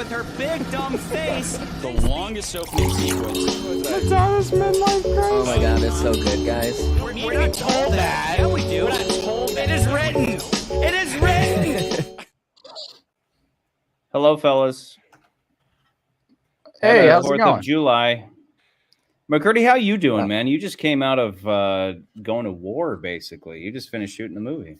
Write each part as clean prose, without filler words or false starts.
with her big dumb face. The longest opening sequence. It's on this midlife crisis. Oh my god, it's so good, guys. We're not told that. Yeah, we do. We're not told that. It is written. It is written. Hello, fellas. Hey, how's it 4th going? of July. McCurdy, how you doing, man? You just came out of going to war, basically. You just finished shooting the movie.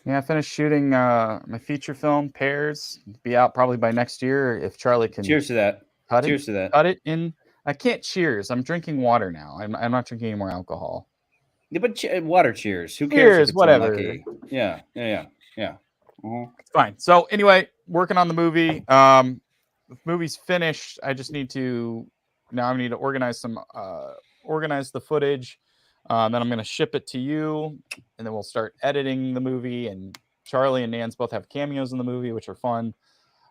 Yeah, I finished shooting my feature film, Pairs. Be out probably by next year if Charlie can. Cheers to that. Cut Cheers it, to that. Cut it in. I can't cheers. I'm drinking water now. I'm not drinking any more alcohol. Yeah, but water cheers. Who cares? Cheers, if it's whatever. unlucky? Yeah. Uh-huh. It's fine. So anyway, working on the movie. The movie's finished. I just need to organize the footage. Then I'm going to ship it to you, and then we'll start editing the movie. And Charlie and Nance both have cameos in the movie, which are fun.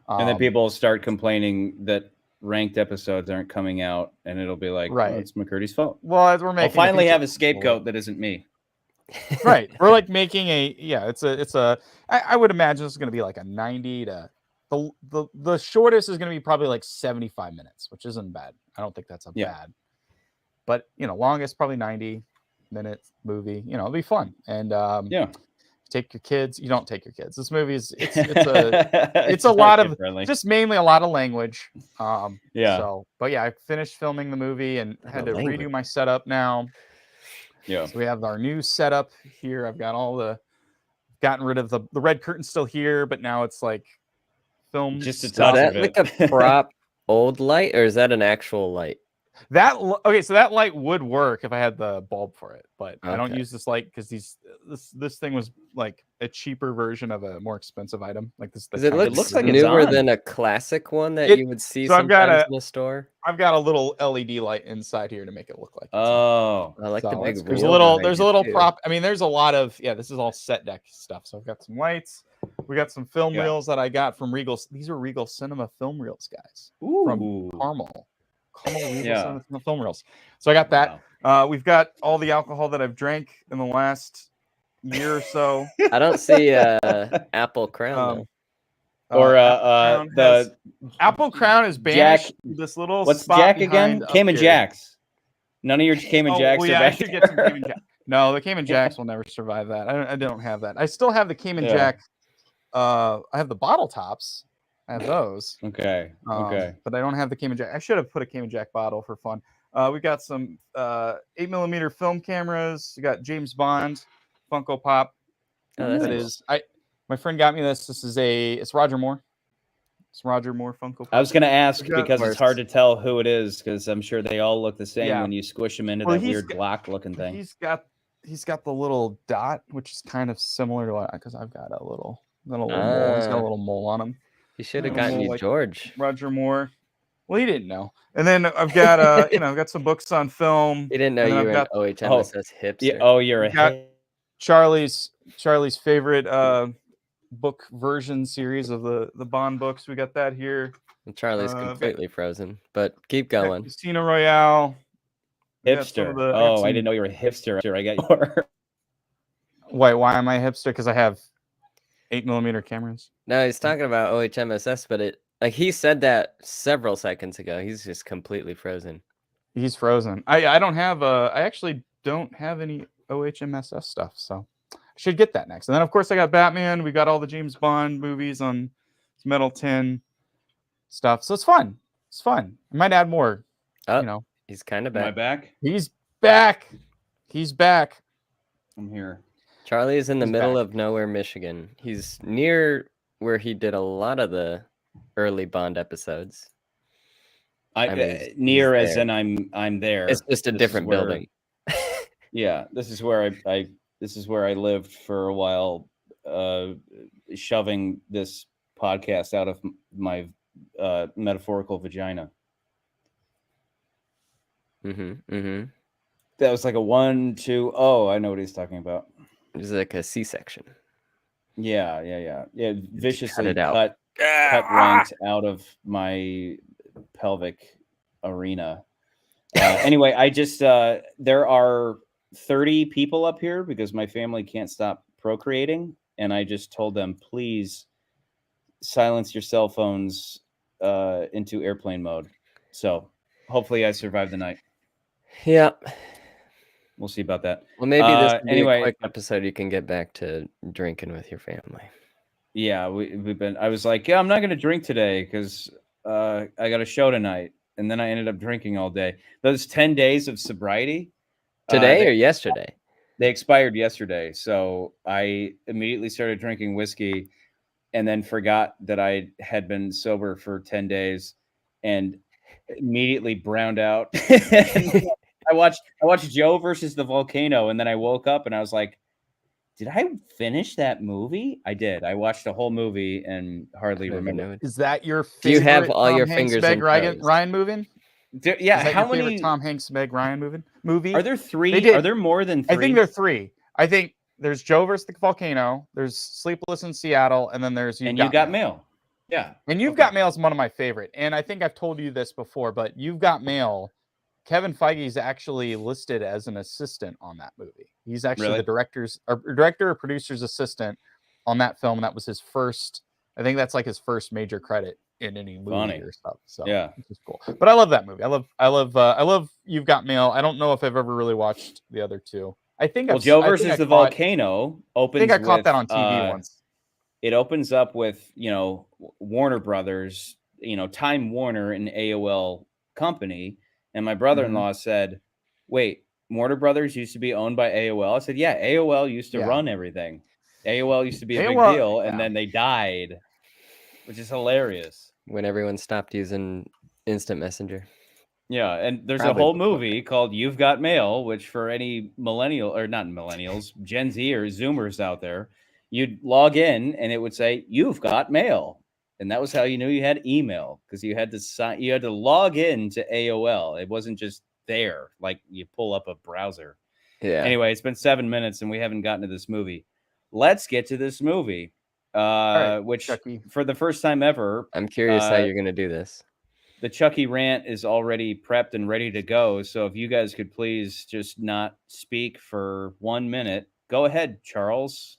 And then people start complaining that ranked episodes aren't coming out, and it'll be like, right, oh, it's McCurdy's fault. Well, as we're making, I'll finally have a scapegoat that isn't me. Right, we're like making I would imagine this is going to be like a 90 to the shortest is going to be probably like 75 minutes, which isn't bad. I don't think that's bad. But longest probably 90-minute movie. It'll be fun. And take your kids. You don't take your kids. This movie is it's a lot of just mainly a lot of language. So, but yeah, I finished filming the movie and had to redo my setup now. Yeah. So we have our new setup here. I've got gotten rid of the red curtain still here, but now it's like film. Just a top of it. Like a prop old light, or is that an actual light? So that light would work if I had the bulb for it, but I don't use this light because this thing was like a cheaper version of a more expensive item. Like this, it looks like newer than a classic one that you would see sometimes in the store. I've got a little LED light inside here to make it look like. Oh, I like the big. There's a little prop. I mean, there's a lot of this is all set deck stuff. So I've got some lights. We got some film reels that I got from Regal. These are Regal Cinema film reels, guys. From Carmel. Film reels. So I got that. Wow. We've got all the alcohol that I've drank in the last year or so. I don't see Apple Crown or the Apple Crown is banished. Jack, this little what's spot Jack again? Cayman Jacks. None of your Cayman Jacks. Well, I should get some Cayman Jacks. No, the Cayman Jacks will never survive that. I don't have that. I still have the Cayman Jack. I have the bottle tops. I have those. Okay. But I don't have the Cayman Jack. I should have put a Cayman Jack bottle for fun. We got some 8mm film cameras. We got James Bond Funko Pop. My friend got me this. It's Roger Moore. It's Roger Moore Funko Pop. I was going to ask because it's hard to tell who it is because I'm sure they all look the same when you squish them into that weird block looking thing. He's got the little dot, which is kind of similar to because I've got a little mole. He's got a little mole on him. You should have gotten you George. Roger Moore. Well, he didn't know. And then I've got I've got some books on film. He didn't know you were an OHMSS hipster. Yeah, you're a Charlie's favorite book version series of the Bond books. We got that here. And Charlie's completely frozen, but keep going. Casino Royale. Hipster. I didn't know you were a hipster. I got your. Why am I a hipster? Because I have 8mm cameras. No, he's talking about OHMSS, but he said that several seconds ago. He's just completely frozen. He's frozen. I don't have I actually don't have any OHMSS stuff, so I should get that next. And then of course I got Batman. We got all the James Bond movies on metal tin stuff. So it's fun. It's fun. I might add more. He's kind of back. Am I back? He's back. He's back. I'm here. Charlie is in the middle of nowhere, Michigan. He's near where he did a lot of the early Bond episodes. Near as in I'm there. It's just a different building. Yeah, this is where I lived for a while, shoving this podcast out of my metaphorical vagina. That was like a 1, 2. Oh, I know what he's talking about. It was like a C-section. Yeah. Viciously cut ranks out of my pelvic arena. Anyway, I just there are 30 people up here because my family can't stop procreating, and I just told them, please silence your cell phones into airplane mode. So hopefully I survive the night. Yeah. We'll see about that. Well, maybe this will be anyway, a quick episode. You can get back to drinking with your family. Yeah, we've been. I was like, yeah, I'm not going to drink today because I got a show tonight, and then I ended up drinking all day. Those 10 days of sobriety today or yesterday? They expired yesterday, so I immediately started drinking whiskey, and then forgot that I had been sober for 10 days, and immediately browned out. I watched Joe versus the volcano, and then I woke up and I was like, did I finish that movie? I did. I watched the whole movie and hardly remember. Is that your favorite? Do you have all Tom your Hanks, fingers Meg and Ryan movie? Yeah. How your many Tom Hanks, Meg Ryan movie? Are there 3? Are there more than 3? I think there are 3. I think there's Joe versus the volcano. There's Sleepless in Seattle, and then there's You Got Mail. Yeah, and You've Got Mail is one of my favorite. And I think I've told you this before, but You've Got Mail. Kevin Feige is actually listed as an assistant on that movie. He's actually the director or producer's assistant on that film. And that was his first, I think that's like his first major credit in any movie or stuff. So yeah, it's cool. But I love that movie. I love You've Got Mail. I don't know if I've ever really watched the other 2. I think Joe versus the volcano opens. I think I caught that on TV once. It opens up with, Warner Brothers, Time Warner and AOL company. And my brother-in-law said, wait, Warner Brothers used to be owned by AOL? I said, yeah, AOL used to run everything. AOL used to be a big deal, and then they died, which is hilarious. When everyone stopped using Instant Messenger. Yeah, and there's a whole movie called You've Got Mail, which for any millennial, or not millennials, Gen Z or Zoomers out there, you'd log in and it would say, You've Got Mail. And that was how you knew you had email, because you had to log in to AOL. It wasn't just there, like you pull up a browser. Yeah. Anyway, it's been 7 minutes and we haven't gotten to this movie. Let's get to this movie, which Chucky, for the first time ever. I'm curious how you're going to do this. The Chucky rant is already prepped and ready to go. So if you guys could please just not speak for 1 minute. Go ahead, Charles.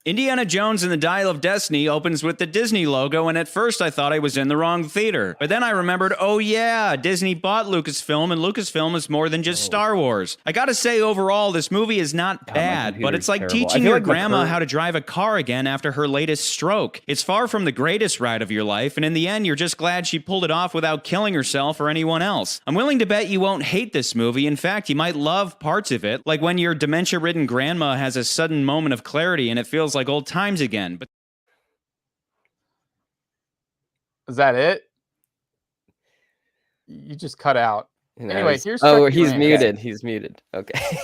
Indiana Jones and the Dial of Destiny opens with the Disney logo, and at first I thought I was in the wrong theater. But then I remembered, oh yeah, Disney bought Lucasfilm, and Lucasfilm is more than just Star Wars. I gotta say, overall, this movie is not bad, but it's like teaching your grandma how to drive a car again after her latest stroke. It's far from the greatest ride of your life, and in the end, you're just glad she pulled it off without killing herself or anyone else. I'm willing to bet you won't hate this movie. In fact, you might love parts of it, like when your dementia-ridden grandma has a sudden moment of clarity and it feels like old times again. But is that it? You just cut out. Anyway, here's he's muted. He's muted. Okay.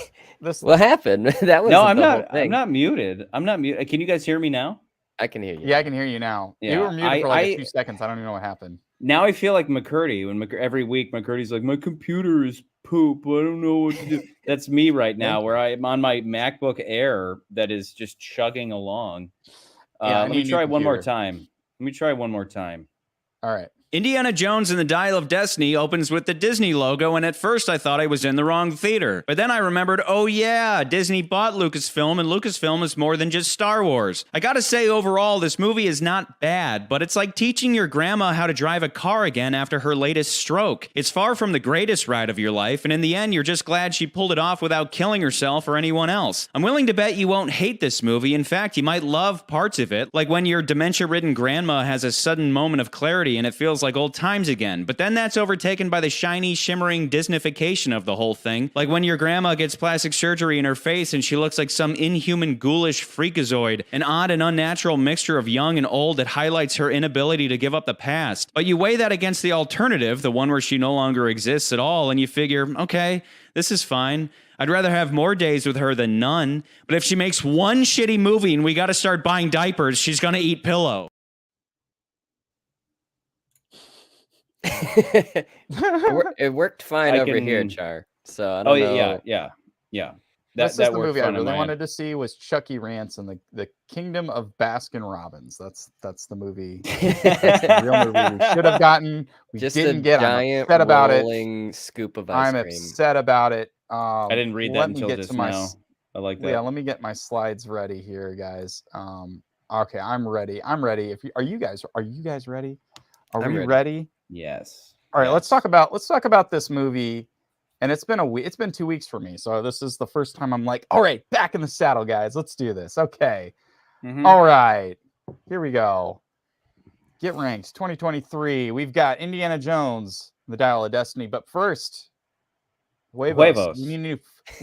What happened? That was I'm not muted. I'm not muted. Can you guys hear me now? I can hear you. Yeah, I can hear you now. Yeah. You were muted for like a few seconds. I don't even know what happened. Now I feel like McCurdy when every week McCurdy's like, my computer is poop. I don't know what to do. That's me right now, where I'm on my MacBook Air that is just chugging along. Let me try one more time. All right. Indiana Jones and the Dial of Destiny opens with the Disney logo, and at first I thought I was in the wrong theater. But then I remembered, oh yeah, Disney bought Lucasfilm, and Lucasfilm is more than just Star Wars. I gotta say, overall, this movie is not bad, but it's like teaching your grandma how to drive a car again after her latest stroke. It's far from the greatest ride of your life, and in the end, you're just glad she pulled it off without killing herself or anyone else. I'm willing to bet you won't hate this movie. In fact, you might love parts of it, like when your dementia-ridden grandma has a sudden moment of clarity and it feels like old times again. But then that's overtaken by the shiny, shimmering Disneyfication of the whole thing, like when your grandma gets plastic surgery in her face and she looks like some inhuman, ghoulish freakazoid, an odd and unnatural mixture of young and old that highlights her inability to give up the past. But you weigh that against the alternative, the one where she no longer exists at all, and you figure, okay, this is fine. I'd rather have more days with her than none. But if she makes one shitty movie and we gotta start buying diapers, she's gonna eat pillow. It worked fine over here, Char. So I don't know. Yeah. That's the movie I really wanted to see was Chucky Rants and the Kingdom of Baskin Robbins. That's the movie. That's the real movie we should have gotten. We just didn't get. Giant I'm upset about it. Scoop of ice cream. I'm upset about it. I didn't read that until just now. I like that. Yeah, let me get my slides ready here, guys. Okay, I'm ready. Are you guys ready? Are we ready? Yes. All right, let's talk about this movie. And it's been a week. It's been 2 weeks for me. So this is the first time I'm like, all right, back in the saddle, guys. Let's do this. Okay. All right. Here we go. Get ranked 2023. We've got Indiana Jones, The Dial of Destiny. But first, Huevos. We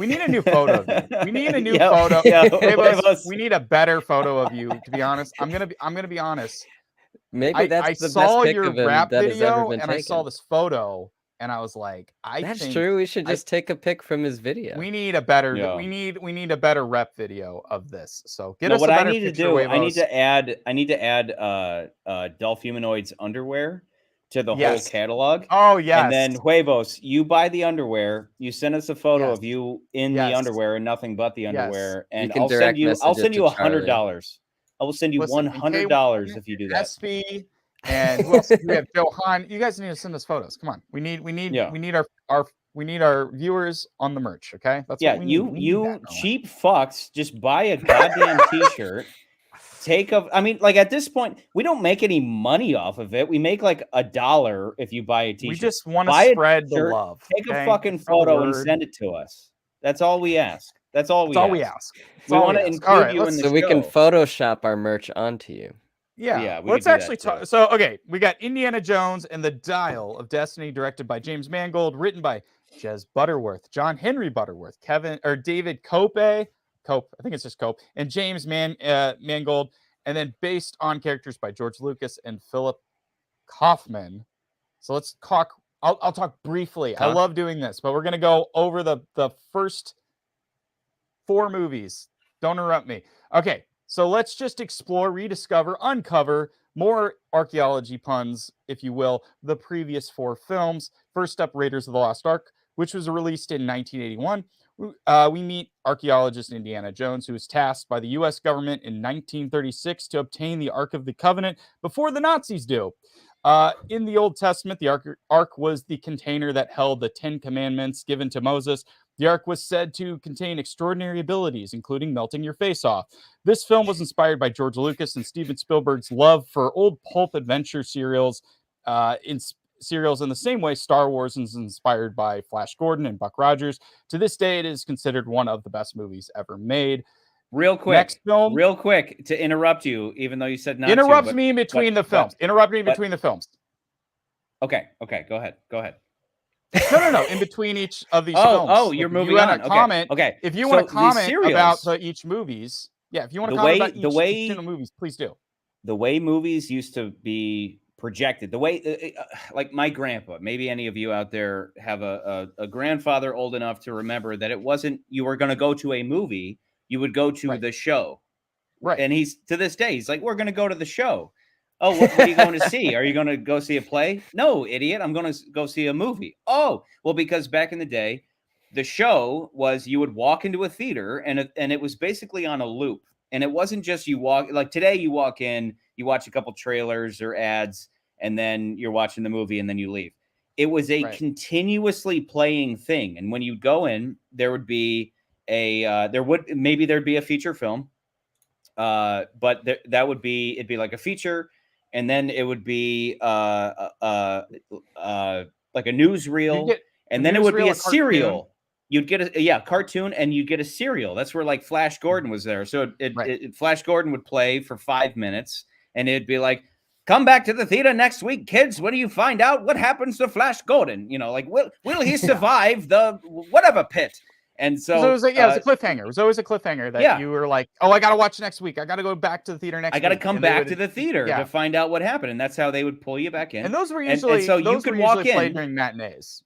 need a new photo of you. We need a new photo. Huevos, we need a better photo of you, to be honest. I'm gonna be honest. Maybe that's I the saw best pic your of him rap that has ever video been and taken. I saw this photo and I was like, That's true. We should just take a pic from his video. We need a better we need a better rep video of this. So get us what a better I need to picture, do, Huevos. I need to add Delphumanoid's underwear to the whole catalog. Oh yes. And then Huevos, you buy the underwear, you send us a photo of you in the underwear and nothing but the underwear, and I'll send you $100. I will send you $100 if you do that. SP and who else? We have Johan. You guys need to send us photos. Come on. We need our viewers on the merch, okay? That's what we need. You cheap fucks, just buy a goddamn t-shirt. At this point, we don't make any money off of it. We make like $1 if you buy a t-shirt. We just want to spread the love. Take a fucking photo and send it to us. That's all we ask. That's all we ask. We want to include you in the show. So we can Photoshop our merch onto you. Yeah. Let's actually talk. So, okay, we got Indiana Jones and the Dial of Destiny, directed by James Mangold, written by Jez Butterworth, John Henry Butterworth, David Cope, I think it's just Cope, and James Mangold, and then based on characters by George Lucas and Philip Kaufman. So let's talk. I'll talk briefly. I love doing this, but we're gonna go over the first 4 movies. Don't interrupt me. Okay. So let's just explore, rediscover, uncover more archaeology puns, if you will, the previous 4 films. First up, Raiders of the Lost Ark, which was released in 1981. We meet archaeologist Indiana Jones, who was tasked by the U.S. government in 1936 to obtain the Ark of the Covenant before the Nazis do. In the Old Testament, the Ark was the container that held the 10 Commandments given to Moses. The Ark was said to contain extraordinary abilities, including melting your face off. This film was inspired by George Lucas and Steven Spielberg's love for old pulp adventure serials. In the same way Star Wars is inspired by Flash Gordon and Buck Rogers. To this day, it is considered one of the best movies ever made. Real quick to interrupt you, even though you said not interrupt me in between the films. Interrupt me between the films. Okay, go ahead. No. In between each of these films. Oh, you're moving on. Comment. Okay. If you want to comment about each movies, if you want to comment about each movies, please do. The way movies used to be projected, the way, like my grandpa, maybe any of you out there have a grandfather old enough to remember that it wasn't you were going to go to a movie, you would go to the show. Right. And he's to this day, he's like, we're going to go to the show. Oh, what are you going to see? Are you going to go see a play? No, idiot. I'm going to go see a movie. Oh, well, because back in the day, the show was you would walk into a theater and it was basically on a loop. And it wasn't just you walk, like today you walk in, you watch a couple trailers or ads, and then you're watching the movie and then you leave. It was a continuously playing thing. And when you go in, there would be there'd be a feature film. But it'd be like a feature. And then it would be like a newsreel, and then it would be a serial. You'd get a cartoon, and you'd get a serial. That's where like Flash Gordon was there. So Flash Gordon would play for 5 minutes, and it'd be like, "Come back to the theater next week, kids. When do you find out what happens to Flash Gordon? You know, like will he survive the whatever pit?" And so it was it was a cliffhanger. It was always a cliffhanger that you were like, oh, I got to watch next week. I got to go back to the theater next week. I got to come back to the theater to find out what happened. And that's how they would pull you back in. And those were usually, you could walk in played during matinees.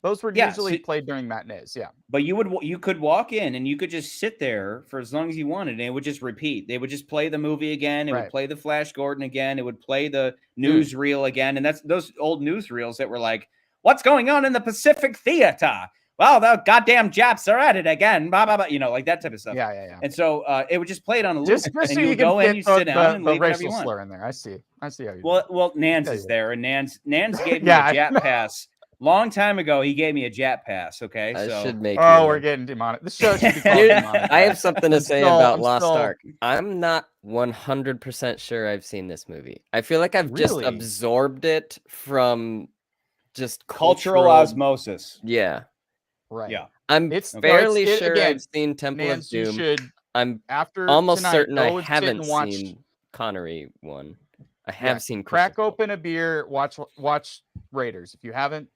Those were usually played during matinees. Yeah. But you could walk in and you could just sit there for as long as you wanted. And it would just repeat. They would just play the movie again. It would play the Flash Gordon again. It would play the newsreel again. And that's those old newsreels that were like, what's going on in the Pacific Theater? Well, the goddamn Japs are at it again. Blah, blah, blah, like that type of stuff. Yeah. And so it would just play it on a loop. Just and so you you go in, you sit down, and the leave racial whatever you slur want. in there. I see how you. Well, Nance is there, and Nance gave me a Jap pass long time ago, he gave me a Jet Pass. Okay, I so should make. We're getting demonic. This show should be called demonic. I have something to say about Lost Ark. I'm not 100% sure I've seen this movie. I feel like I've just absorbed it from just cultural osmosis. Yeah. Right. Yeah. I'm fairly sure I've seen Temple of Doom. I'm almost certain I haven't seen Connery one. I have seen. Crack open a beer. Watch Raiders. If you haven't,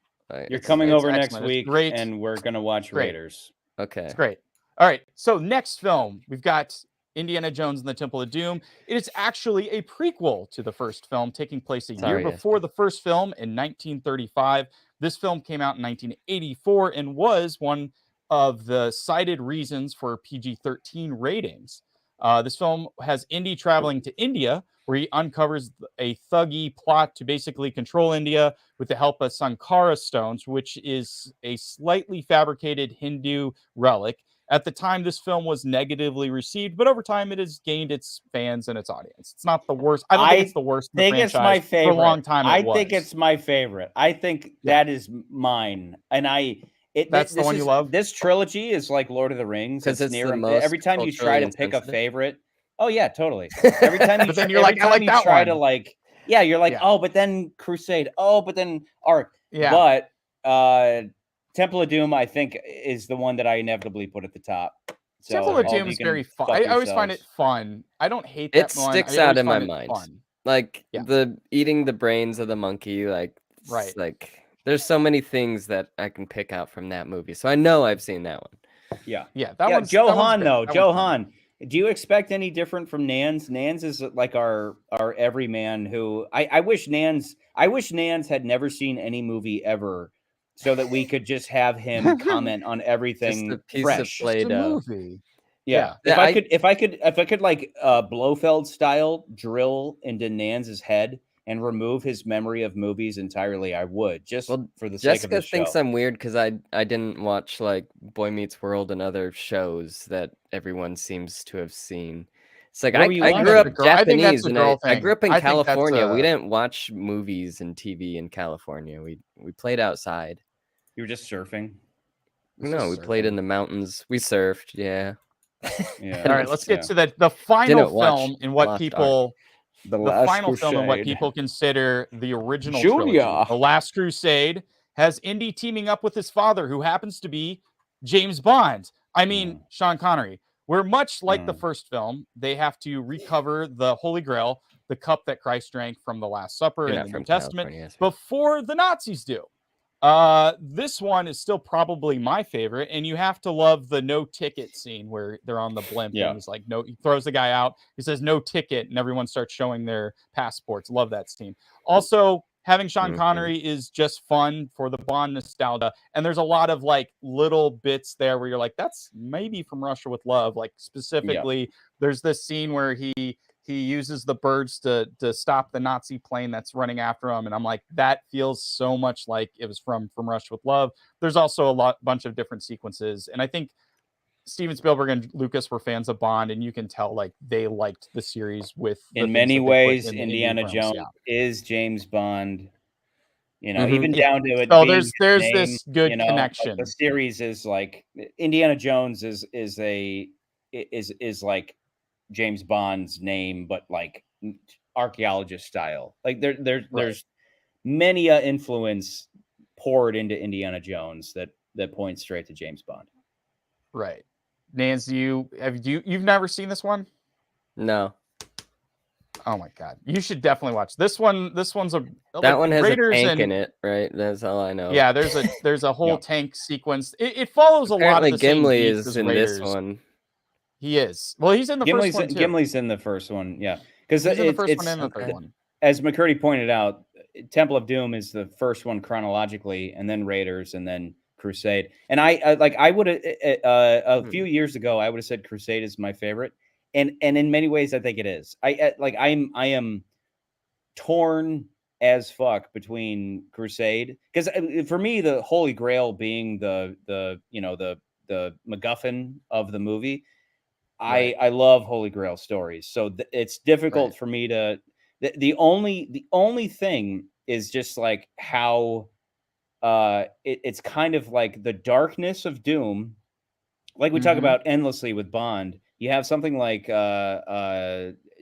you're coming over next week, and we're gonna watch Raiders. Okay, it's great. All right. So next film, we've got Indiana Jones and the Temple of Doom. It is actually a prequel to the first film, taking place a year before the first film in 1935. This film came out in 1984 and was one of the cited reasons for PG-13 ratings. This film has Indy traveling to India, where he uncovers a thuggy plot to basically control India with the help of Sankara stones, which is a slightly fabricated Hindu relic. At the time, this film was negatively received, but over time, it has gained its fans and its audience. It's not the worst. I don't think it's the worst. I think it's my favorite. For a long time, I think it's my favorite. I think that is mine, and that's the one you love. This trilogy is like Lord of the Rings. Because it's near the most every time you try to pick a favorite. Oh yeah, totally. Every time you, but then you're like, I like that try one. To like, yeah, you're like, oh, but then Crusade. Oh, but then Ark. Yeah. But Temple of Doom, I think, is the one that I inevitably put at the top. So Temple of Doom is very fun. I always find it fun. I don't hate that one. It sticks out in my mind. Like the eating the brains of the monkey. Like like there's so many things that I can pick out from that movie. So I know I've seen that one. Yeah. Johan though. Johan, do you expect any different from Nans? Nans is like our everyman who I wish Nans had never seen any movie ever, so that we could just have him comment on everything. Just a piece fresh. of Play-Doh. Yeah. If I could like Blofeld style drill into Nans's head and remove his memory of movies entirely, I would, just for the sake of the show. Jessica thinks I'm weird because I didn't watch like Boy Meets World and other shows that everyone seems to have seen. It's like I grew up Japanese and I grew up in California. We didn't watch movies and TV in California. We played outside. You were just surfing? No, we played in the mountains. We surfed, yeah. All right, let's get to the final film in what people consider the original trilogy. The Last Crusade has Indy teaming up with his father, who happens to be James Bond. I mean, Sean Connery. Where much like the first film, they have to recover the Holy Grail, the cup that Christ drank from the Last Supper in the New Testament, before the Nazis do. This one is still probably my favorite, and you have to love the no ticket scene where they're on the blimp and he's like, no, he throws the guy out, he says no ticket, and everyone starts showing their passports. Love that scene. Also, having Sean Connery is just fun for the Bond nostalgia, and there's a lot of like little bits there where you're like, that's maybe from Russia with Love. Like specifically, there's this scene where he uses the birds to stop the Nazi plane that's running after him. And I'm like, that feels so much like it was from Russia with Love. There's also bunch of different sequences. And I think Steven Spielberg and Lucas were fans of Bond, and you can tell like they liked the series with in many ways. Indiana Jones is James Bond, you know, even down to it. So there's this good connection. The series is like Indiana Jones is like James Bond's name, but like archaeologist style. Like there's many influence poured into Indiana Jones that points straight to James Bond. Right. Nance, you've never seen this one? No. Oh my god, you should definitely watch this one. This one's that one has Raiders a tank in it, right? That's all I know. Yeah, there's a whole tank sequence. It follows apparently a lot of the Gimli same is in Raiders. this one. He is. Well, he's in the first one too. Gimli's in the first one, yeah. Because he's in the first one and the third one. As McCurdy pointed out, Temple of Doom is the first one chronologically, and then Raiders, and then Crusade. And I would a few years ago, I would have said Crusade is my favorite, and in many ways, I think it is. I am torn as fuck between Crusade, because for me, the Holy Grail being the MacGuffin of the movie. Right. I love Holy Grail stories, so it's difficult for me to. The only thing is just like how it's kind of like the darkness of doom. Like we talk about endlessly with Bond, you have something like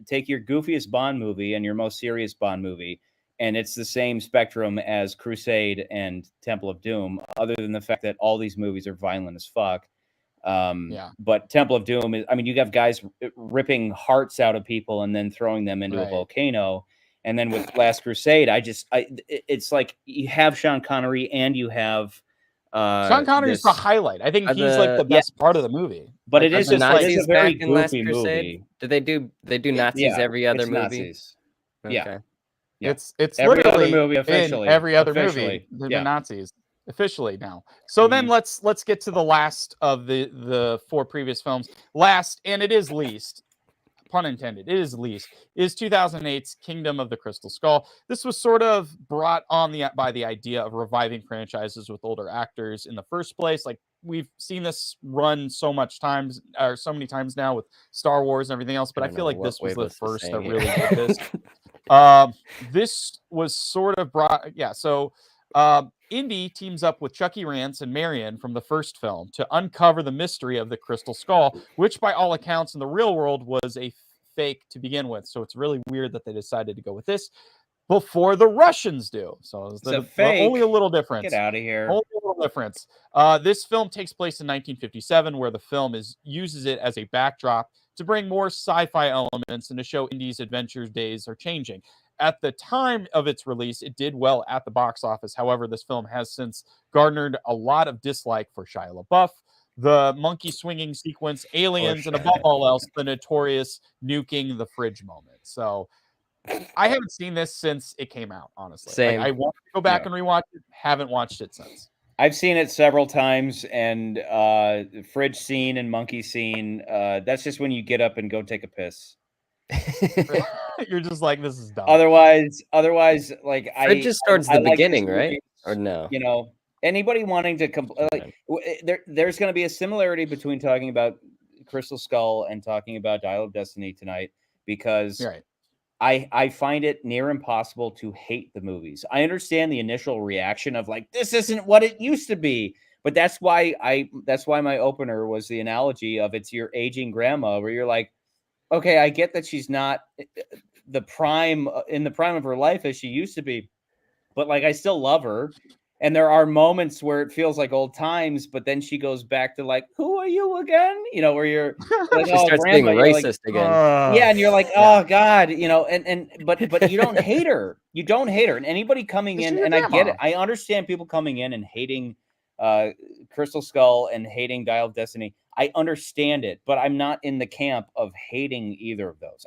take your goofiest Bond movie and your most serious Bond movie, and it's the same spectrum as Crusade and Temple of Doom, other than the fact that all these movies are violent as fuck. But Temple of Doom is, I mean, you have guys ripping hearts out of people and then throwing them into a volcano. And then with Last Crusade, it's like you have Sean Connery and you have Sean Connery is the highlight. I think he's like the best part of the movie. But like, it is just Nazis it is a very back in Last goofy Crusade? movie. They do Nazis every other movie? Nazis. Okay. Yeah. It's every literally other movie officially. In every other movie, the Nazis officially now. So then let's get to the last of the 4 previous films. Last, and it is least, pun intended, it is least, is 2008's Kingdom of the Crystal Skull. This was sort of brought on by the idea of reviving franchises with older actors in the first place. Like, we've seen this run so many times now with Star Wars and everything else, but I feel like this was the first that really did this. This was sort of brought, so Indy teams up with Chucky Rance and Marion from the first film to uncover the mystery of the Crystal Skull, which by all accounts in the real world was a fake to begin with. So it's really weird that they decided to go with this before the Russians do. So it's only a little difference. Get out of here. Only a little difference. This film takes place in 1957, where the film uses it as a backdrop to bring more sci-fi elements and to show Indy's adventure days are changing. At the time of its release, it did well at the box office. However, this film has since garnered a lot of dislike for Shia LaBeouf, the monkey swinging sequence, aliens, and above all else, the notorious nuking the fridge moment. So I haven't seen this since it came out, honestly. Same. I want to go back and rewatch it. Haven't watched it since. I've seen it several times, and the fridge scene and monkey scene, that's just when you get up and go take a piss. You're just like, this is dumb. Otherwise, like it just starts the beginning, right? Or no? You know, anybody wanting to there's going to be a similarity between talking about Crystal Skull and talking about Dial of Destiny tonight, because I find it near impossible to hate the movies. I understand the initial reaction of like, this isn't what it used to be, but that's why my opener was the analogy of it's your aging grandma, where you're like, okay, I get that she's not in the prime of her life as she used to be, but like, I still love her. And there are moments where it feels like old times, but then she goes back to like, who are you again? You know, where you're like, she starts being racist again. Yeah, and you're like, oh God, you know, but you don't hate her. You don't hate her. And anybody coming in, and I get it. I understand people coming in and hating Crystal Skull and hating Dial of Destiny. I understand it, but I'm not in the camp of hating either of those.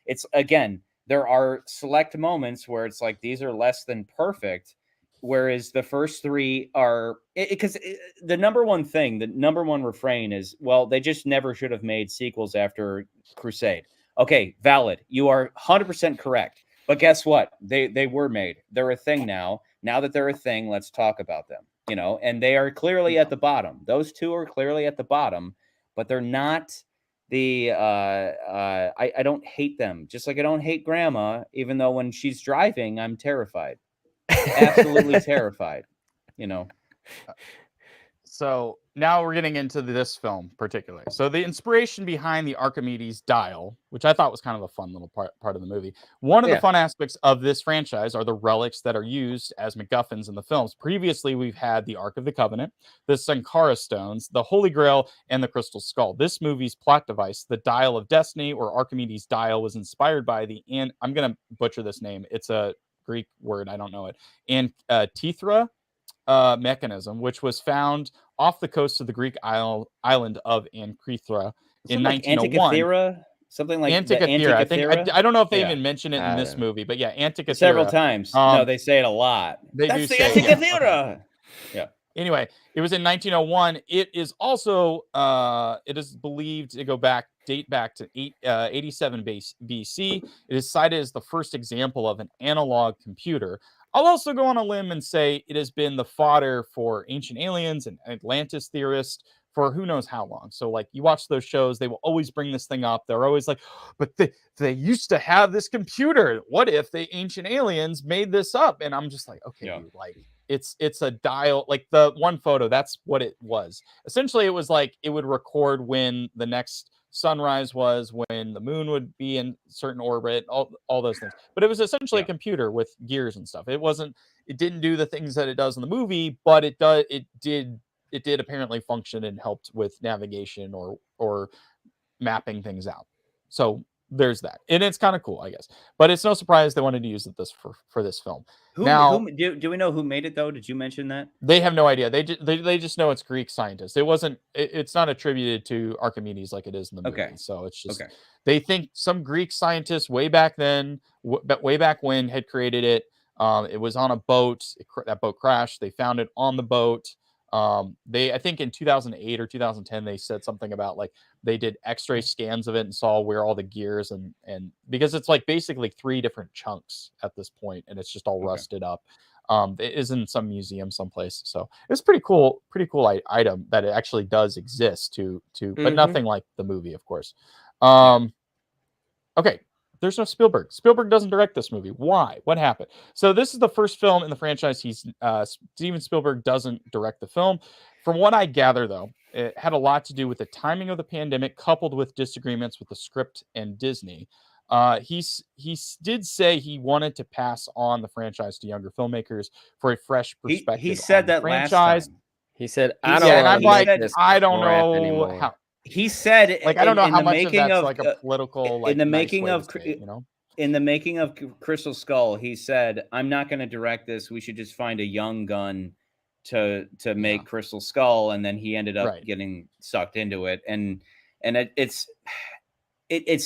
It's, again, there are select moments where it's like, these are less than perfect, whereas the first 3 are, because the number one refrain is, well, they just never should have made sequels after Crusade. Okay, valid. You are 100% correct. But guess what? They were made. They're a thing now. Now that they're a thing, let's talk about them. You know, and they are clearly at the bottom. Those 2 are clearly at the bottom, but they're not the I don't hate them. Just like I don't hate Grandma, even though when she's driving, I'm terrified. Absolutely terrified, you know. So now we're getting into this film particularly. So the inspiration behind the Archimedes dial, which I thought was kind of a fun little part of the movie. One of the fun aspects of this franchise are the relics that are used as MacGuffins in the films. Previously, we've had the Ark of the Covenant, the Sankara Stones, the Holy Grail, and the Crystal Skull. This movie's plot device, the Dial of Destiny, or Archimedes dial, was inspired by and I'm going to butcher this name. It's a Greek word. I don't know it. And Tethra mechanism, which was found off the coast of the Greek island of Ankrithra in 1901. Something like Antikythera. I don't know if they even mention it in this movie, but Antikythera. Several times. No, they say it a lot. That's the Antikythera. Yeah. Anyway, it was in 1901. It is also it is believed to date back to 87 BC. It is cited as the first example of an analog computer. I'll also go on a limb and say it has been the fodder for ancient aliens and Atlantis theorists for who knows how long. So like, you watch those shows, they will always bring this thing up. They're always like, but they used to have this computer. What if the ancient aliens made this up? And I'm just like, okay, dude, like, it's a dial, like the one photo, that's what it was. Essentially, it was like it would record when the next sunrise was, when the moon would be in certain orbit, all those things. But it was essentially a computer with gears and stuff. It didn't do the things that it does in the movie, but it did apparently function and helped with navigation or mapping things out. So there's that, and it's kind of cool, I guess. But it's no surprise they wanted to use it for this film. Do we know who made it though? Did you mention that? They have no idea. They just know it's Greek scientists. It's not attributed to Archimedes like it is in the movie. Okay. So it's just they think some Greek scientists way back then, way back when, had created it. It was on a boat. That boat crashed. They found it on the boat. I think in 2008 or 2010, they said something about like they did X-ray scans of it and saw where all the gears and because it's like basically 3 different chunks at this point, and it's just all rusted up. It is in some museum someplace, so it's pretty cool item that it actually does exist but nothing like the movie, of course. Okay. There's no Spielberg. Spielberg doesn't direct this movie. Why? What happened? So this is the first film in the franchise. Steven Spielberg doesn't direct the film. From what I gather, though, it had a lot to do with the timing of the pandemic, coupled with disagreements with the script and Disney. He did say he wanted to pass on the franchise to younger filmmakers for a fresh perspective. He said that franchise. Last time. He said, "I don't know." I don't know how. He said, like, I don't know how much of that's like a political, like, in the making of, in the making of Crystal Skull, he said, "I'm not going to direct this. We should just find a young gun to make Crystal Skull." And then he ended up getting sucked into it. And it's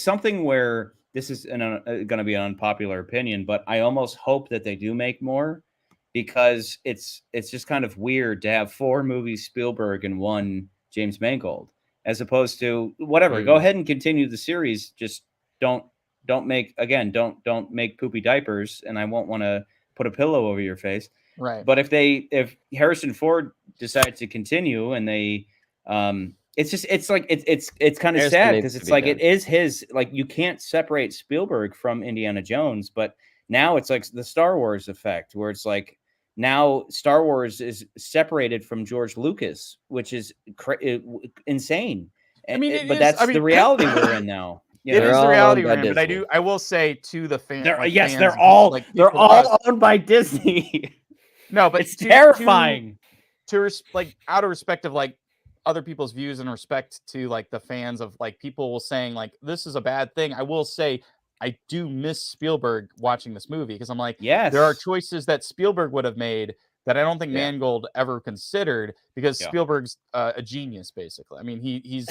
something where this is going to be an unpopular opinion, but I almost hope that they do make more, because it's just kind of weird to have 4 movies Spielberg and 1 James Mangold. As opposed to whatever, go ahead and continue the series. Just don't make poopy diapers, and I won't want to put a pillow over your face. Right. But if Harrison Ford decides to continue, and they, it's kind of sad, because it's like it is his, like, you can't separate Spielberg from Indiana Jones, but now it's like the Star Wars effect, where it's like, now Star Wars is separated from George Lucas, which is insane. But that's the reality we're in now. It is the reality we're in. But I will say to the fans, they're all owned by Disney. No, but it's terrifying. Out of respect of like other people's views and respect to like the fans of like people saying like this is a bad thing, I will say I do miss Spielberg watching this movie, because I'm like, yes, there are choices that Spielberg would have made that I don't think Mangold ever considered, because Spielberg's a genius, basically. I mean, he's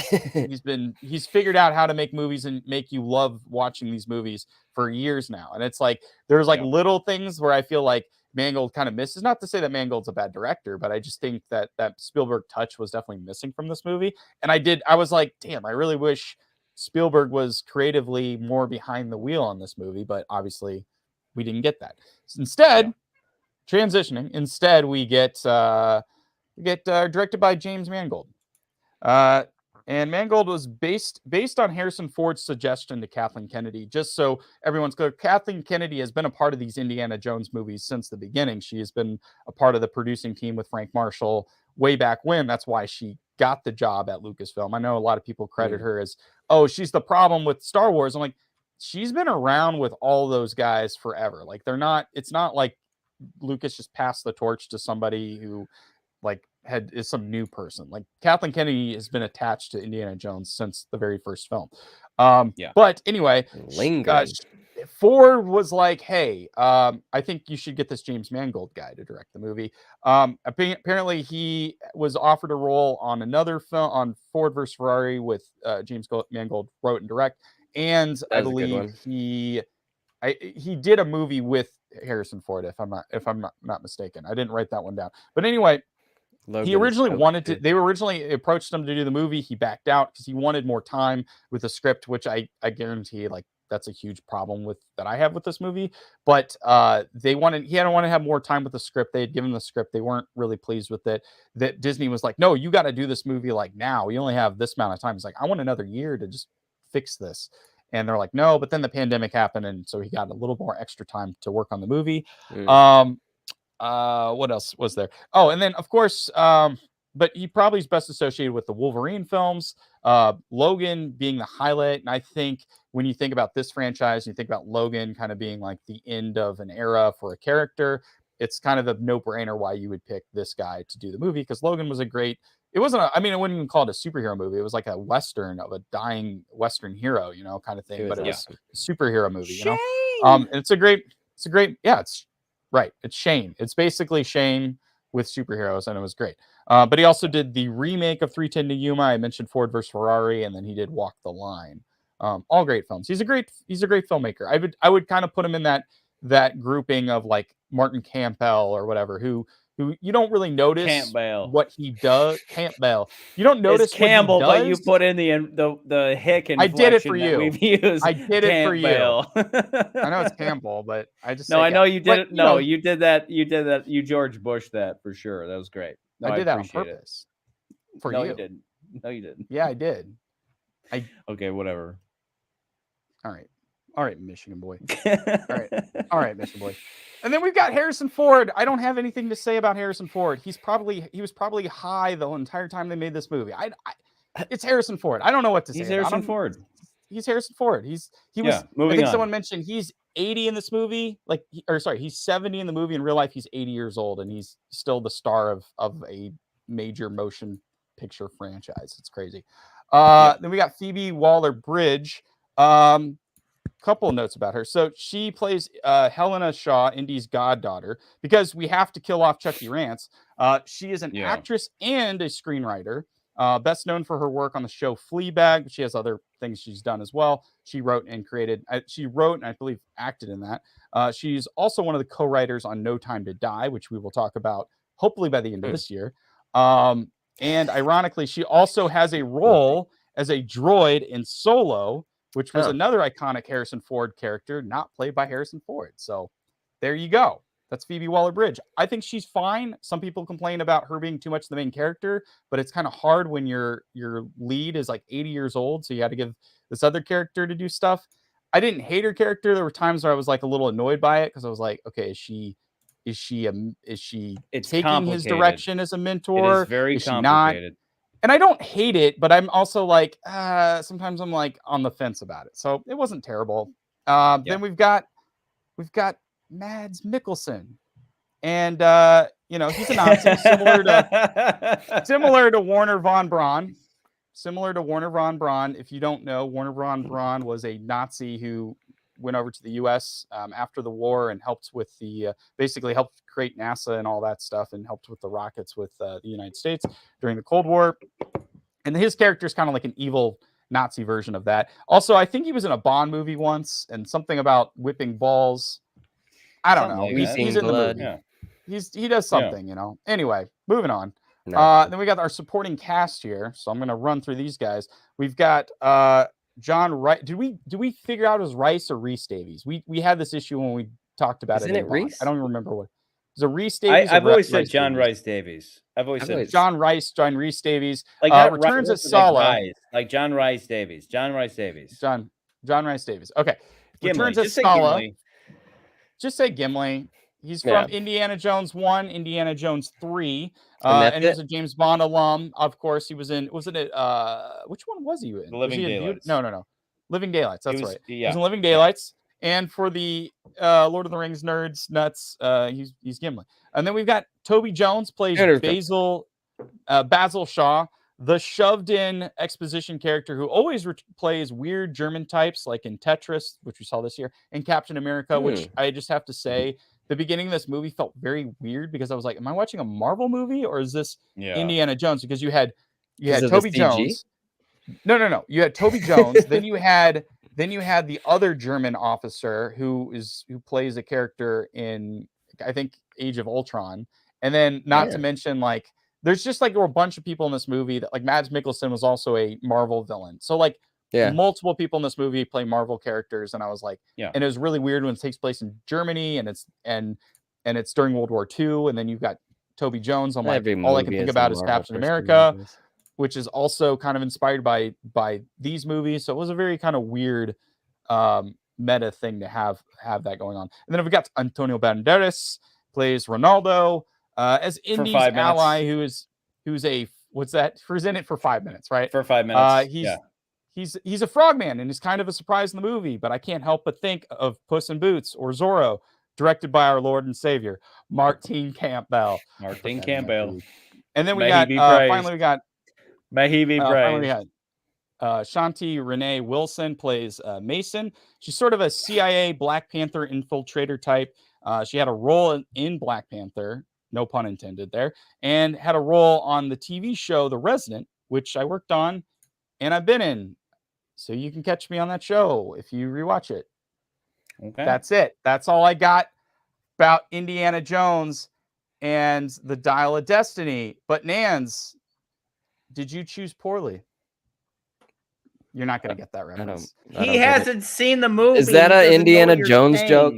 figured out how to make movies and make you love watching these movies for years now. And it's like there's like little things where I feel like Mangold kind of misses. Not to say that Mangold's a bad director, but I just think that Spielberg touch was definitely missing from this movie. And I was like, damn, I really wish Spielberg was creatively more behind the wheel on this movie, but obviously we didn't get that. Instead, we get directed by James Mangold. And Mangold was based on Harrison Ford's suggestion to Kathleen Kennedy. Just so everyone's clear, Kathleen Kennedy has been a part of these Indiana Jones movies since the beginning. She has been a part of the producing team with Frank Marshall way back when. That's why she got the job at Lucasfilm. I know a lot of people credit her as, oh, she's the problem with Star Wars. I'm like, she's been around with all those guys forever. Like, it's not like Lucas just passed the torch to somebody who like is some new person. Like, Kathleen Kennedy has been attached to Indiana Jones since the very first film. But anyway, Ford was like, hey, I think you should get this James Mangold guy to direct the movie. Apparently he was offered a role on another film, on Ford versus Ferrari, with James Mangold wrote and direct. And I believe he did a movie with Harrison Ford, if I'm not mistaken. I didn't write that one down. But anyway, they originally approached him to do the movie. He backed out because he wanted more time with the script, which I guarantee, like, that's a huge problem that I have with this movie. But he didn't want to have more time with the script. They had given the script. They weren't really pleased with it. That Disney was like, no, you got to do this movie like now. You only have this amount of time. He's like, I want another year to just fix this. And they're like, no, but then the pandemic happened. And so he got a little more extra time to work on the movie. What else was there? Oh, and then of course, but he probably is best associated with the Wolverine films. Logan being the highlight, and I think when you think about this franchise, you think about Logan kind of being like the end of an era for a character. It's kind of a no-brainer why you would pick this guy to do the movie, because Logan was a great. It wasn't. I mean, I wouldn't even call it a superhero movie. It was like a Western of a dying Western hero, kind of thing. But it was a superhero movie, Shane! And it's a great. Yeah, it's right. It's Shane. It's basically Shane with superheroes, and it was great. But he also did the remake of 3:10 to Yuma. I mentioned Ford versus Ferrari, and then he did Walk the Line. All great films. He's a great filmmaker. I would kind of put him in that grouping of like Martin Campbell or whatever, who you don't really notice Campbell. What he does. Campbell. You don't notice it's Campbell, what he does. but you put in the hick inflection. I did it for you. We've used. I did it Campbell. for you. I know it's Campbell, but I just no. I know you did it. No, you did that. You did that. You George Bush that for sure. That was great. No, I did that on purpose. For no, you. you didn't. No, you didn't. Yeah, I did. Okay, whatever. All right, Michigan boy. All right, Michigan boy. And then we've got Harrison Ford. I don't have anything to say about Harrison Ford. He was probably high the entire time they made this movie. It's Harrison Ford. I don't know what to say. He's Harrison Ford. He's Harrison Ford. He was. I think someone mentioned he's 80 in this movie. He's 70 in the movie. In real life, he's 80 years old, and he's still the star of a major motion picture franchise. It's crazy. Then we got Phoebe Waller-Bridge. Couple of notes about her. So she plays Helena Shaw, Indy's goddaughter, because we have to kill off Chucky Rance. She is an actress and a screenwriter, best known for her work on the show Fleabag, but she has other things she's done as well. She wrote and I believe acted in that. She's also one of the co-writers on No Time to Die, which we will talk about hopefully by the end of this year. And ironically, she also has a role as a droid in Solo, which was another iconic Harrison Ford character, not played by Harrison Ford. So there you go. That's Phoebe Waller-Bridge. I think she's fine. Some people complain about her being too much the main character, but it's kind of hard when your lead is like 80 years old, so you had to give this other character to do stuff. I didn't hate her character. There were times where I was like a little annoyed by it because I was like, okay, is she taking his direction as a mentor? It is very complicated. And I don't hate it, but I'm also like, sometimes I'm like on the fence about it. So it wasn't terrible. Then we've got Mads Mikkelsen. And he's a Nazi similar to Werner von Braun. Similar to Werner von Braun. If you don't know, Werner von Braun was a Nazi who went over to the US after the war and helped with basically helped create NASA and all that stuff, and helped with the rockets with the United States during the Cold War. And his character is kind of like an evil Nazi version of that. Also, I think he was in a Bond movie once, and something about whipping balls. I don't know. He's in the movie. Yeah. He does something, Anyway, moving on. Then we got our supporting cast here. So I'm going to run through these guys. We've got John Rice. Did we figure out his Rice or Reese Davies? We had this issue when we talked about Isn't it Reese? I don't even remember what. Is it Reese Davies? I've always said John Rice Davies. I've always said John Reese Davies. Like returns as Sala. Like John Rice Davies. John Rice Davies. John Rice Davies. Okay. Gimli. Returns as Sala. Just say Gimli. He's from Indiana Jones 1, Indiana Jones 3. And he was a James Bond alum. Of course, he was in, which one was he in? Living Daylights. No. Living Daylights. That's right. Yeah. He was in Living Daylights. And for the Lord of the Rings nerds, nuts, he's Gimli. And then we've got Toby Jones plays Basil Shaw, the shoved-in exposition character who always plays weird German types, like in Tetris, which we saw this year, and Captain America, which I just have to say, the beginning of this movie felt very weird because I was like, am I watching a Marvel movie or is this Indiana Jones? Because you had Toby Jones. No. You had Toby Jones. Then you had the other German officer who plays a character in, I think, Age of Ultron. And then not to mention, like, there's just like there were a bunch of people in this movie that, like, Mads Mikkelsen was also a Marvel villain. So like multiple people in this movie play Marvel characters, and I was like, and it was really weird when it takes place in Germany and it's during World War II, and then you've got Toby Jones. I'm like, all I can think about is Captain America, which is also kind of inspired by these movies. So it was a very kind of weird meta thing to have that going on. And then we've got Antonio Banderas plays Ronaldo. As Indy's 5 minutes. ally, who's a what's that? Who's in it for 5 minutes, right? For 5 minutes. He's a frogman, and he's kind of a surprise in the movie. But I can't help but think of Puss in Boots or Zorro, directed by our Lord and Savior Martin Campbell. Martin Campbell. And then we got finally we got may he be praised. Shanti Renee Wilson plays Mason. She's sort of a CIA Black Panther infiltrator type. She had a role in Black Panther, no pun intended there, and had a role on the TV show The Resident, which I worked on and I've been in. So you can catch me on that show if you rewatch it. Okay. That's it. That's all I got about Indiana Jones and the Dial of Destiny. But Nans, did you choose poorly? You're not going to get that reference. He hasn't seen the movie. Is that an Indiana Jones joke?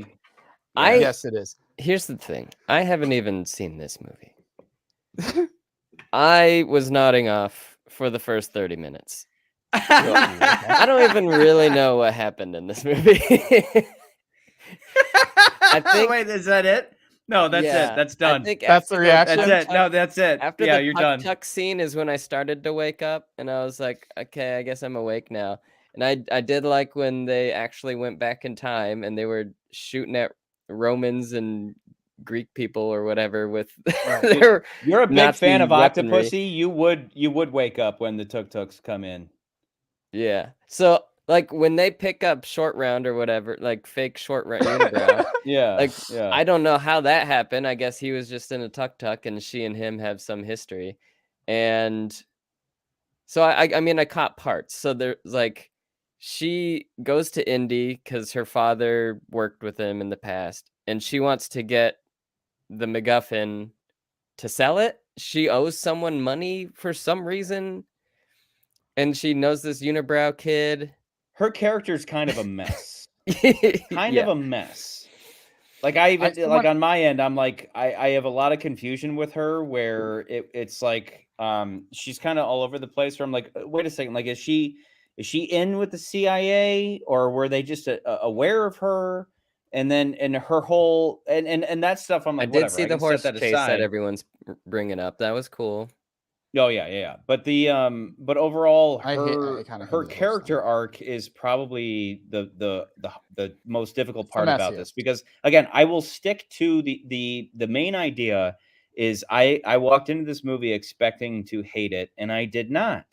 Yes, it is. Here's the thing. I haven't even seen this movie. I was nodding off for the first 30 minutes. I don't even really know what happened in this movie. I think. Wait, is that it? No, that's it. That's done. That's the reaction. That's it. No, that's it. After you're done. Tuck scene is when I started to wake up, and I was like, okay, I guess I'm awake now. And I did like when they actually went back in time and they were shooting at Romans and Greek people or whatever with their You're a big Nazi fan of weaponry. Octopussy. You would wake up when the tuk-tuks come in. Yeah. So like when they pick up short round or whatever, like fake short round unibrow, I don't know how that happened. I guess he was just in a tuk-tuk and she and him have some history. And so I mean I caught parts. So there's like she goes to Indy because her father worked with him in the past, and she wants to get the MacGuffin to sell it. She owes someone money for some reason, and she knows this unibrow kid. Her character's kind of a mess. Of a mess. Like on my end, I'm like I have a lot of confusion with her where it's like she's kind of all over the place. Where I'm like, wait a second, like is she in with the CIA, or were they just aware of her? And then her whole and that stuff, I'm like, I did see the horse chase that everyone's bringing up. That was cool. Oh yeah. But but overall, her character arc is probably the most difficult part about this, because again, I will stick to the main idea is I walked into this movie expecting to hate it, and I did not.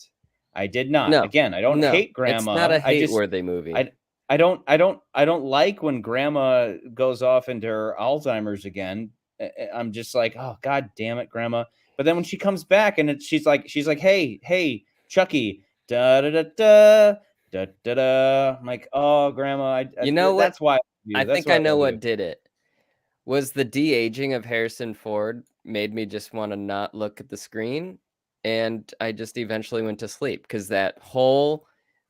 No, again, I don't hate Grandma. It's not a hate-worthy movie. I don't like when Grandma goes off into her Alzheimer's again. I'm just like, oh God damn it, Grandma. But then when she comes back and she's like, hey, Chucky, da da da da da da da. I'm like, oh, Grandma, you know what? That's why I think I know what did it. Was the de-aging of Harrison Ford made me just want to not look at the screen, and I just eventually went to sleep because that whole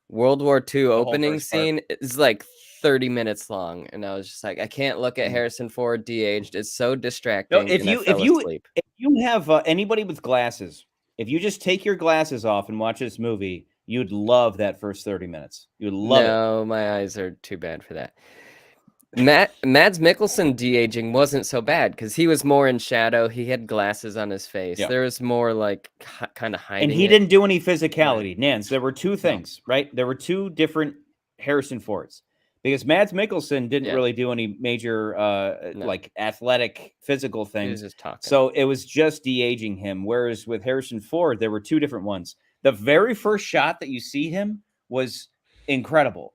World War II opening scene is like 30 minutes long, and I was just like, I can't look at Harrison Ford de-aged. It's so distracting. No, if you have anybody with glasses, if you just take your glasses off and watch this movie, you'd love that first 30 minutes. You'd love it. No, my eyes are too bad for that. Mads Mikkelsen de-aging wasn't so bad because he was more in shadow. He had glasses on his face. Yeah. There was more like kind of hiding. And he didn't do any physicality. Right. Nance, there were two things, right? There were two different Harrison Fords. Because Mads Mikkelsen didn't really do any major like athletic physical things. He was just talking. So it was just de-aging him. Whereas with Harrison Ford, there were two different ones. The very first shot that you see him was incredible.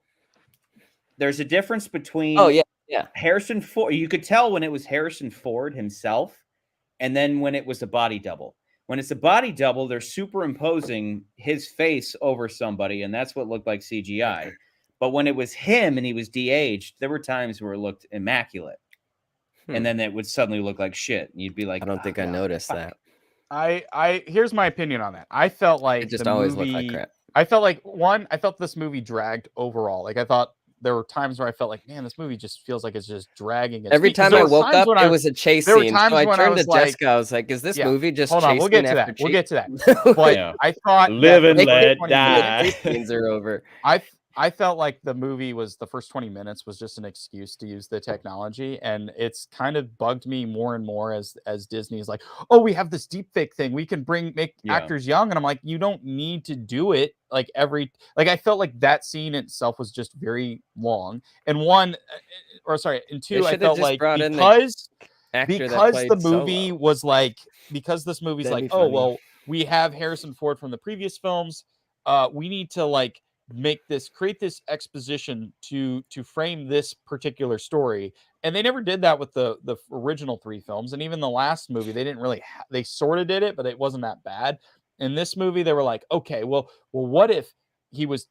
There's a difference between Harrison Ford. You could tell when it was Harrison Ford himself, and then when it was a body double. When it's a body double, they're superimposing his face over somebody, and that's what looked like CGI. But when it was him and he was de-aged, there were times where it looked immaculate. And then it would suddenly look like shit. And you'd be like, I don't think I noticed that. Here's my opinion on that. I felt like it just always looked like crap. I felt this movie dragged overall. Like I thought there were times where I felt like, man, this movie just feels like it's just dragging. Every time I woke up, it was a chase scene. So I turned to Jessica. I was like, is this movie just hold on, we'll get to that. We'll get to that. But I thought live and let die. Scenes are over. I felt like the movie was the first 20 minutes was just an excuse to use the technology, and it's kind of bugged me more and more as Disney is like, oh, we have this deep fake thing, we can make actors young, and I'm like, you don't need to do it like I felt like that scene itself was just very long, and two, I felt like because the movie was like, because this movie's like, oh well, we have Harrison Ford from the previous films, we need to like create this exposition to frame this particular story, and they never did that with the original 3 films, and even the last movie they didn't really they sort of did it, but it wasn't that bad. In this movie they were like, okay, well what if he was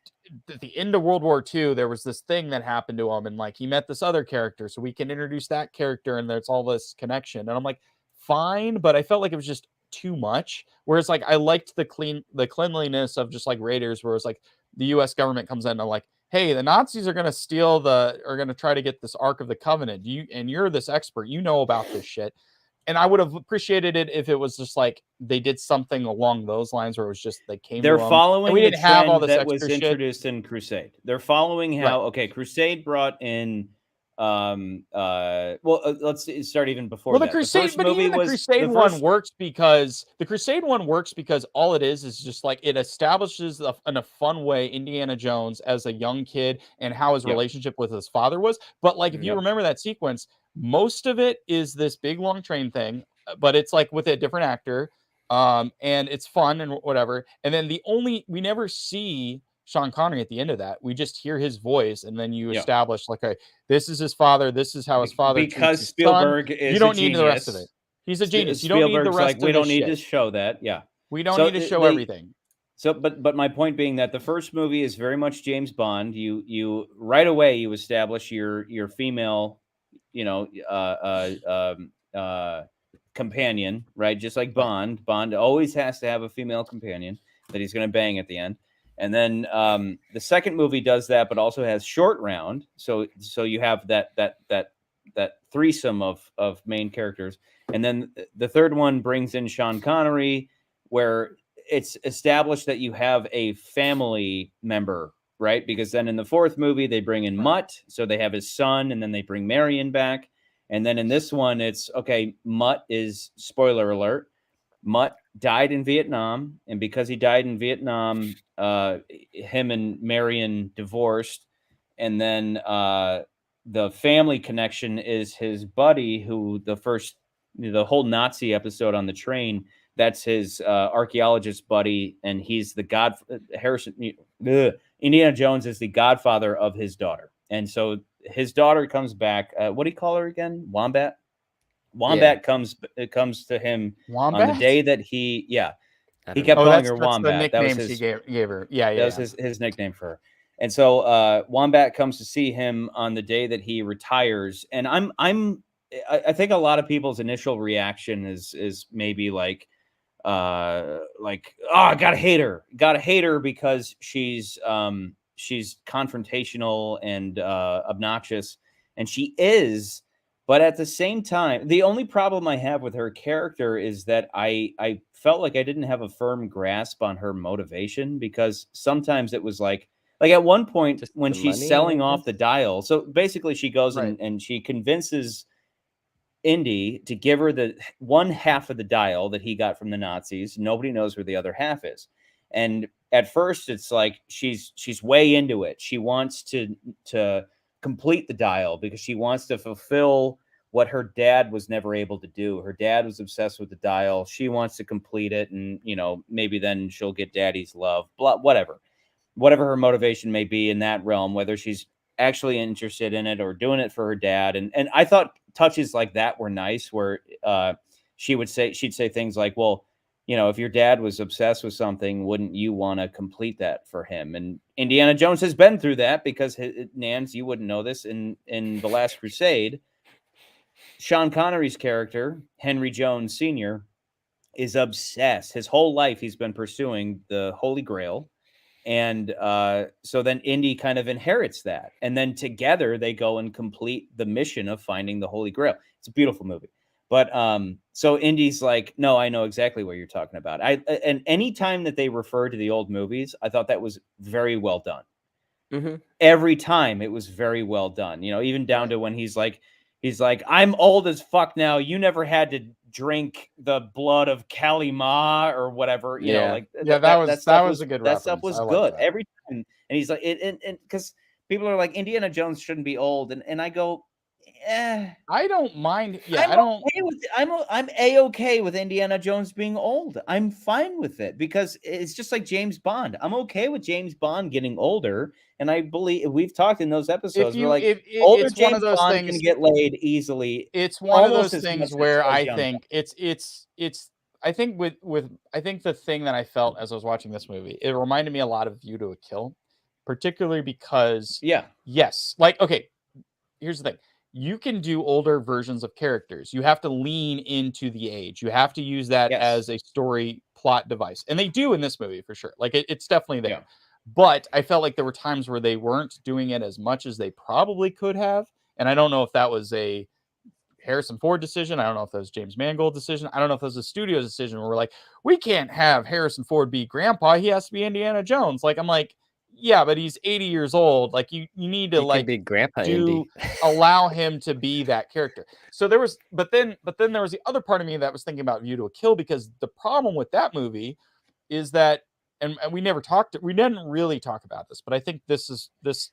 at the end of World War II, there was this thing that happened to him, and like he met this other character, so we can introduce that character, and there's all this connection. And I'm like, fine, but I felt like it was just too much. Whereas like I liked the cleanliness of just like Raiders, where it's like the U.S. government comes in and like, hey, the Nazis are going to try to get this Ark of the Covenant. You're this expert, you know about this shit. And I would have appreciated it if it was just like they did something along those lines, where it was just they came. They're following and we didn't have all this that was introduced in Crusade. They're following how Crusade brought in. Let's start even before. The Crusade, but even the Crusade one works because all it is just like it establishes in a fun way Indiana Jones as a young kid and how his relationship with his father was. But like if you remember that sequence, most of it is this big long train thing, but it's like with a different actor, and it's fun and whatever. And then we never see Sean Connery at the end of that. We just hear his voice, and then you establish like, this is his father. This is how his father. Because Spielberg is. You don't need the rest of it. He's a genius. You don't need the rest of it. We don't need to show that. Yeah. We don't need to show everything. So, but my point being that the first movie is very much James Bond. You right away you establish your female, companion, right? Just like Bond. Bond always has to have a female companion that he's going to bang at the end. And then the second movie does that, but also has Short Round. So you have that threesome of main characters. And then the third one brings in Sean Connery, where it's established that you have a family member, right? Because then in the fourth movie, they bring in Mutt. So they have his son, and then they bring Marion back. And then in this one, it's, okay, Mutt is, spoiler alert, Mutt died in Vietnam. And because he died in Vietnam, him and Marion divorced. And then the family connection is his buddy, who the whole Nazi episode on the train, that's his archaeologist buddy. And he's Indiana Jones is the godfather of his daughter. And so his daughter comes back. What do you call her again? Wombat? Wombat comes to him on the day that he kept calling her Wombat. That was his gave her. Yeah. That was his nickname for her. And so Wombat comes to see him on the day that he retires. And I think a lot of people's initial reaction is maybe like, oh, I gotta hate her because she's confrontational and obnoxious, and she is. But at the same time, the only problem I have with her character is that I felt like I didn't have a firm grasp on her motivation, because sometimes it was like at one point just when she's selling off the dial. So basically she goes and she convinces Indy to give her the one half of the dial that he got from the Nazis. Nobody knows where the other half is. And at first it's like she's way into it. She wants to complete the dial because she wants to fulfill what her dad was never able to do. Her dad was obsessed with the dial. She wants to complete it, and maybe then she'll get daddy's love. Blah, whatever her motivation may be in that realm, whether she's actually interested in it or doing it for her dad. And I thought touches like that were nice, where she'd say things like, well, if your dad was obsessed with something, wouldn't you want to complete that for him? And Indiana Jones has been through that, because Nance, you wouldn't know this, in The Last Crusade, Sean Connery's character, Henry Jones Sr., is obsessed. His whole life he's been pursuing the Holy Grail. And so then Indy kind of inherits that. And then together they go and complete the mission of finding the Holy Grail. It's a beautiful movie. But so Indy's like, no, I know exactly what you're talking about. And any time that they refer to the old movies, I thought that was very well done, every time it was very well done. Even down to when he's like, I'm old as fuck now. You never had to drink the blood of Kali Ma or whatever. That was a good reference. That stuff was good every time. And he's like, and because people are like, Indiana Jones shouldn't be old, and I go, I don't mind. Yeah, I'm A-okay with Indiana Jones being old. I'm fine with it because it's just like James Bond. I'm okay with James Bond getting older, and I believe we've talked in those episodes. Older James Bond can get laid easily. It's one of those things where I think it's. I think I think the thing that I felt as I was watching this movie, it reminded me a lot of View to a Kill, particularly because yes, like okay, here's the thing. You can do older versions of characters. You have to lean into the age. You have to use that as a story plot device. And they do in this movie for sure. Like it's definitely there. Yeah. But I felt like there were times where they weren't doing it as much as they probably could have. And I don't know if that was a Harrison Ford decision. I don't know if that was James Mangold decision. I don't know if that was a studio decision where we're like, we can't have Harrison Ford be grandpa. He has to be Indiana Jones. Like, I'm like, yeah, but he's 80 years old. Like you need to be grandpa Indy. Allow him to be that character. So there was, but then there was the other part of me that was thinking about View to a Kill, because the problem with that movie is that, and we didn't really talk about this, but I think this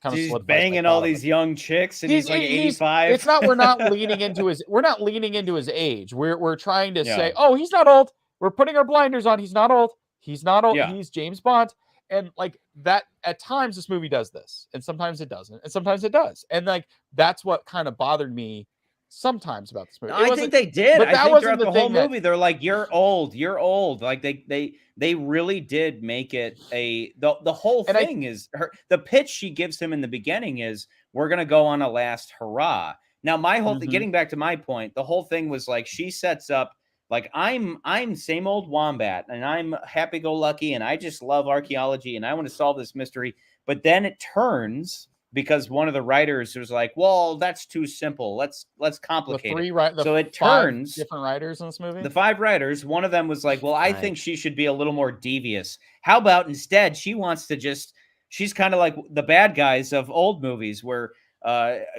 kind of he's banging all these young chicks, and he's like 85. It's not, we're not leaning into his age. We're trying to say, oh, he's not old. We're putting our blinders on. He's not old. He's not old. Yeah. He's James Bond. And like that, at times this movie does this, and sometimes it doesn't, and sometimes it does. And like that's what kind of bothered me sometimes about this movie. I think they did. But I think throughout the whole movie, they're like, "You're old. You're old." Like they really did make it the whole thing is the pitch she gives him in the beginning is, "We're gonna go on a last hurrah." Now my whole thing, getting back to my point, the whole thing was like she sets up. Like I'm same old wombat, and I'm happy-go-lucky, and I just love archaeology, and I want to solve this mystery. But then it turns because one of the writers was like, "Well, that's too simple. Let's complicate it." So it turns different writers in this movie. The 5 writers. One of them was like, "Well, I think she should be a little more devious. How about instead she wants to just? She's kind of like the bad guys of old movies, where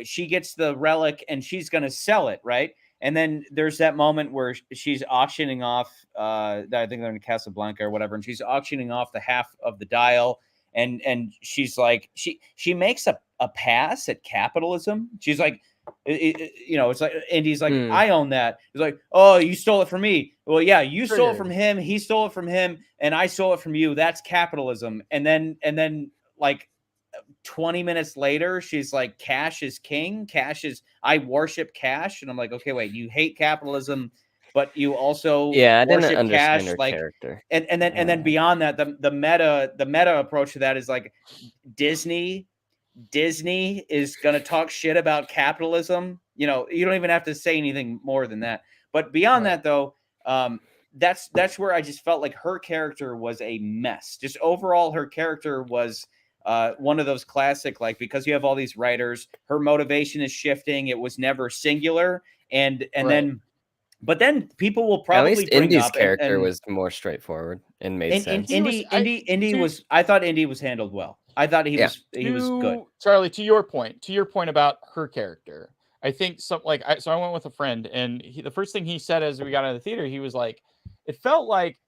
she gets the relic and she's going to sell it, right?" And then there's that moment where she's auctioning off, I think they're in Casablanca or whatever, and she's auctioning off the half of the dial. And she's like, she makes a pass at capitalism. She's like, it's like, Indy's like, I own that. He's like, oh, you stole it from me. Well, yeah, you stole it from him. He stole it from him. And I stole it from you. That's capitalism. And then like, 20 minutes later, she's like, cash is king. I worship cash. And I'm like, okay, wait, you hate capitalism, but you also I didn't understand cash, her like character. And then beyond that, the meta approach to that is like Disney is gonna talk shit about capitalism. You don't even have to say anything more than that. But beyond that though, that's where I just felt like her character was a mess. Just overall, her character was one of those classic, like, because you have all these writers, her motivation is shifting. It was never singular. And then people will probably at least Indy's character was more straightforward and made sense. I thought Indy was handled well. I thought he was good. Charlie, to your point about her character, I think so I went with a friend, and the first thing he said as we got out of the theater, he was like, it felt like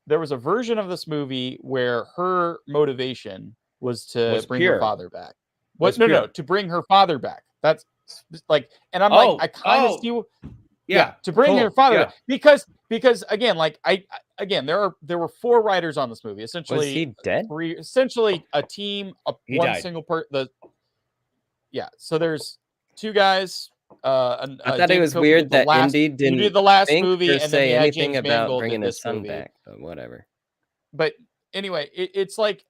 there was a version of this movie where her motivation was to bring her father back. To bring her father back. That's like, and I'm like, I kind of see. To bring her father back. Because again, like there were 4 writers on this movie. Essentially, was he dead? Essentially a team, one died. Single person. So there's 2 guys. I thought it was weird that Indy didn't do the last movie and say then anything James about Mangold bringing his son movie. back, but whatever. But anyway, it's like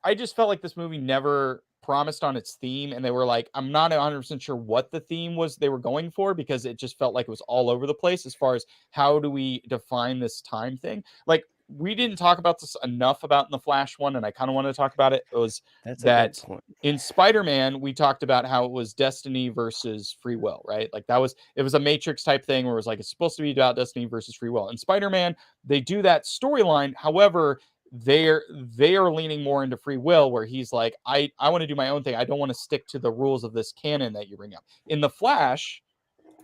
I just felt like this movie never promised on its theme, and they were like, I'm not 100% sure what the theme was they were going for, because it just felt like it was all over the place as far as how do we define this time thing. Like, we didn't talk about this enough about in the Flash one, and I kind of wanted to talk about it. It was that in Spider-Man, we talked about how it was destiny versus free will, right? Like it was a Matrix type thing where it was like, it's supposed to be about destiny versus free will. In Spider-Man, they do that storyline. However, they are leaning more into free will, where he's like, I want to do my own thing. I don't want to stick to the rules of this canon that you bring up. In the Flash,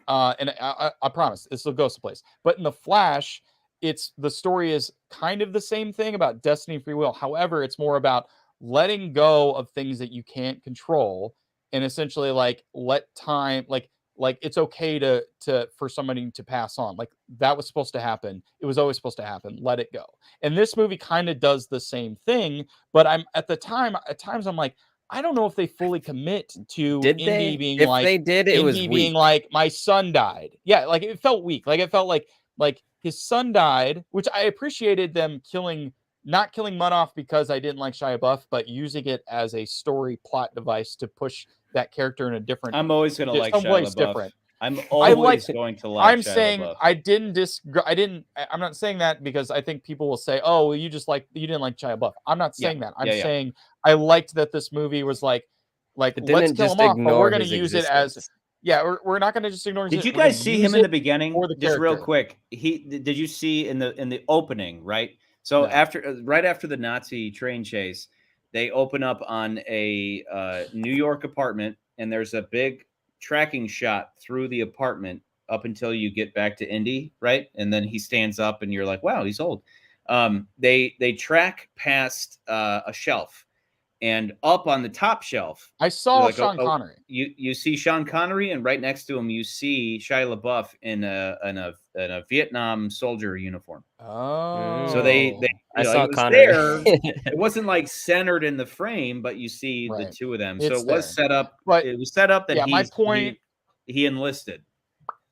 and I promise this will go someplace, but in the Flash, the story is kind of the same thing about destiny and free will. However, it's more about letting go of things that you can't control, and essentially like let time, like it's okay to for somebody to pass on. Like that was supposed to happen. It was always supposed to happen. Let it go. And this movie kind of does the same thing, but at times I'm like, I don't know if they fully commit to Indy being if like, they did, it was weak. Being like, my son died. Yeah, like it felt weak. Like it felt like his son died, which I appreciated them not killing Mudd because I didn't like Shia LaBeouf, but using it as a story plot device to push that character in a different. I'm always going to like Shia LaBeouf. Different. I'm always going to like. I'm saying LaBeouf. I'm not saying that because I think people will say, "Oh, well, you didn't like Shia LaBeouf." I'm not saying that. I'm saying I liked that this movie was like let's kill him off, but we're going to use it as. Yeah, we're not going to just ignore. Did you guys see him in the beginning? Just real quick, did you see in the opening, right? So right after the Nazi train chase, they open up on a New York apartment, and there's a big tracking shot through the apartment up until you get back to Indy, right? And then he stands up, and you're like, "Wow, he's old." They track past a shelf. And up on the top shelf, I saw Sean Connery. You see Sean Connery, and right next to him, you see Shia LaBeouf in a Vietnam soldier uniform. Oh, so they I saw Connery. There. It wasn't like centered in the frame, but you see the two of them. So it was set up. But it was set up that he enlisted.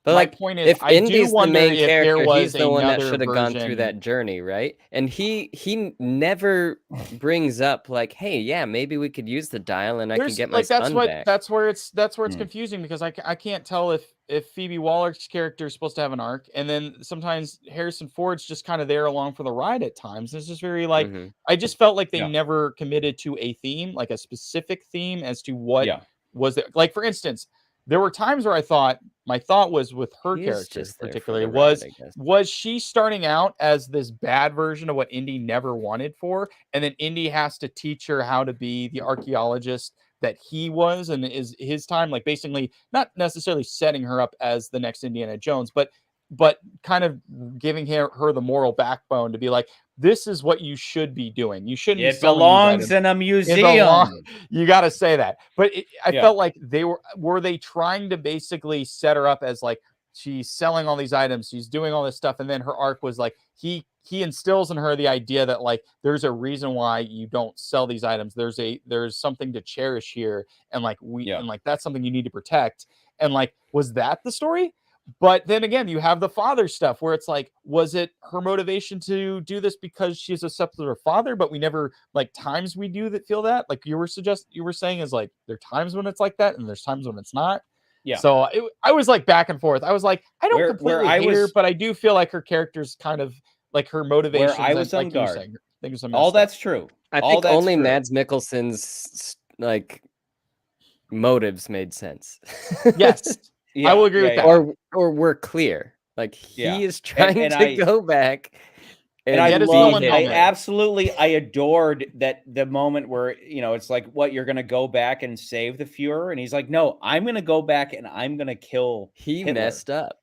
But my point is, if Indy's the main character, he's the one that should have gone through that journey, right? And he never brings up like, hey, yeah, maybe we could use the dial and I can get my son back. That's where it's confusing, because I can't tell if Phoebe Waller's character is supposed to have an arc, and then sometimes Harrison Ford's just kind of there along for the ride at times. It's just very like I just felt like they never committed to a theme, like a specific theme as to what was there. Like for instance, there were times where my thought was with her character particularly was she starting out as this bad version of what Indy never wanted for, and then Indy has to teach her how to be the archaeologist that he was and is his time, like basically not necessarily setting her up as the next Indiana Jones, but kind of giving her the moral backbone to be like, this is what you should be doing. You shouldn't. It belongs in a museum. You got to say that. But I felt like were they trying to basically set her up as like, she's selling all these items, she's doing all this stuff, and then her arc was like he instills in her the idea that like there's a reason why you don't sell these items. There's something to cherish here, and like and like that's something you need to protect. And like, was that the story? But then again, you have the father stuff where it's like, was it her motivation to do this because she's accepted her father? But we never, like, times we do that feel that, like you were saying, is like there are times when it's like that and there's times when it's not. Yeah. So I was like back and forth. I was like, I don't completely hate her, but I do feel like her character's kind of like her motivation. I was on guard. All that's true. I think only Mads Mikkelsen's like motives made sense. Yes. I will agree with that. Or we're clear. Like he is trying to go back. And I adored that the moment where, it's like, what, you're going to go back and save the Fuhrer? And he's like, no, I'm going to go back and I'm going to kill Hitler. Messed up.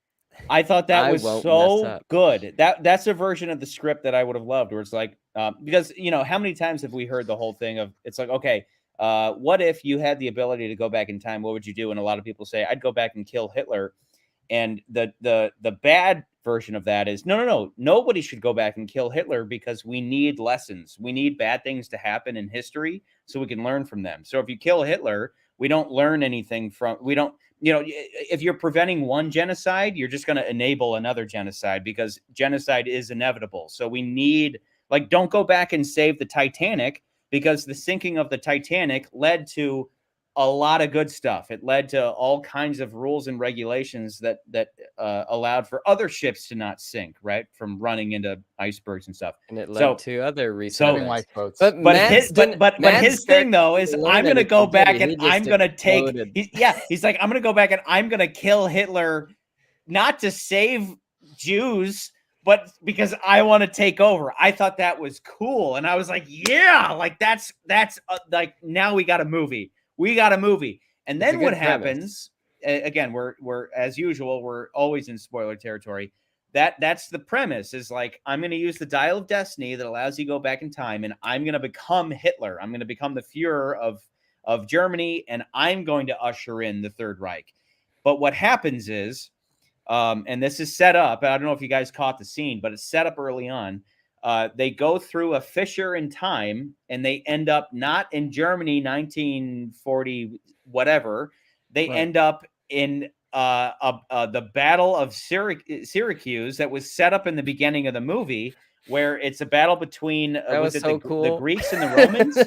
I thought that was so good. That's a version of the script that I would have loved, where it's like, because, how many times have we heard the whole thing of, it's like, okay, what if you had the ability to go back in time? What would you do? And a lot of people say, I'd go back and kill Hitler. And the bad version of that is, no, nobody should go back and kill Hitler, because we need lessons. We need bad things to happen in history so we can learn from them. So if you kill Hitler, we don't learn anything if you're preventing one genocide, you're just going to enable another genocide, because genocide is inevitable. So we need, like, don't go back and save the Titanic, because the sinking of the Titanic led to a lot of good stuff. It led to all kinds of rules and regulations that allowed for other ships to not sink, right, from running into icebergs and stuff. And it led to other resetting lifeboats. But his thing though is, I'm going to go back and I'm going to take. He's like, I'm going to go back and I'm going to kill Hitler, not to save Jews, but because I want to take over. I thought that was cool. And I was like, yeah, like that's like, now we got a movie. And then what happens, again, we're as usual, we're always in spoiler territory. That's the premise, is like, I'm going to use the dial of destiny that allows you to go back in time, and I'm going to become Hitler. I'm going to become the Fuhrer of Germany, and I'm going to usher in the Third Reich. But what happens is, and this is set up, I don't know if you guys caught the scene, but it's set up early on. They go through a fissure in time, and they end up not in Germany 1940 whatever. They end up in the Battle of Syracuse that was set up in the beginning of the movie, where it's a battle between the Greeks and the Romans.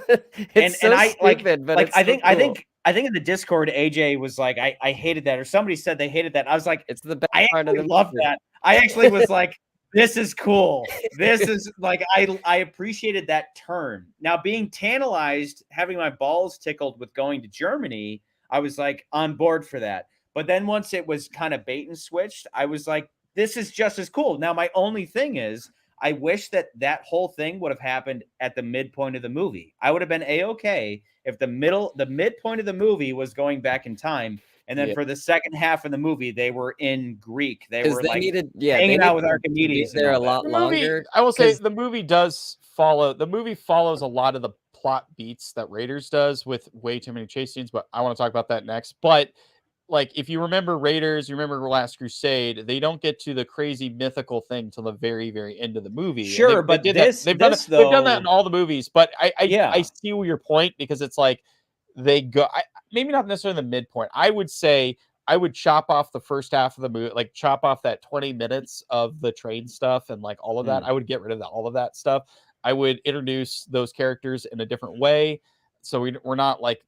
I think in the Discord, AJ was like, I hated that, or somebody said they hated that. I was like, it's the best part of the love that. I actually was like, this is cool. This is like, I appreciated that turn. Now, being tantalized, having my balls tickled with going to Germany, I was like on board for that. But then once it was kind of bait and switched, I was like, this is just as cool. Now, my only thing is, I wish that whole thing would have happened at the midpoint of the movie. I would have been A-okay if the midpoint of the movie was going back in time. And then for the second half of the movie, they were in Greek. They were like hanging out with Archimedes. They're a lot longer. I will say the movie does follow. The movie follows a lot of the plot beats that Raiders does with way too many chase scenes. But I want to talk about that next. But like, if you remember Raiders, you remember Last Crusade, they don't get to the crazy mythical thing till the very, very end of the movie. Sure, but they've done that in all the movies. But I see your point, because it's like they go. Maybe not necessarily the midpoint. I would say I would chop off the first half of the movie, like chop off that 20 minutes of the train stuff and like all of that. I would get rid of all of that stuff. I would introduce those characters in a different way, so we're not like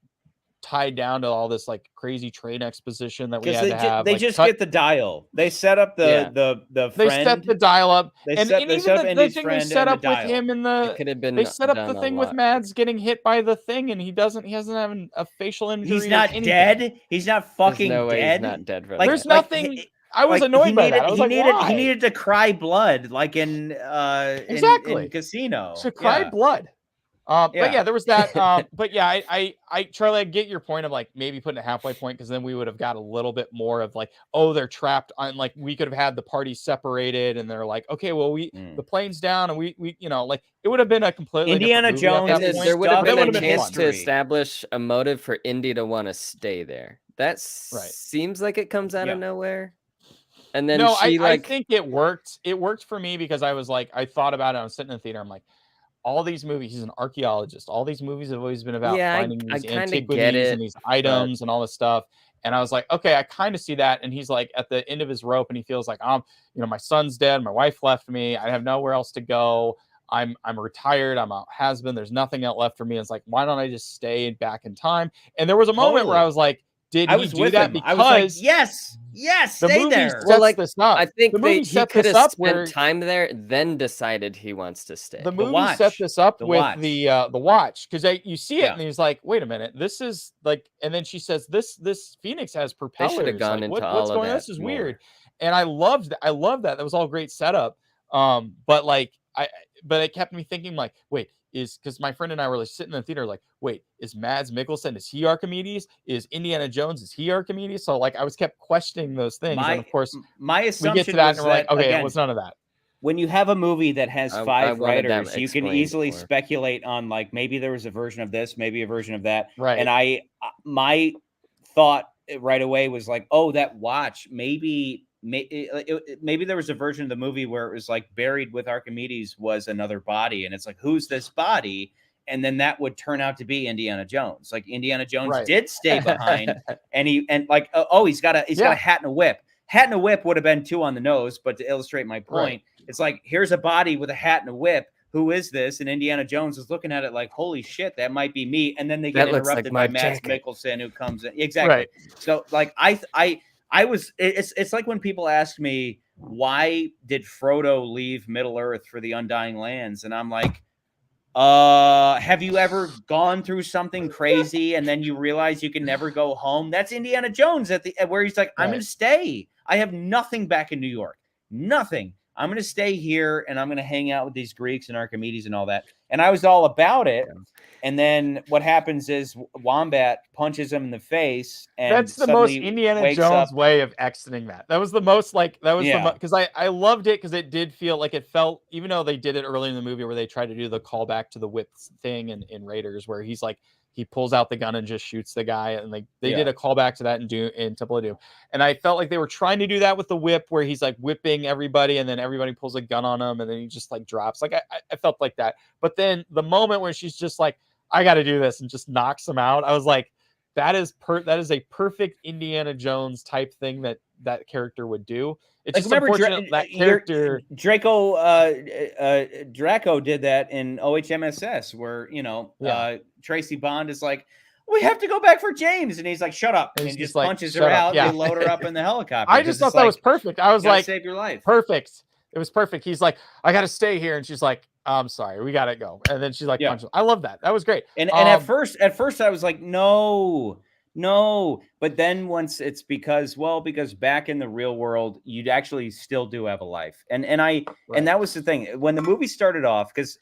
tied down to all this like crazy train exposition that we had to have. They just get the dial. They set up the friend. They set the dial up. They set up Indy's friend. They set up with dial. him in the. It could have been. They set up the thing with Mads getting hit by the thing, and he hasn't have a facial injury. He's not dead. He's not fucking dead. He's not dead. Like, there's nothing. I was annoyed by that. I was why? He needed to cry blood, like in exactly in Casino. To cry blood. But yeah, there was that. But yeah, I Charlie, I get your point of like maybe putting a halfway point, because then we would have got a little bit more of like, oh, they're trapped on, like we could have had the party separated, and they're like, okay, well, the plane's down, and we like it would have been a completely Indiana Jones. There would have been a chance to establish a motive for Indy to want to stay there. That seems like it comes out of nowhere. And then I think it worked. It worked for me because I was like, I thought about it. I was sitting in the theater. I'm like, all these movies, he's an archaeologist. All these movies have always been about finding these antiquities and these items and all this stuff. And I was like, okay, I kind of see that. And he's like at the end of his rope, and he feels like, my son's dead. My wife left me. I have nowhere else to go. I'm retired. I'm a has-been. There's nothing else left for me. It's like, why don't I just stay back in time? And there was a moment where I was like, did he do that? Because I was like, yes, stay there. Well, like this up. I think he could have spent time there, then decided he wants to stay. The movie set this up with the watch, because you see it, and he's like, wait a minute, this is like, and then she says, this Phoenix has propellers. They should have gone into all what's of going on? that. This is weird, and I loved that. That was all great setup. But like but it kept me thinking, like, wait. Because my friend and I were like sitting in the theater, like, wait, is Mads Mikkelsen, is he Archimedes? Is Indiana Jones, is he Archimedes? So like I was kept questioning those things, and of course my assumption we get to that, and we're like, okay, again, it was none of that. When you have a movie that has five writers, you can easily more. speculate on like, maybe there was a version of this, maybe a version of that, right? And my thought right away was like, oh, that watch, maybe there was a version of the movie where it was like buried with Archimedes was another body, and it's like, who's this body? And then that would turn out to be Indiana Jones. Like Indiana Jones did stay behind, and he's got a hat and a whip. Hat and a whip would have been too on the nose, but to illustrate my point, it's like, here's a body with a hat and a whip. Who is this? And Indiana Jones is looking at it like, holy shit, that might be me. And then they get interrupted by Mads Mikkelsen, who comes in. Exactly. Right. So like it's like when people ask me, why did Frodo leave Middle Earth for the Undying Lands? And I'm like, have you ever gone through something crazy and then you realize you can never go home? That's Indiana Jones where he's like, I'm going to stay. I have nothing back in New York. Nothing. I'm going to stay here and I'm going to hang out with these Greeks and Archimedes and all that. And I was all about it. Yeah. And then what happens is Wombat punches him in the face, and that's the most Indiana Jones way of exiting that. That was the most because I loved it because it did feel like it felt, even though they did it early in the movie where they tried to do the callback to the whip thing in Raiders, where he's like, he pulls out the gun and just shoots the guy, and like they did a callback to that in Temple of Doom. And I felt like they were trying to do that with the whip, where he's like whipping everybody, and then everybody pulls a gun on him, and then he just like drops. Like I felt like that. But then the moment where she's just like, I got to do this, and just knocks him out, I was like, that is a perfect Indiana Jones type thing that character would do. It's like, just unfortunate that character Draco did that in OHMSS, where Tracy Bond is like, we have to go back for James, and he's like, shut up, and he just like, punches her out. Yeah. They load her up in the helicopter. I just thought that was perfect. I was like, save your life. Perfect. It was perfect. He's like, I got to stay here, and she's like, I'm sorry, we got to go. And then she's like, punches. I love that. That was great. And at first I was like, no. But then once it's because back in the real world, you'd actually still do have a life. And that was the thing. When the movie started off, because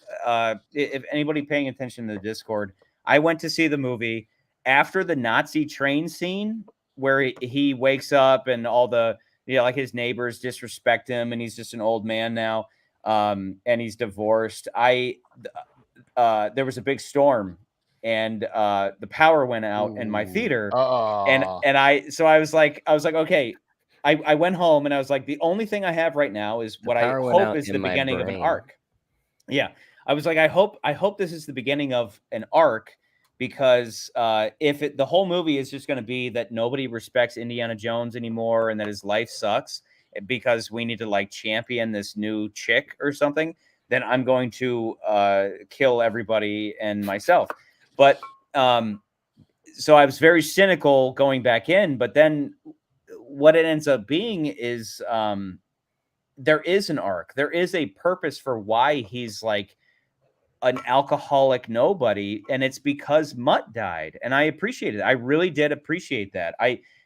if anybody paying attention to the Discord, I went to see the movie after the Nazi train scene where he wakes up and all the, like his neighbors disrespect him, and he's just an old man now. And he's divorced. There was a big storm, and the power went out in my theater. And I was like, okay. I went home, and I was like, the only thing I have right now is what I hope is the beginning of an arc. Yeah. I was like, I hope this is the beginning of an arc, because if the whole movie is just going to be that nobody respects Indiana Jones anymore and that his life sucks because we need to like champion this new chick or something, then I'm going to kill everybody and myself. But so I was very cynical going back in, but then what it ends up being is there is an arc. There is a purpose for why he's like an alcoholic nobody, and it's because Mutt died. And I appreciate it. I really did appreciate that.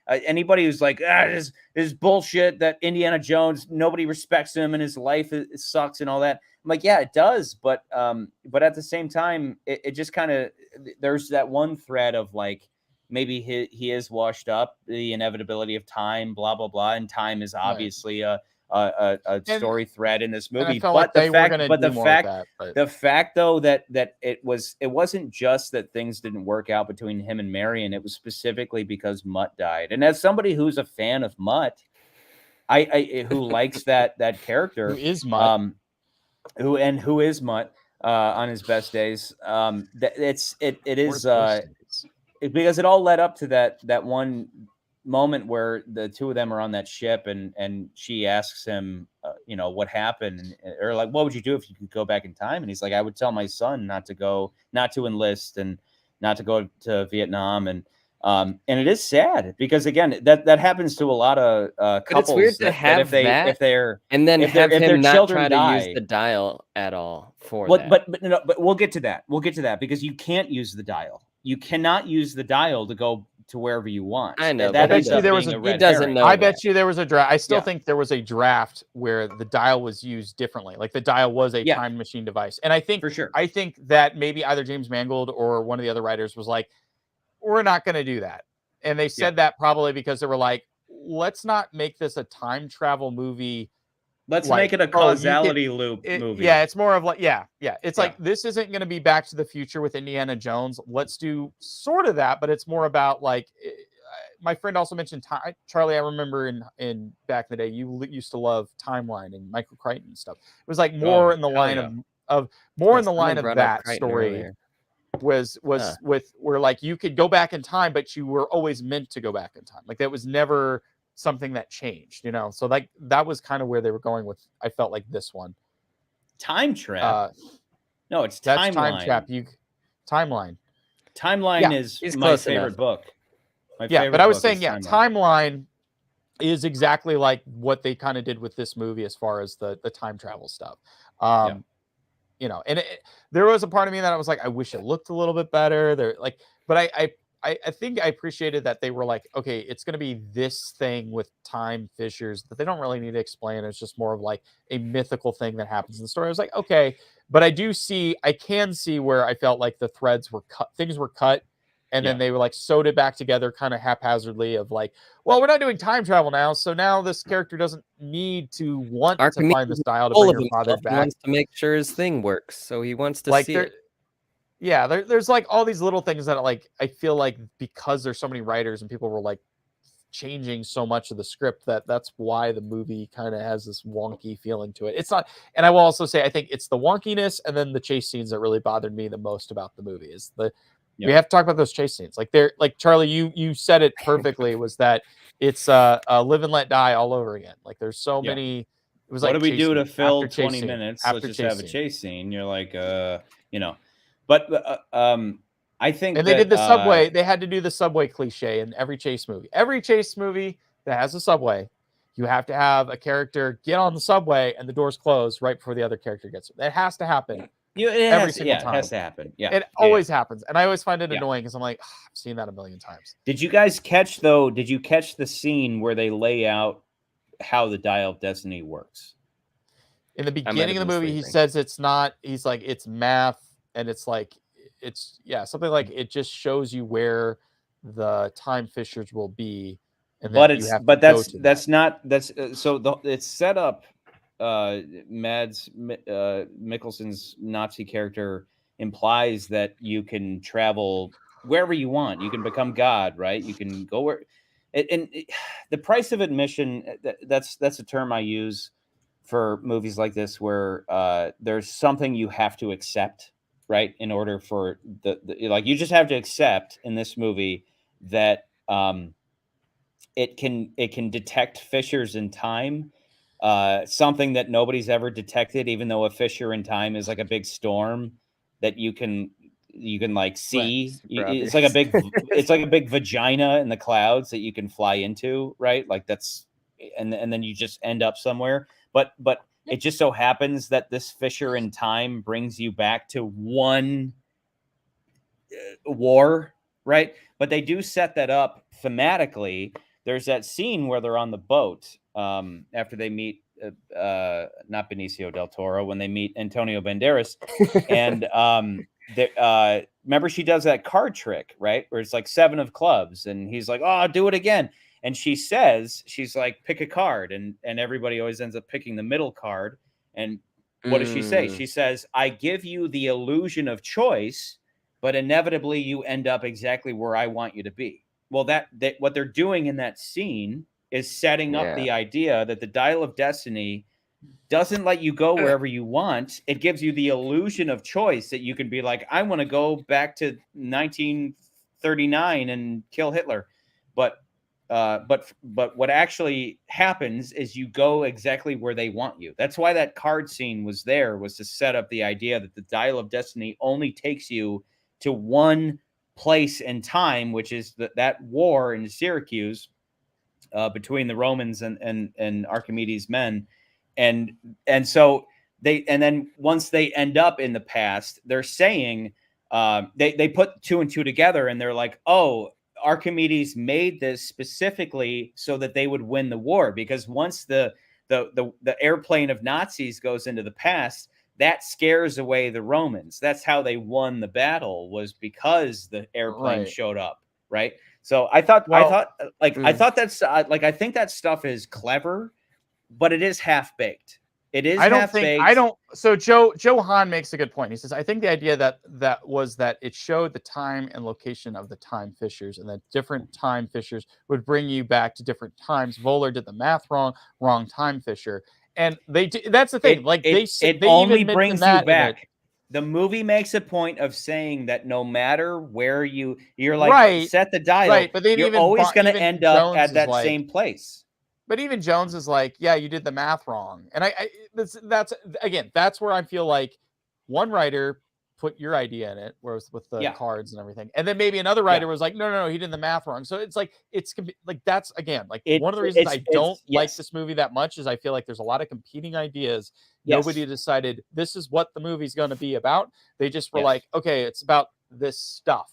Anybody who's like, this is bullshit that Indiana Jones, nobody respects him and his life sucks and all that. I'm like, yeah, it does. But at the same time, it just kind of, there's that one thread of like, maybe he is washed up, the inevitability of time, blah, blah, blah. And time is obviously a story thread in this movie. But the fact though that it wasn't just that things didn't work out between him and Marion. It was specifically because Mutt died. And as somebody who's a fan of Mutt, who likes that character, who is Mutt, who is Mutt on his best days, it is because it all led up to that one moment where the two of them are on that ship, and she asks him, what happened, or like, what would you do if you could go back in time? And he's like, I would tell my son not to enlist and not to go to Vietnam. And it is sad because again, that happens to a lot of couples. But it's weird to have that if him not try to use the dial at all for that. But we'll get to that because you can't use the dial. You cannot use the dial to go to wherever you want. I know. I bet you there was he doesn't know. I bet you there was a draft. I still think there was a draft where the dial was used differently. Like the dial was a time machine device. And I think for sure. I think that maybe either James Mangold or one of the other writers was like, we're not going to do that. And they said that probably because they were like, let's not make this a time travel movie. Let's make it a causality loop movie. Yeah, it's more of like, it's like, this isn't going to be Back to the Future with Indiana Jones. Let's do sort of that, but it's more about like, my friend also mentioned Charlie. I remember in back in the day, you used to love Timeline and Michael Crichton and stuff. It was like more in the line of that story. Earlier. Was with where like you could go back in time, but you were always meant to go back in time. Like that was never something that changed, so like that was kind of where they were going with. I felt like this one time trap. No, it's Timeline. Time trap. Timeline is my favorite book. But I was saying Timeline is exactly like what they kind of did with this movie as far as the time travel stuff. And there was a part of me that I was like, I wish it looked a little bit better. But I think I appreciated that they were like, okay, it's going to be this thing with time fissures that they don't really need to explain. It's just more of like a mythical thing that happens in the story. I was like, okay, but I can see where I felt like the threads were cut, things were cut, and then they were like sewed it back together kind of haphazardly of like, well, we're not doing time travel now, so now this character doesn't need to want to find this dial to bring her father back. He wants to make sure his thing works, so he wants to like see it. Yeah, there's like all these little things that like I feel like because there's so many writers and people were like changing so much of the script that's why the movie kind of has this wonky feeling to it. It's not, and I will also say I think it's the wonkiness and then the chase scenes that really bothered me the most about the movie is we have to talk about those chase scenes. Like they're like Charlie, you said it perfectly was that it's live and let die all over again. Like there's so many. It was what like do we do to fill 20 minutes? Let's just have a chase scene. You're like, But I think, and they did the subway. They had to do the subway cliche in every chase movie. Every chase movie that has a subway, you have to have a character get on the subway and the doors close right before the other character gets it. That has to happen. Every single time. It has to happen. Yeah, it always happens, and I always find it annoying because I'm like, I've seen that a million times. Did you guys catch though? Did you catch the scene where they lay out how the Dial of Destiny works? In the beginning of the movie, he says it's not. He's like, it's math. And it's like, it's something like it just shows you where the time fissures will be. And then it's set up. Mads Mikkelsen's Nazi character implies that you can travel wherever you want. You can become God, right? You can go where. And the price of admission. That's a term I use for movies like this, where there's something you have to accept. Right, in order for the like, you just have to accept in this movie that it can detect fissures in time, something that nobody's ever detected, even though a fissure in time is like a big storm that you can like see. Right. It's like a big vagina in the clouds that you can fly into, right? Like that's and then you just end up somewhere, but. It just so happens that this fissure in time brings you back to one war, right? But they do set that up thematically. There's that scene where they're on the boat after they meet, not Benicio del Toro, when they meet Antonio Banderas. And remember, she does that card trick, right? Where it's like 7 of clubs. And he's like, oh, do it again. And she says, she's like, pick a card. And everybody always ends up picking the middle card. And what does she say? She says, I give you the illusion of choice, but inevitably you end up exactly where I want you to be. Well, that what they're doing in that scene is setting up the idea that the Dial of Destiny doesn't let you go wherever you want. It gives you the illusion of choice that you can be like, I want to go back to 1939 and kill Hitler. But what actually happens is you go exactly where they want you. That's why that card scene was to set up the idea that the Dial of Destiny only takes you to one place and time, which is that war in Syracuse between the Romans and Archimedes' men. And so then once they end up in the past, they're saying they put 2 and 2 together and they're like, oh, Archimedes made this specifically so that they would win the war, because once the airplane of Nazis goes into the past, that scares away the Romans. That's how they won the battle, was because the airplane showed up, right? So I think that stuff is clever, but it is half baked. It is So Joe Hahn makes a good point. He says, I think the idea that was that it showed the time and location of the time fissures, and that different time fissures would bring you back to different times. Voller did the math wrong time fissure. And that's the thing. It only brings you back. The movie makes a point of saying that no matter where you're like, set the dial, but you're always going to end up at that same place. But even Jones is like, yeah, you did the math wrong. And that's where I feel like one writer put your idea in it, whereas with the cards and everything. And then maybe another writer was like, no, he did the math wrong. So it's like, that's again, like one of the reasons I don't like this movie that much is I feel like there's a lot of competing ideas. Yes. Nobody decided this is what the movie's going to be about. They just were like, okay, it's about this stuff.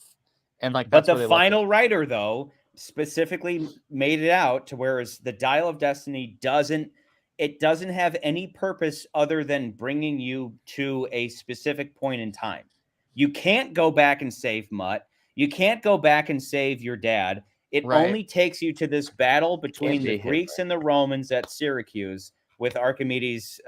And like, but the final writer though specifically made it out to whereas the Dial of Destiny doesn't have any purpose other than bringing you to a specific point in time. You can't go back and save Mutt. You can't go back and save your dad. It only takes you to this battle between the Greeks and the Romans at Syracuse with Archimedes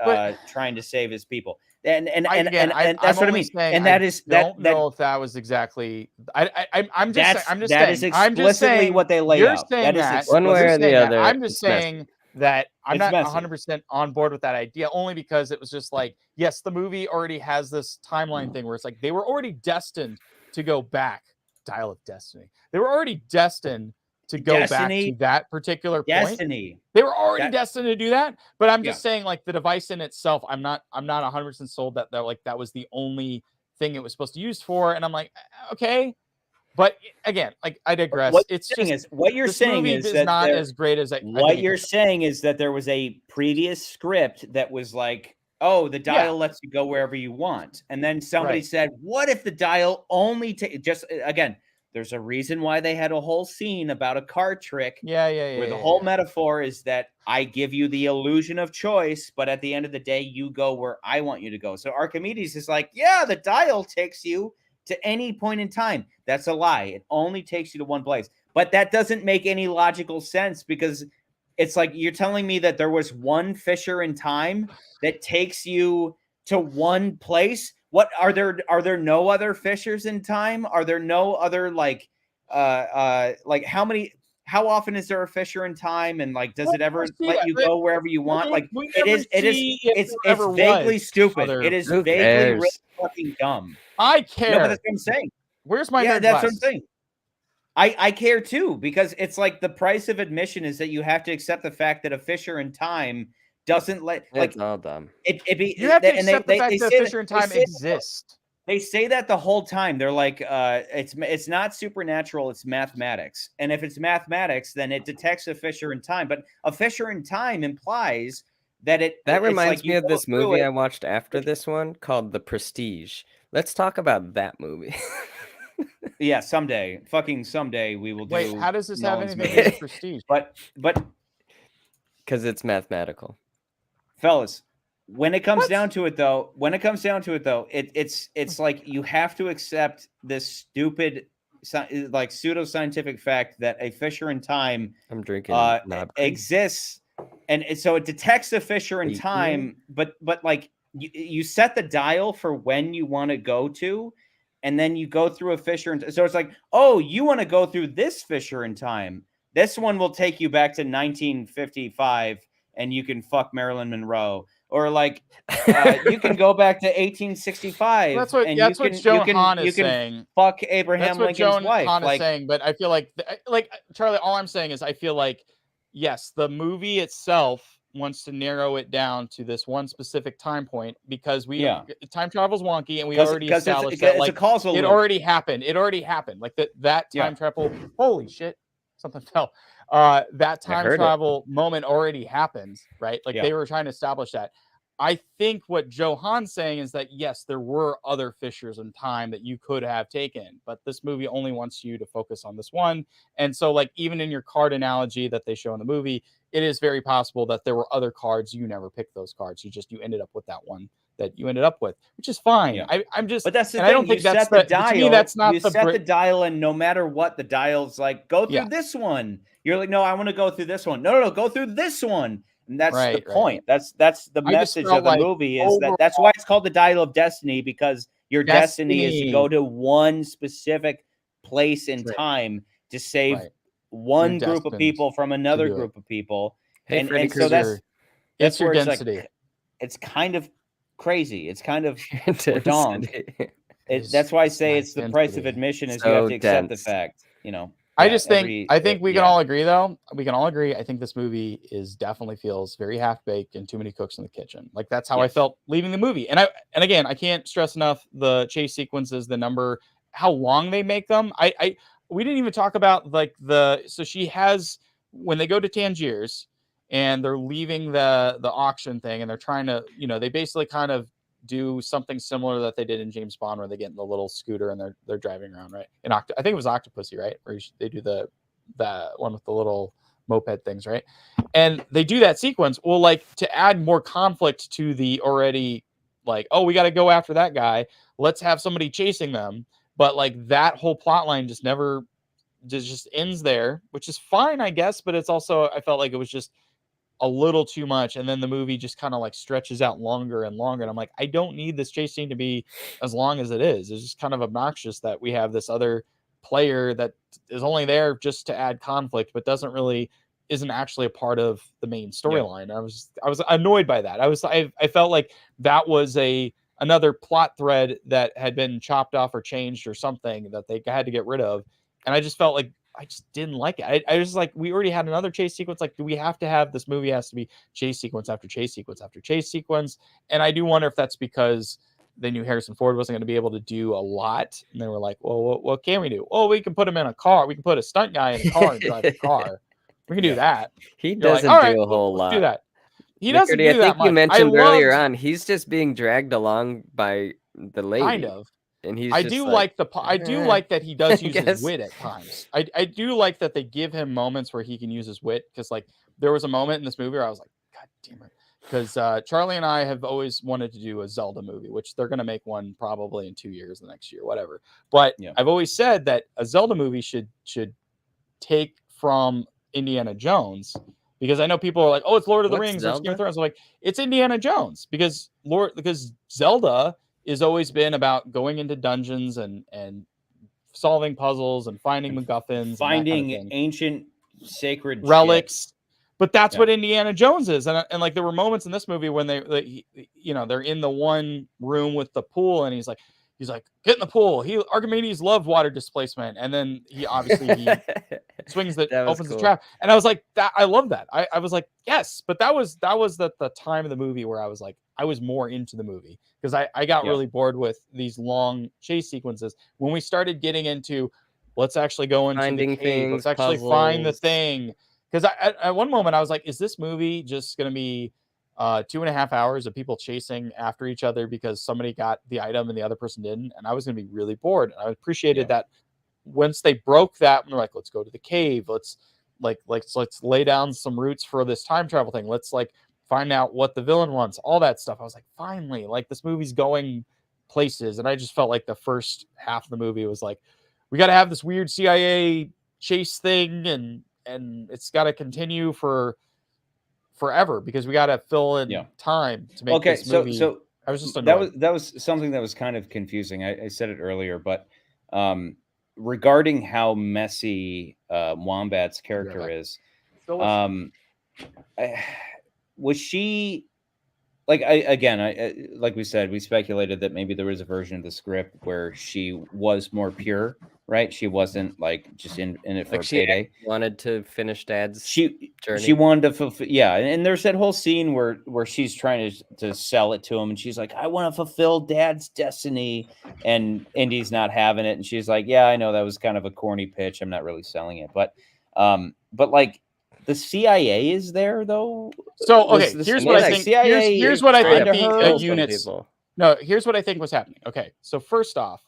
trying to save his people. And that's what I mean. And that is don't know if that was exactly. I'm just saying. That is explicitly what they lay out. That is one way or the other. I'm just saying that I'm not 100% on board with that idea, only because it was just like, yes, the movie already has this timeline thing where it's like they were already destined to go back. Dial of Destiny. They were already destined to go back to that particular point. They were already destined to do that. But I'm just saying, like, the device in itself, I'm not 100% sold that that was the only thing it was supposed to use for. And I'm like, okay. But again, like, I digress. What you're saying is that not as great as what you're saying is that there was a previous script that was like, oh, the dial lets you go wherever you want. And then somebody said, what if the dial only again, there's a reason why they had a whole scene about a card trick. Where the whole metaphor is that I give you the illusion of choice, but at the end of the day, you go where I want you to go. So Archimedes is like, yeah, the dial takes you to any point in time. That's a lie. It only takes you to one place. But that doesn't make any logical sense because it's like you're telling me that there was one fissure in time that takes you to one place. What are there no other fissures in time? Are there no other like how often is there a fissure in time? And like, does it ever let you go wherever you want? Like it's vaguely stupid. It is vaguely really fucking dumb. I care. No, but that's what I'm saying. Where's my that's what I'm saying. I care too, because it's like the price of admission is that you have to accept the fact that a fissure in time doesn't let it's all dumb. You have to accept the fact that a fissure in time exists. They say that the whole time. They're like, it's not supernatural, it's mathematics. And if it's mathematics, then it detects a fissure in time. But a fissure in time implies that That reminds me of this movie I watched after this one called The Prestige. Let's talk about that movie. Yeah, someday we will do. Wait, how does this have anything to do with Prestige? But because it's mathematical, fellas. When it comes down to it, though, it's like you have to accept this stupid, like pseudoscientific fact that a fissure in time exists, and so it detects a fissure in time. But like you set the dial for when you want to go to. And then you go through a fissure. So it's like, oh, you want to go through this fissure in time. This one will take you back to 1955 and you can fuck Marilyn Monroe. Or like, you can go back to 1865. That's what Joe Hahn is saying. Fuck Abraham Lincoln's wife. Hahn is saying, but I feel like Charlie, all I'm saying is I feel like, yes, the movie itself wants to narrow it down to this one specific time point because time travel's wonky and we already established that like it already happened. Like that time travel. Holy shit, something fell. That time travel moment already happened, right? Like they were trying to establish that. I think what Joe Hahn's saying is that yes, there were other fissures in time that you could have taken, but this movie only wants you to focus on this one. And so like even in your card analogy that they show in the movie, it is very possible that there were other cards. You never picked those cards. You ended up with that one that you ended up with, which is fine. Yeah. I'm just, but that's the thing. I don't think that's the dial. To me, that's not the dial, and no matter what, the dial's like, go through this one. You're like, no, I want to go through this one. No, go through this one. And that's the point. That's the message of the movie is that's why it's called the Dial of Destiny, because your destiny is to go to one specific place in time to save one group of people from another group of people. And so that's your where density. It's kind of crazy. It's kind of dumb. That's why I say it's the price of admission is you have to accept the fact, I just think we can all agree though. We can all agree. I think this movie definitely feels very half-baked and too many cooks in the kitchen. Like that's how I felt leaving the movie. And again, I can't stress enough the chase sequences, the number, how long they make them. We didn't even talk about like so she has, when they go to Tangiers and they're leaving the auction thing and they're trying to, they basically kind of do something similar that they did in James Bond, where they get in the little scooter and they're driving around, right? I think it was Octopussy, right? Where they do the one with the little moped things, right? And they do that sequence. Well, like, to add more conflict to the already, like, oh, we got to go after that guy. Let's have somebody chasing them. But like, that whole plot line just never just ends there, which is fine, I guess. But it's also, I felt like it was just a little too much. And then the movie just kind of like stretches out longer and longer. And I'm like, I don't need this chase scene to be as long as it is. It's just kind of obnoxious that we have this other player that is only there just to add conflict, but isn't actually a part of the main storyline. Yeah. I was annoyed by that. I felt like that was another plot thread that had been chopped off or changed or something that they had to get rid of. And I just felt like I just didn't like it. I was like, we already had another chase sequence. Like, do we have to have this movie has to be chase sequence after chase sequence after chase sequence? And I do wonder if that's because they knew Harrison Ford wasn't going to be able to do a lot. And they were like, well, what can we do? Oh, we can put him in a car. We can put a stunt guy in a car and drive the car. We can do that. He doesn't do a whole lot. Do that. He doesn't do that much. I think you mentioned earlier on, he's just being dragged along by the lady. Kind of. And he's I do like that he does use his wit at times. I do like that they give him moments where he can use his wit, because like there was a moment in this movie where I was like, God damn it. Because Charlie and I have always wanted to do a Zelda movie, which they're going to make one probably in 2 years, the next year, whatever. But I've always said that a Zelda movie should take from Indiana Jones, because I know people are like, oh, it's Lord of the Rings, it's Game of Thrones. I'm like, it's Indiana Jones, because Zelda has always been about going into dungeons and solving puzzles and finding MacGuffins, finding ancient sacred relics. Shit. But that's what Indiana Jones is. And like, there were moments in this movie when they're in the one room with the pool, and he's like, get in the pool. Archimedes loved water displacement. And then he swings opens the trap. And I was like, I love that. I was like, yes, but that was the time of the movie where I was like, I was more into the movie, because I got really bored with these long chase sequences. When we started getting into, let's actually go into the cave, let's actually find the thing. Because at one moment I was like, is this movie just going to be 2.5 hours of people chasing after each other because somebody got the item and the other person didn't? And I was going to be really bored. And I appreciated that once they broke that, and they're like, let's go to the cave. Let's lay down some roots for this time travel thing. Let's like find out what the villain wants, all that stuff. I was like, finally, like, this movie's going places. And I just felt like the first half of the movie was like, we got to have this weird CIA chase thing, and it's got to continue for forever, because we got to fill in time to make this movie. So I was just annoyed. That was something that was kind of confusing. I said it earlier, but regarding how messy Wombat's character is, was she like, like we said, we speculated that maybe there was a version of the script where she was more pure, right? She wasn't like just in it for a payday. Wanted to finish Dad's journey. She wanted to fulfill, and there's that whole scene where she's trying to sell it to him, and she's like, I want to fulfill Dad's destiny, and Indy's not having it, and she's like, yeah, I know that was kind of a corny pitch, I'm not really selling it, but like, the CIA is there though. So okay, here's what I think. Here's what I think the units. No, here's what I think was happening. Okay, so first off,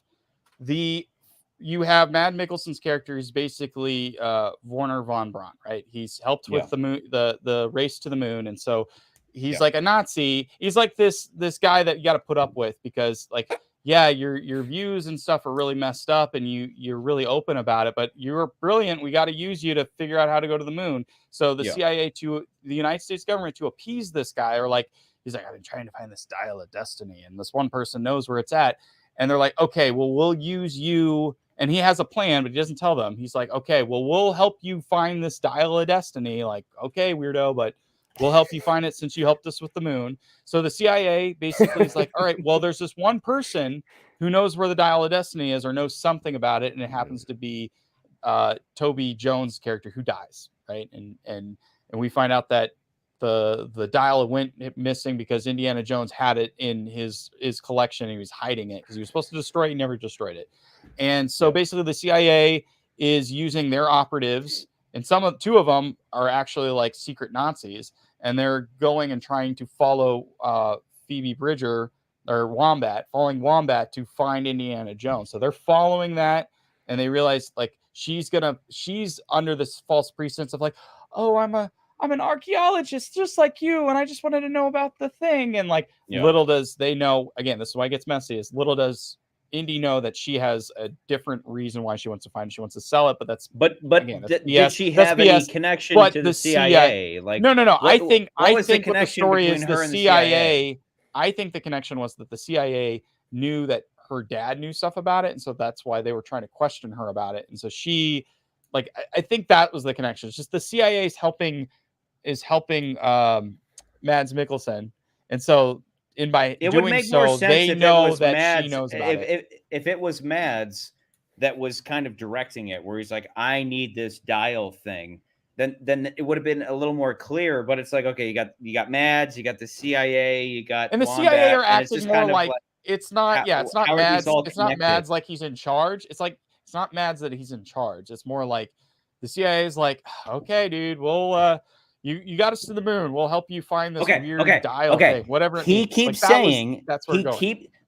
you have Mads Mikkelsen's character is basically Werner von Braun, right? He's helped with the moon, the race to the moon, and so he's like a Nazi. He's like this guy that you got to put up with, because like, yeah, your views and stuff are really messed up, and you're really open about it, but you're brilliant. We got to use you to figure out how to go to the moon. So the CIA, to the United States government, to appease this guy, or like, he's like, I've been trying to find this dial of destiny, and this one person knows where it's at. And they're like, okay, well, we'll use you. And he has a plan, but he doesn't tell them. He's like, okay, well, we'll help you find this dial of destiny. Like, okay, weirdo, but we'll help you find it since you helped us with the moon. So the CIA basically is like, all right, well, there's this one person who knows where the dial of destiny is, or knows something about it, and it happens to be Toby Jones' character, who dies, right? And we find out that the dial went missing because Indiana Jones had it in his collection, and he was hiding it because he was supposed to destroy it. He never destroyed it. And so basically the CIA is using their operatives, and two of them are actually like secret Nazis, and they're going and trying to follow Phoebe Bridger or Wombat, following Wombat to find Indiana Jones. So they're following that, and they realize like she's under this false pretense of like, oh, I'm an archaeologist just like you, and I just wanted to know about the thing. And like little does they know, again, this is why it gets messy, is little does Indy know that she has a different reason why she wants to find it. She wants to sell it, but that's again, that's did she have any connection to the CIA? Like no. I think what the story is the CIA. I think the connection was that the CIA knew that her dad knew stuff about it, and so that's why they were trying to question her about it. And so she, like, I think that was the connection. It's just the CIA is helping Mads Mikkelsen, and so by it doing would make so, more sense they if know it was that Mads, she knows about it. If it was Mads that was kind of directing it, where he's like, I need this dial thing, then it would have been a little more clear. But it's like, okay, you got Mads, you got the CIA, you got and the Wombat, CIA are acting just more kind of like it's not it's not Mads. It's not Mads like he's in charge. It's like it's not Mads that he's in charge. It's more like the CIA is like, okay, dude, we'll you got us to the moon. We'll help you find this weird dial thing. Whatever he keeps saying,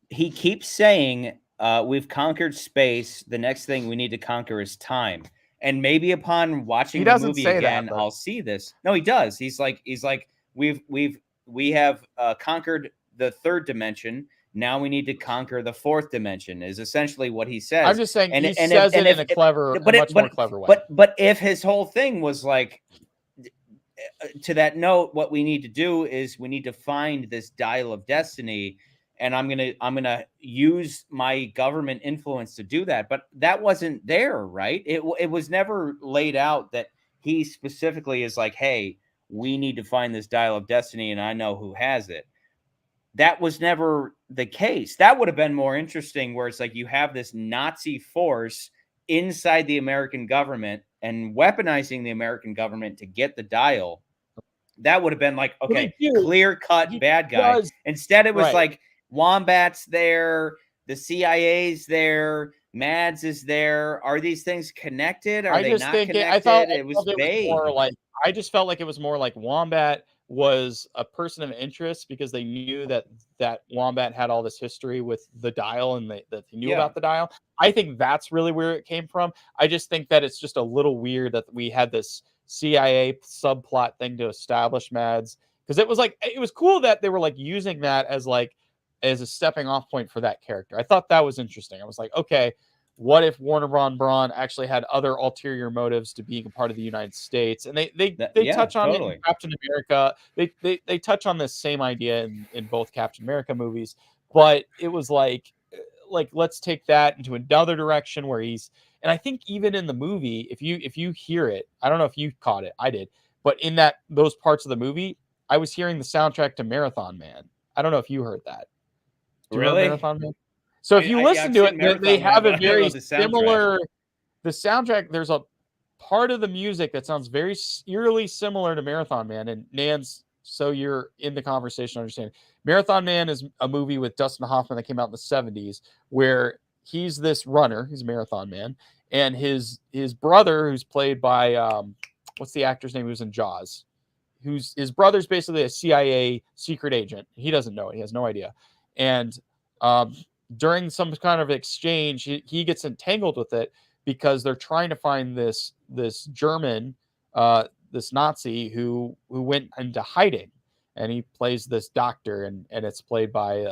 he keeps saying, we've conquered space. The next thing we need to conquer is time. And maybe upon watching the movie again, I'll see this. No, he does. He's like, we have conquered the third dimension. Now we need to conquer the fourth dimension, is essentially what he says. I'm just saying he says it in a much more clever way. But if his whole thing was like, to that note, what we need to do is we need to find this dial of destiny, and I'm gonna use my government influence to do that. But that wasn't there, right? It was never laid out that he specifically is like, hey, we need to find this dial of destiny, and I know who has it. That was never the case. That would have been more interesting, where it's like you have this Nazi force inside the American government and weaponizing the American government to get the dial. That would have been like, okay, clear-cut bad guy. Instead, it was like Wombat's there, the CIA's there, Mads is there. Are these things connected? Are they not connected? I thought it was vague. I just felt like it was more like Wombat was a person of interest because they knew that Wombat had all this history with the dial, and that they knew about the dial. I think that's really where it came from. I just think that it's just a little weird that we had this CIA subplot thing to establish Mads, because it was cool that they were like using that as a stepping off point for that character. I thought that was interesting. I was like, okay, what if Warner von Braun actually had other ulterior motives to being a part of the United States? And they touch on it in Captain America. They touch on this same idea in both Captain America movies, but it was like let's take that into another direction where he's, and I think even in the movie, if you hear it, I don't know if you caught it, I did, but in those parts of the movie, I was hearing the soundtrack to Marathon Man. I don't know if you heard that. Do you really? Marathon Man? So if you listen to it, they have a very similar. The soundtrack, there's a part of the music that sounds very eerily similar to Marathon Man. And Nance, so you're in the conversation, understand. Marathon Man is a movie with Dustin Hoffman that came out in the 70s, where he's this runner, he's a marathon man, and his brother, who's played by what's the actor's name who was in Jaws? His brother's basically a CIA secret agent. He doesn't know it, he has no idea. And during some kind of exchange, he gets entangled with it because they're trying to find this German, this Nazi who went into hiding, and he plays this doctor, and it's played by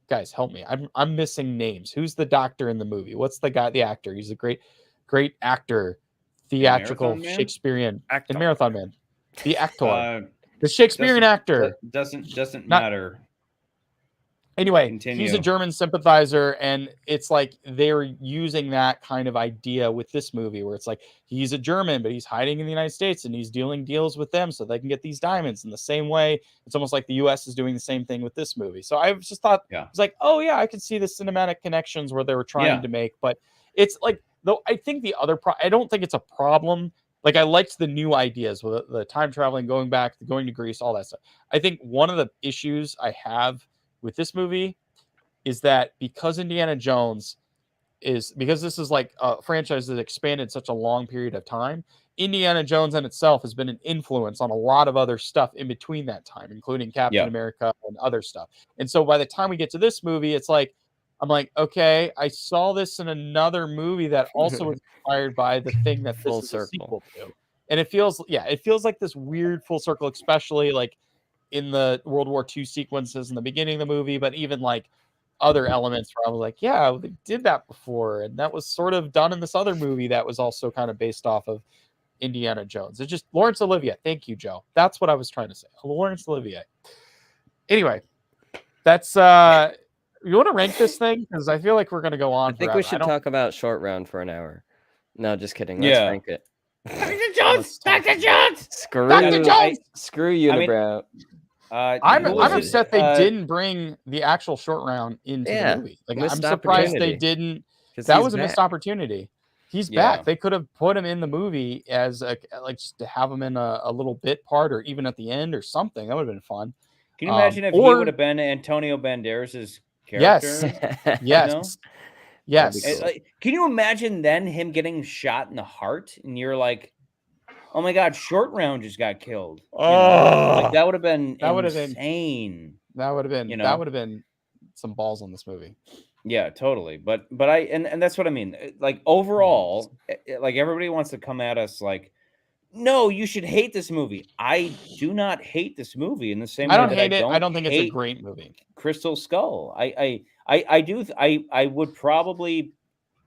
guys, help me, I'm missing names. Who's the doctor in the movie? What's the actor? He's a great actor, theatrical Shakespearean in Marathon Man, the actor, the Shakespearean actor. Doesn't matter. Anyway, Continue. He's a German sympathizer, and it's like they're using that kind of idea with this movie, where it's like he's a German, but he's hiding in the United States, and he's doing deals with them so they can get these diamonds. In the same way, it's almost like the U.S. is doing the same thing with this movie. So I just thought, it's like, oh yeah, I could see the cinematic connections where they were trying to make, but it's like, though, I think the other I don't think it's a problem. Like, I liked the new ideas with the time traveling, going back, going to Greece, all that stuff. I think one of the issues I have with this movie is that because Indiana Jones, is because this is like a franchise that expanded such a long period of time. Indiana Jones in itself has been an influence on a lot of other stuff in between that time, including Captain America and other stuff. And so by the time we get to this movie, it's like, I'm like, okay, I saw this in another movie that also was inspired by the thing that this is a sequel to. And it feels like this weird full circle, especially like in the World War II sequences in the beginning of the movie, but even like other elements where I was like, yeah, they did that before. And that was sort of done in this other movie that was also kind of based off of Indiana Jones. It's just Laurence Olivier. Thank you, Joe. That's what I was trying to say. Laurence Olivier. Anyway, that's you want to rank this thing? Because I feel like we're going to go on. I think we should talk about Short Round for an hour. No, just kidding. Let's rank it. Dr. Jones! Dr. Jones! Screw Unibrow. I'm upset they didn't bring the actual Short Round into the movie. Like, I'm surprised they didn't. That was a missed opportunity. He's back. They could have put him in the movie as just to have him in a little bit part, or even at the end or something. That would have been fun. Can you imagine if he would have been Antonio Banderas' character? Yes. Yes. Cool. Can you imagine then him getting shot in the heart, and you're like, "Oh my God, Short Round just got killed." Like, that would have been insane. That would have been that would have been some balls on this movie. Yeah, totally. But and that's what I mean. Like, overall, like, everybody wants to come at us like, no, you should hate this movie. I do not hate this movie in the same way. I don't hate it. I don't think it's a great movie. Crystal Skull. I would probably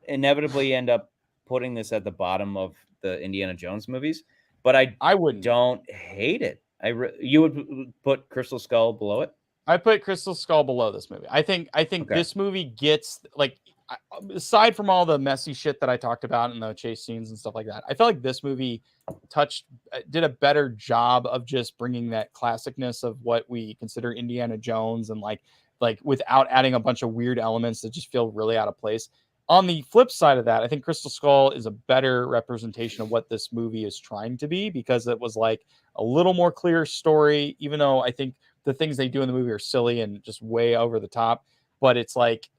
inevitably end up putting this at the bottom of the Indiana Jones movies, but I wouldn't. Don't hate it. You would put Crystal Skull below it? I put Crystal Skull below this movie. I think this movie gets, like, aside from all the messy shit that I talked about and the chase scenes and stuff like that, I felt like this movie did a better job of just bringing that classicness of what we consider Indiana Jones, and like without adding a bunch of weird elements that just feel really out of place. On the flip side of that, I think Crystal Skull is a better representation of what this movie is trying to be, because it was like a little more clear story, even though I think the things they do in the movie are silly and just way over the top. But it's like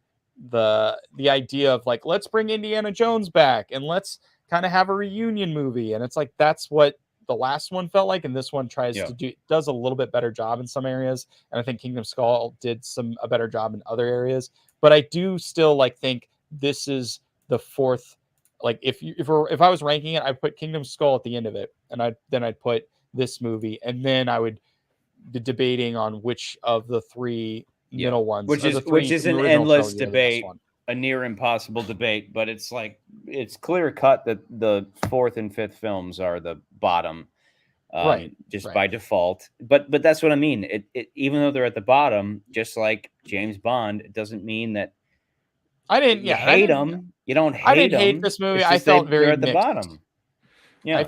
the idea of like, let's bring Indiana Jones back and let's kind of have a reunion movie. And it's like, that's what the last one felt like. And this one does a little bit better job in some areas. And I think Kingdom Skull did a better job in other areas. But I do still think this is the fourth. Like, if I was ranking it, I'd put Kingdom Skull at the end of it. And I'd put this movie. And then I would be debating on which of the three middle ones, which is an endless debate, a near impossible debate. But it's like, it's clear cut that the fourth and fifth films are the bottom, by default. But that's what I mean. It even though they're at the bottom, just like James Bond, it doesn't mean that I didn't hate them. You don't hate. I didn't hate this movie. I felt very at the bottom. Yeah,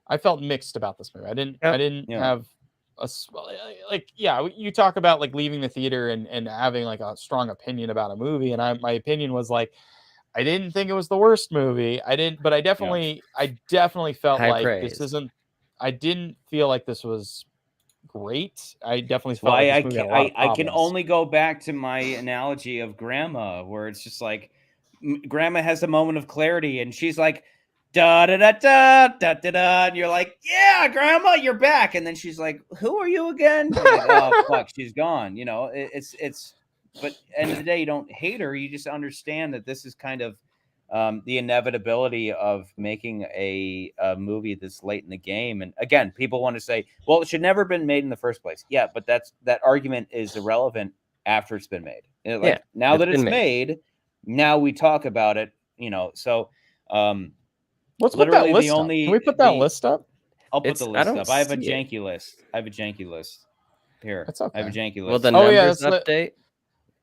I felt mixed about this movie. I didn't have you talk about like leaving the theater and having like a strong opinion about a movie, and my opinion was like, I didn't think it was the worst movie. But I definitely felt like this isn't. I didn't feel like this was great. I definitely felt like this movie had a lot of problems. I can only go back to my analogy of Grandma, where it's just like Grandma has a moment of clarity, and she's like, da da da da da da da, and you're like, yeah, Grandma, you're back. And then she's like, who are you again? Like, oh fuck, she's gone. It's but end of the day, you don't hate her. You just understand that this is kind of the inevitability of making a movie this late in the game. And again, people want to say, well, it should never have been made in the first place. Yeah, but that argument is irrelevant after it's been made. Now that it's made, now we talk about it. So. Let's put that list up. Can we put that list up? I'll put the list up. I have a janky list. Here. That's okay. I have a janky list. Well, the numbers update.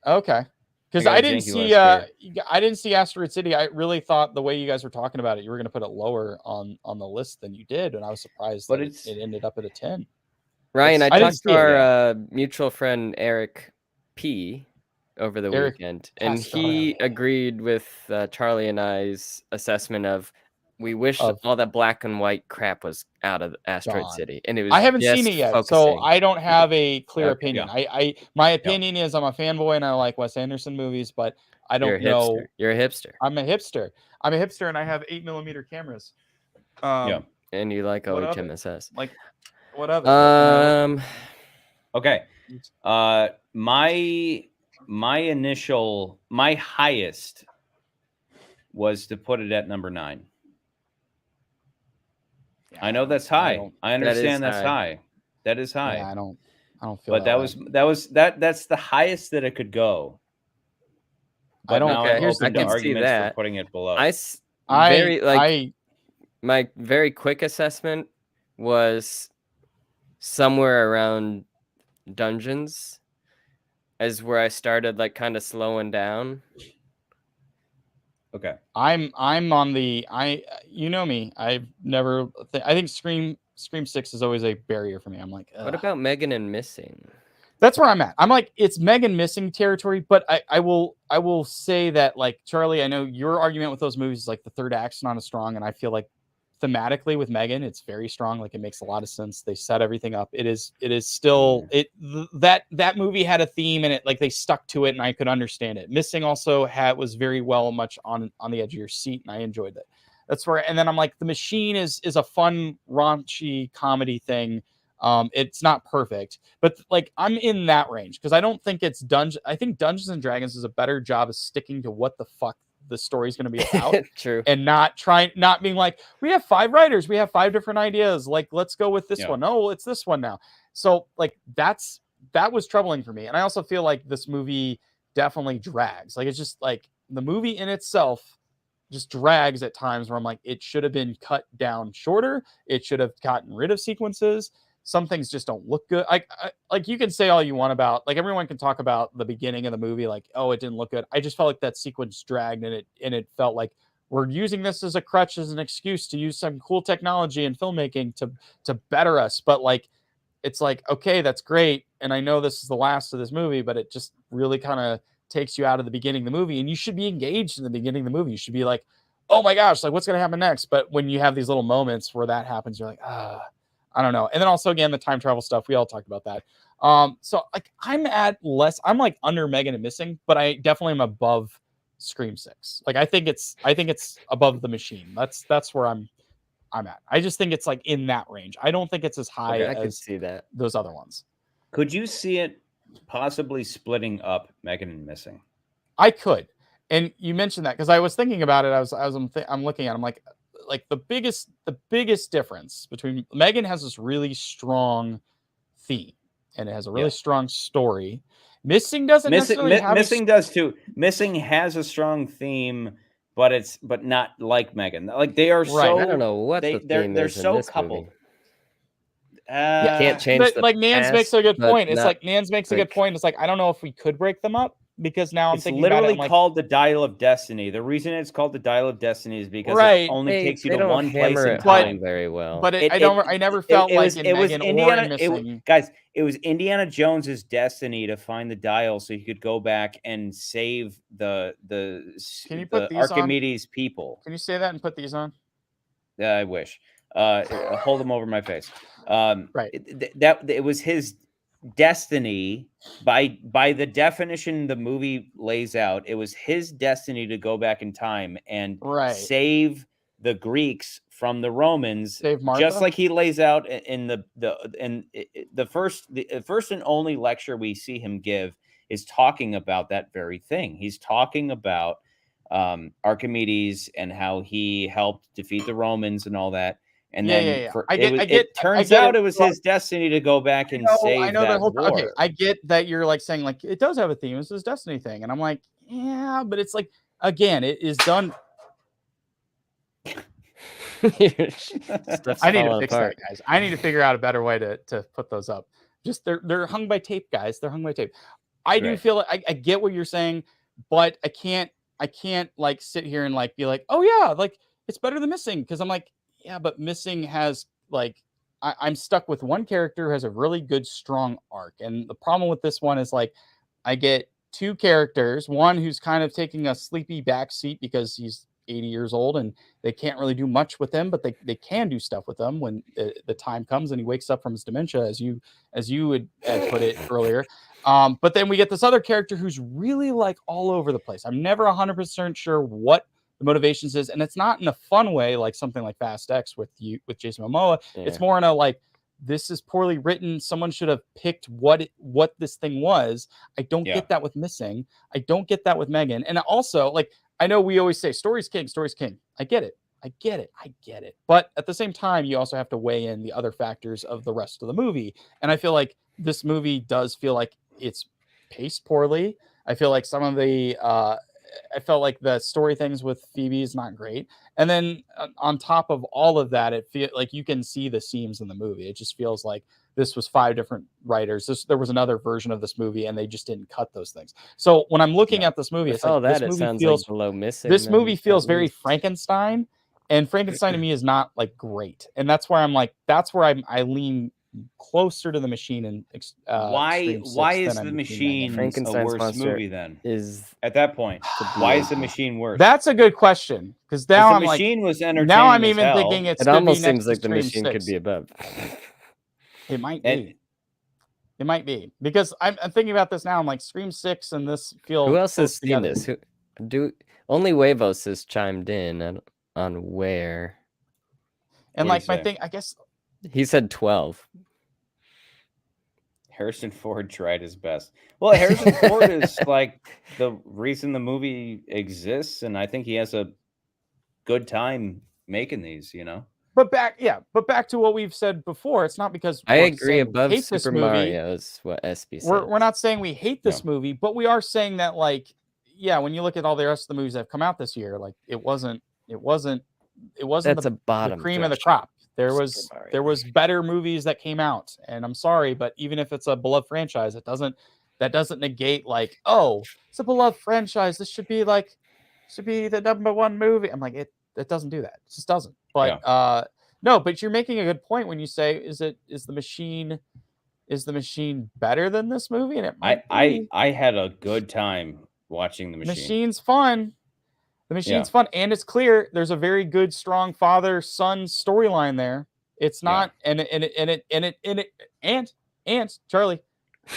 Okay. Because I didn't see Asteroid City. I really thought the way you guys were talking about it, you were going to put it lower on the list than you did, and I was surprised that it ended up at a 10. Ryan, I talked to our mutual friend Eric P. over the weekend, and he agreed with Charlie and I's assessment of we wish all that black and white crap was out of Asteroid City, and it was. I haven't seen it yet, so I don't have a clear opinion. Yeah. My opinion is I'm a fanboy and I like Wes Anderson movies, but I don't know. You're a hipster. I'm a hipster, and I have 8mm cameras. Yeah, and you like OHMSS. Like, what other? Okay. My highest was to put it at number 9. Yeah, I know that's high. I understand that's high. That is high. Yeah, I don't feel. But that's the highest that it could go. But I don't. Now okay. I can see that. For putting it below. My very quick assessment was somewhere around Dungeons, is where I started like kind of slowing down. Okay. I'm on the you know me. I've never I think Scream 6 is always a barrier for me. I'm like, ugh. What about Megan and Missing? That's where I'm at. I'm like, it's Megan Missing territory, but I will say that, like, Charlie, I know your argument with those movies is like the third act's not as strong, and I feel like thematically with Megan, it's very strong. Like, it makes a lot of sense. They set everything up. It is still that movie had a theme, and it, like, they stuck to it, and I could understand it. Missing also was very well much on the edge of your seat, and I enjoyed it. That's where, and then I'm like, The Machine is a fun, raunchy comedy thing. It's not perfect, but like, I'm in that range because I don't think it's I think Dungeons and Dragons does a better job of sticking to what the fuck the story is going to be about. True. And not being like, we have 5 writers, we have 5 different ideas, like, let's go with this one. No, it's this one now. So like, that was troubling for me. And I also feel like this movie definitely drags. Like, it's just like, the movie in itself just drags at times where I'm like, it should have been cut down shorter. It should have gotten rid of sequences. Some things just don't look good. Like, you can say all you want about, like, everyone can talk about the beginning of the movie, like, oh, it didn't look good. I just felt like that sequence dragged, and it felt like we're using this as a crutch, as an excuse to use some cool technology and filmmaking to better us. But like, it's like, okay, that's great, and I know this is the last of this movie, but it just really kind of takes you out of the beginning of the movie, and you should be engaged in the beginning of the movie. You should be like, oh my gosh, like, what's going to happen next? But when you have these little moments where that happens, you're like, I don't know. And then also, again, the time travel stuff, we all talked about that. So like, I'm like under Megan and Missing, but I definitely am above Scream 6. Like, I think it's above The Machine. That's where I'm at. I just think it's like in that range. I don't think it's as high as I can see that. Those other ones. Could you see it possibly splitting up Megan and Missing? I could. And you mentioned that because I was thinking about it. I'm looking at it, I'm like the biggest difference between Megan has this really strong theme, and it has a really strong story. Missing doesn't necessarily have Missing does too. Missing has a strong theme, but not like Megan. Like, they are so, I don't know what they're so coupled. Can't change. But like, Nans makes a good point. It's like, Nans makes a good point. It's like, I don't know if we could break them up, because now I'm thinking literally about it, called the Dial of Destiny. The reason it's called the Dial of Destiny is because it only takes you to one place in time. Very well, but I never felt like it was Indiana. It was Indiana Jones's destiny to find the dial so he could go back and save the Archimedes people. Can you say that and put these on? I wish. Hold them over my face. Right. It was his destiny by the definition the movie lays out. It was his destiny to go back in time and save the Greeks from the Romans, just like he lays out in the first and only lecture we see him give is talking about that very thing. He's talking about Archimedes and how he helped defeat the Romans and all that. And it turns out it was his destiny to go back and save that war. Okay, I get that you're like saying like it does have a theme. It's his destiny thing, and I'm like, yeah, but it's like, again, it is done. I need to fix that, guys. I need to figure out a better way to put those up. Just they're hung by tape, guys. They're hung by tape. I do feel like I get what you're saying, but I can't like sit here and like be like, oh yeah, like it's better than Missing, because I'm like, yeah, but Missing has like, I'm stuck with one character who has a really good, strong arc. And the problem with this one is like, I get 2 characters, one who's kind of taking a sleepy backseat because he's 80 years old, and they can't really do much with him, but they can do stuff with him when the time comes and he wakes up from his dementia, as you would put it earlier. But then we get this other character who's really like all over the place. I'm never 100% sure what the motivations is, and it's not in a fun way like something like Fast X with Jason Momoa. Yeah. It's more in a like, this is poorly written. Someone should have picked what this thing was. I don't get that with Missing. I don't get that with Megan. And also, like, I know we always say story's king, story's king. I get it. But at the same time, you also have to weigh in the other factors of the rest of the movie. And I feel like this movie does feel like it's paced poorly. I feel like some of the I felt like the story things with Phoebe is not great. And then on top of all of that, it feels like you can see the seams in the movie. It just feels like this was 5 different writers. There was another version of this movie, and they just didn't cut those things. So when I'm looking at this movie, it's like this movie feels like below Missing. This movie feels very Frankenstein, and Frankenstein to me is not like great. And that's where I'm like, that's where I lean closer to The Machine. And why is The Machine a worse movie then? Is at that point, why is The Machine worse? That's a good question, because now I'm like, was entertaining. Now I'm even thinking it almost seems like The Machine could be above. It might be. It might be, because I'm thinking about this now. I'm like, Scream 6 and this feel. Who else has seen this? Only Huevos has chimed in on where. And like my thing, I guess he said 12. Harrison Ford tried his best. Well, Harrison Ford is like the reason the movie exists, and I think he has a good time making these, you know. But back to what we've said before. It's not because I agree above Super Mario is what SB said. We're not saying we hate this movie, but we are saying that, like, when you look at all the rest of the movies that have come out this year, like it wasn't that's the bottom cream of the crop. There was better movies that came out, and I'm sorry, but even if it's a beloved franchise, that doesn't negate, like, oh, it's a beloved franchise, this should be the #1 movie. I'm like, it doesn't do that. It just doesn't. But no, but you're making a good point when you say, is the machine better than this movie? And it might be. I had a good time watching The Machine. Machine's fun. The Machine's fun, and it's clear there's a very good, strong father-son storyline there. It's not, and Charlie,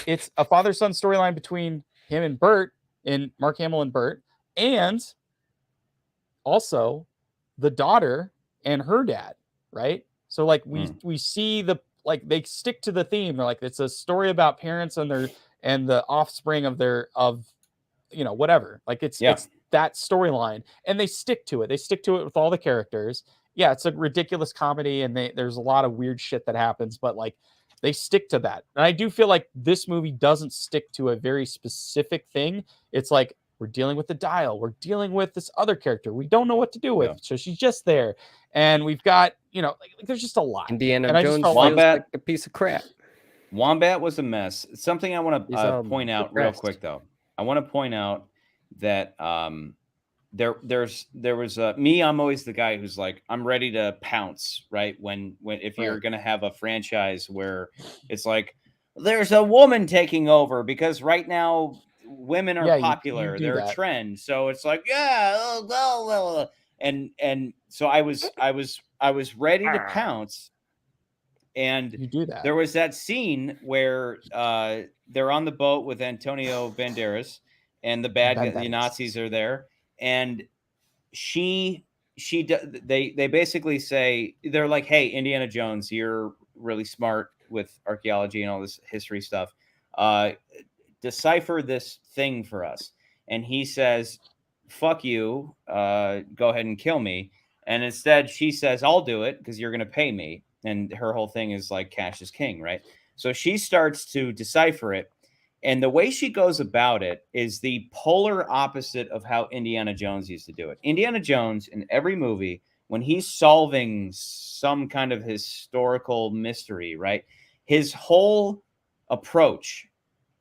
it's a father-son storyline between him and Bert, and Mark Hamill and Bert, and also the daughter and her dad, right? So like we see they stick to the theme. They're like, it's a story about parents and the offspring of whatever. Like it's that storyline, and they stick to it. They stick to it with all the characters. Yeah, it's a ridiculous comedy, and there's a lot of weird shit that happens, but like they stick to that. And I do feel like this movie doesn't stick to a very specific thing. It's like, we're dealing with the dial. We're dealing with this other character we don't know what to do with. So she's just there. And we've got, there's just a lot. Indiana Jones feels like a piece of crap. Wombat was a mess. Something I want to point out real quick, though. I want to point out that there was me. I'm always the guy who's like, I'm ready to pounce, right? When if you're going to have a franchise where it's like, there's a woman taking over, because right now women are popular. They're a trend. So it's like, and so I was ready to pounce. And you do that. There was that scene where they're on the boat with Antonio Banderas, and the Nazis are there, and they basically say, they're like, hey, Indiana Jones, you're really smart with archaeology and all this history stuff. Decipher this thing for us. And he says, fuck you, go ahead and kill me. And instead she says, I'll do it because you're going to pay me. And her whole thing is like, cash is king, right? So she starts to decipher it. And the way she goes about it is the polar opposite of how Indiana Jones used to do it. Indiana Jones, in every movie, when he's solving some kind of historical mystery, right, his whole approach,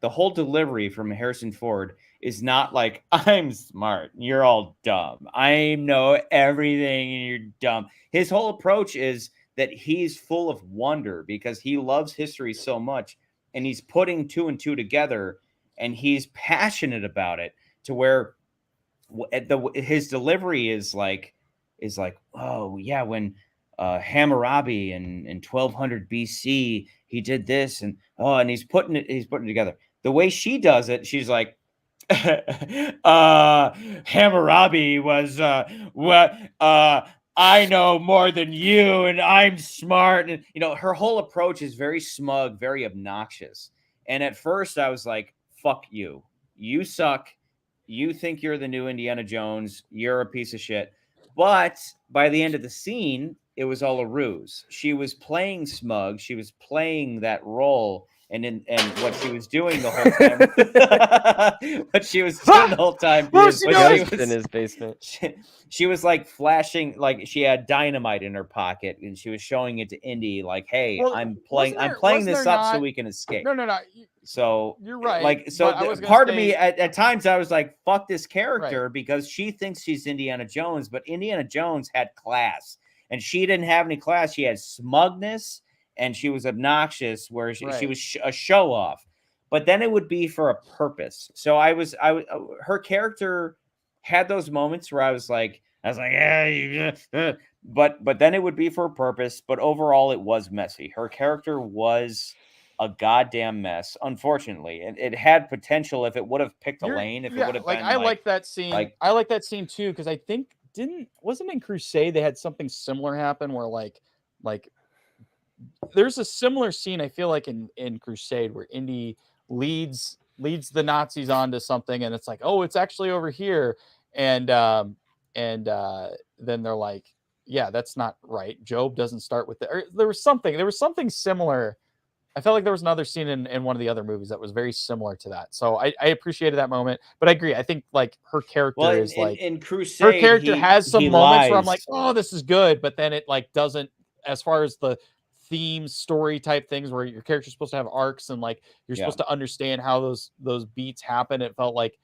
the whole delivery from Harrison Ford is not like, I'm smart, you're all dumb, I know everything and you're dumb. His whole approach is that he's full of wonder because he loves history so much, and he's putting 2 and 2 together, and he's passionate about it to where his delivery is like, oh yeah, when Hammurabi in 1200 BC he did this, and he's putting it together. The way she does it, she's like, Hammurabi was I know more than you, and I'm smart, and her whole approach is very smug, very obnoxious. And at first I was like, fuck you, you suck, you think you're the new Indiana Jones, you're a piece of shit. But by the end of the scene, it was all a ruse. She was playing smug, she was playing that role. And what she was doing the whole time, what she was doing the whole time, was in his basement. She was like flashing, like she had dynamite in her pocket, and she was showing it to Indy, like, "Hey, I'm playing this up so we can escape." No. So you're right. Like, so part of me at times I was like, "Fuck this character," because she thinks she's Indiana Jones, but Indiana Jones had class, and she didn't have any class. She had smugness. And she was obnoxious, where she was a show off, but then it would be for a purpose. So her character had those moments where I was like, yeah, but then it would be for a purpose. But overall, it was messy. Her character was a goddamn mess, unfortunately. It had potential if it would have picked a lane. If it would have been I like that scene. I like that scene too, because I think wasn't in Crusade they had something similar happen where like. There's a similar scene, I feel like, in Crusade where Indy leads the Nazis onto something, and it's like, oh, it's actually over here, and then they're like, yeah, that's not right. Job doesn't start with there was something similar. I felt like there was another scene in one of the other movies that was very similar to that. So I appreciated that moment, but I agree. I think like her character is like in Crusade, her character has some moments where I'm like, oh, this is good, but then it like doesn't, as far as the theme story type things where your character's supposed to have arcs and like you're supposed to understand how those beats happen. It felt like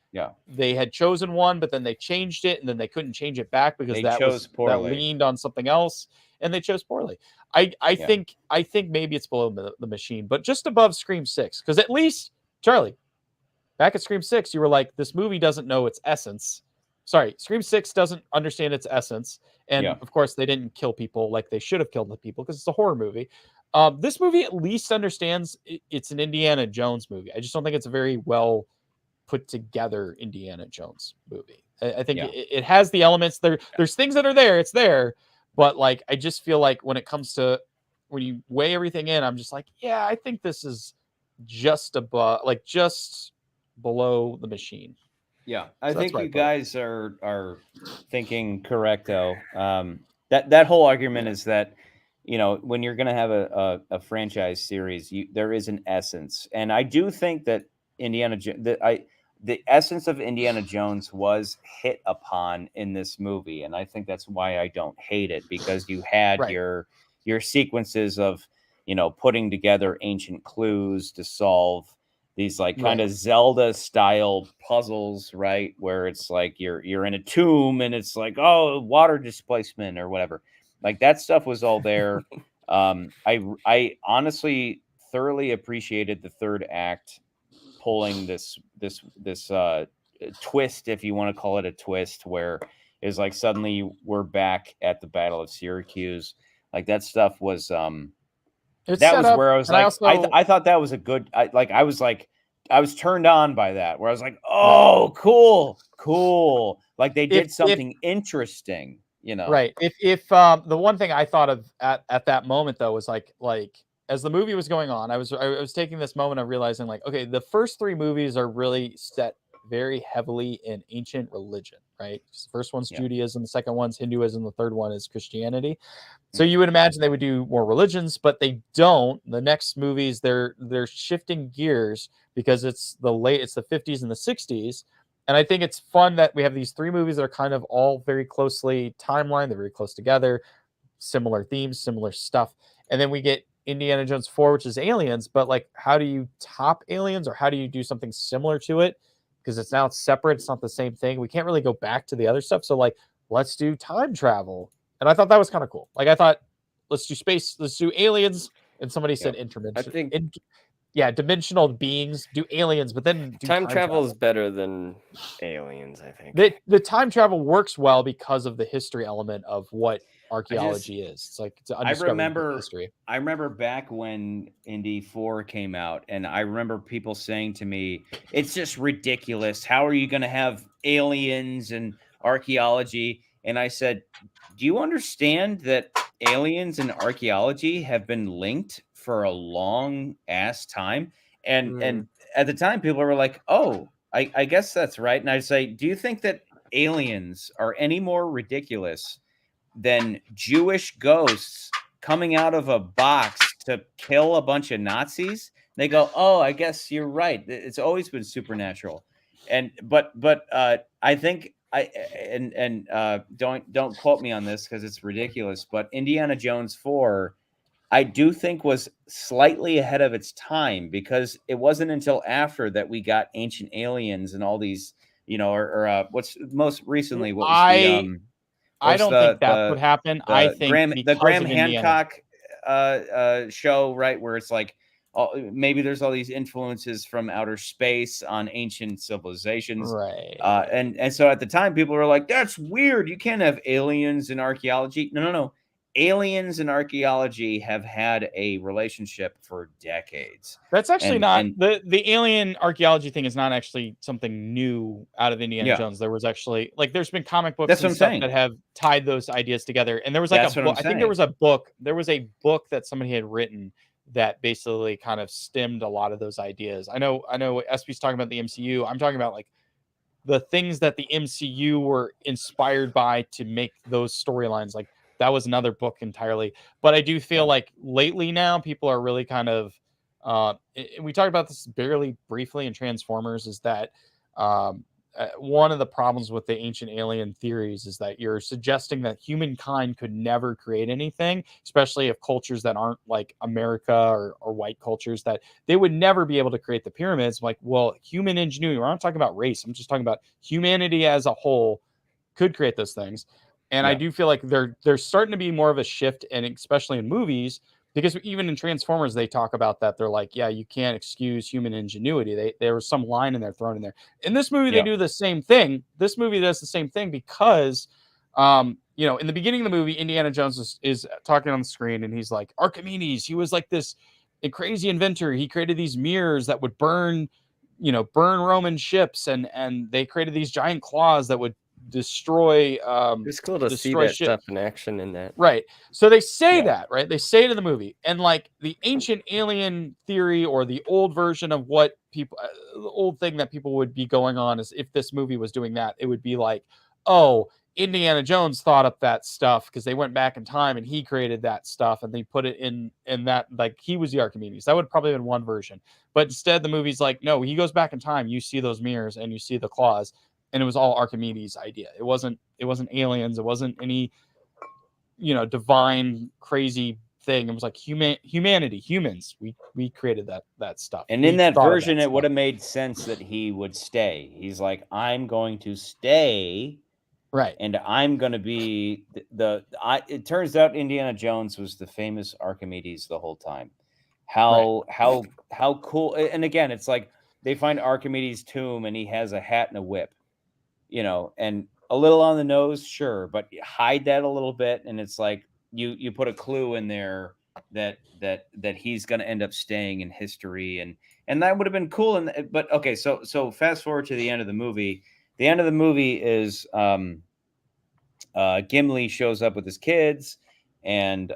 they had chosen one, but then they changed it, and then they couldn't change it back because that leaned on something else, and they chose poorly. I think maybe it's below the Machine, but just above Scream 6, because at least, Charlie, back at Scream 6, you were like, this movie doesn't know its essence. Sorry, Scream 6 doesn't understand its essence. And of course, they didn't kill people like they should have killed the people because it's a horror movie. This movie at least understands it's an Indiana Jones movie. I just don't think it's a very well put together Indiana Jones movie. I think it has the elements there. There's things that are there. It's there. But like, I just feel like when it comes to when you weigh everything in, I'm just like, yeah, I think this is just above, like just below the Machine. Yeah, I think you guys are thinking correcto. That whole argument is that, when you're going to have a franchise series, there is an essence, and I do think that the essence of Indiana Jones was hit upon in this movie, and I think that's why I don't hate it, because you had your sequences of putting together ancient clues to solve these like kind of Zelda style puzzles, right? Where it's like you're in a tomb and it's like, oh, water displacement or whatever. Like that stuff was all there. I honestly thoroughly appreciated the third act pulling this twist, if you want to call it a twist, where it's like suddenly we're back at the Battle of Syracuse. Like that stuff was that was where I was like, I thought that was a good, I was turned on by that, where I was like, oh, cool. Like they did something interesting, Right. If the one thing I thought of at that moment though was like as the movie was going on, I was taking this moment of realizing like, okay, the first three movies are really set very heavily in ancient religion, right? The first one's Judaism, the second one's Hinduism, the third one is Christianity. So you would imagine they would do more religions, but they don't. The next movies, they're shifting gears because it's the 50s and the 60s. And I think it's fun that we have these three movies that are kind of all very closely timeline. They're very close together, similar themes, similar stuff. And then we get Indiana Jones 4, which is Aliens. But like, how do you top Aliens, or how do you do something similar to it? Because it's separate. It's not the same thing. We can't really go back to the other stuff. So like, let's do time travel. And I thought that was kind of cool. Like I thought, let's do space, let's do aliens. And somebody said interdimensional. dimensional beings do aliens, but then do time travel is better than aliens, I think. The time travel works well because of the history element of what archaeology is. It's like it's undiscovered history. I remember back when Indy 4 came out, and I remember people saying to me, it's just ridiculous. How are you going to have aliens and archaeology? And I said, do you understand that aliens and archaeology have been linked for a long ass time? And at the time, people were like, oh, I guess that's right. And I say, do you think that aliens are any more ridiculous than Jewish ghosts coming out of a box to kill a bunch of Nazis? They go, oh, I guess you're right. It's always been supernatural. But I think don't quote me on this because it's ridiculous, but Indiana Jones 4, I do think was slightly ahead of its time, because it wasn't until after that we got Ancient Aliens and all these, or what's most recently, what was I don't think that's what happened. I think the Graham Hancock show, right, where it's like, maybe there's all these influences from outer space on ancient civilizations, right? And so at the time, people were like, "That's weird. You can't have aliens in archaeology." No. Aliens and archaeology have had a relationship for decades. That's actually the alien archaeology thing is not actually something new out of Indiana Jones. There was actually there's been comic books and stuff that have tied those ideas together. And there was I think there was a book that somebody had written that basically kind of stemmed a lot of those ideas. I know SP's talking about the MCU. I'm talking about the things that the MCU were inspired by to make those storylines. That was another book entirely. But I do feel like lately now people are really kind of we talked about this briefly in Transformers, is that one of the problems with the ancient alien theories is that you're suggesting that humankind could never create anything, especially if cultures that aren't like America or white cultures, that they would never be able to create the pyramids. Human ingenuity, we're not talking about race. I'm just talking about humanity as a whole could create those things. And I do feel like there's starting to be more of a shift, and especially in movies, because even in Transformers, they talk about that. They're like, yeah, you can't excuse human ingenuity. There was some line in there thrown in there. In this movie, they do the same thing. This movie does the same thing because, in the beginning of the movie, Indiana Jones is talking on the screen, and he's like, Archimedes, he was like this crazy inventor. He created these mirrors that would burn Roman ships, and they created these giant claws that would destroy it's cool to see that stuff in action in that, right? So they say that, right? They say it in the movie, and the ancient alien theory, or the old version of what people the old thing that people would be going on, is if this movie was doing that, it would be like, oh, Indiana Jones thought up that stuff because they went back in time and he created that stuff, and they put it in that, he was the Archimedes. That would probably have been one version, but instead the movie's like, no, he goes back in time, you see those mirrors and you see the claws, and it was all Archimedes' idea. It wasn't aliens. It wasn't any, divine crazy thing. It was like humanity, humans. We created that stuff. And in that version, it would have made sense that he would stay. He's like, I'm going to stay, right? And I'm going to be it turns out Indiana Jones was the famous Archimedes the whole time. How cool! And again, it's like they find Archimedes' tomb, and he has a hat and a whip. And a little on the nose, sure, but hide that a little bit, and it's like you put a clue in there that he's going to end up staying in history, and that would have been cool. But okay, so fast forward to the end of the movie. The end of the movie is Gimli shows up with his kids, and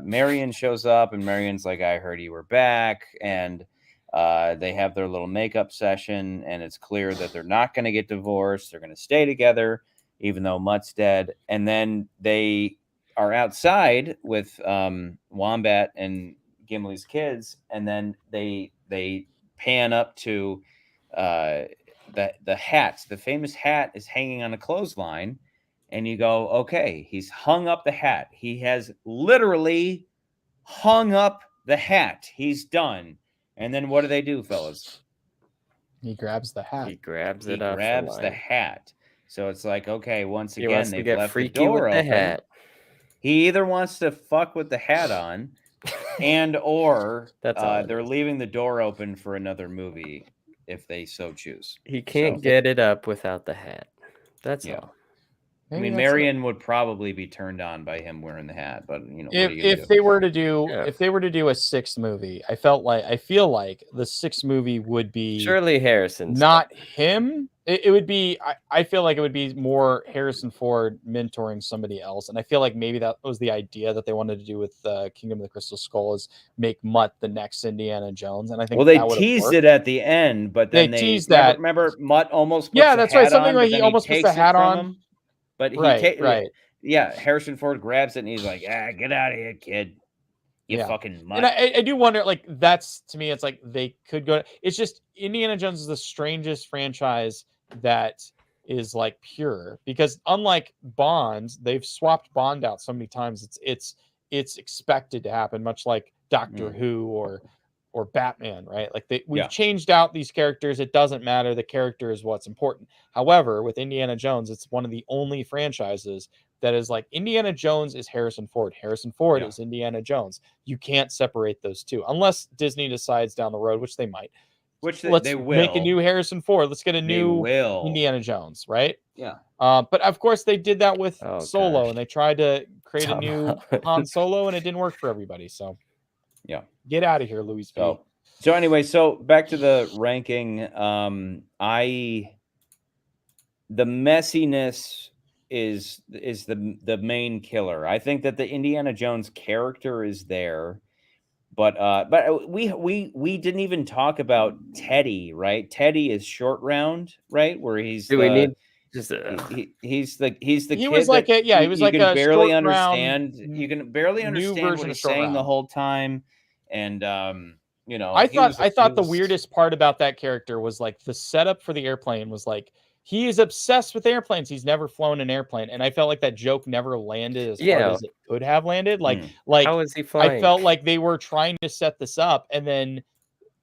Marion shows up, and Marion's like, I heard you were back, and they have their little makeup session, and it's clear that they're not going to get divorced. They're going to stay together, even though Mutt's dead. And then they are outside with Wombat and Gimli's kids, and then they pan up to the hat. The famous hat is hanging on a clothesline, and you go, okay, he's hung up the hat. He has literally hung up the hat. He's done. And then what do they do, fellas? He grabs the hat. He grabs the hat. So it's like, okay, once again, they've left the door open. He either wants to fuck with the hat on, or That's all they're leaving the door open for another movie if they so choose. He can't get it up without the hat. That's all. I mean, Marion would probably be turned on by him wearing the hat, but if they were to do a sixth movie, I feel like the sixth movie would be Shirley Harrison, not him. It would be. I feel like it would be more Harrison Ford mentoring somebody else, and I feel like maybe that was the idea that they wanted to do with Kingdom of the Crystal Skull, is make Mutt the next Indiana Jones, and I think they teased it at the end, but then they teased that. Remember, Mutt almost puts that's right. Something like he almost puts the hat on him. But Harrison Ford grabs it and he's like, get out of here, kid. You fucking mutt. And I do wonder, like, that's, to me, it's like they could go. It's just Indiana Jones is the strangest franchise that is like pure, because unlike Bond, they've swapped Bond out so many times. It's expected to happen, much like Doctor Who or Batman, right? Like we've changed out these characters. It doesn't matter. The character is what's important. However, with Indiana Jones, it's one of the only franchises that is like Indiana Jones is Harrison Ford. Harrison Ford is Indiana Jones. You can't separate those two unless Disney decides down the road, which they might. Let's make a new Harrison Ford. Let's get a new Indiana Jones, right? Yeah. But of course they did that with Solo, and they tried to create a new Han Solo, and it didn't work for everybody. So get out of here, Louis B. So anyway, back to the ranking. The messiness is the main killer. I think that the Indiana Jones character is there, but we didn't even talk about Teddy, right? Teddy is Short Round, right? Where he's he's the kid. He was like he was like a barely short understand. round, You can barely understand what he's saying the whole time. And I thought the weirdest part about that character was like the setup for the airplane was like he is obsessed with airplanes. He's never flown an airplane, and I felt like that joke never landed as hard as it could have landed. Like how is he flying? I felt like they were trying to set this up, and then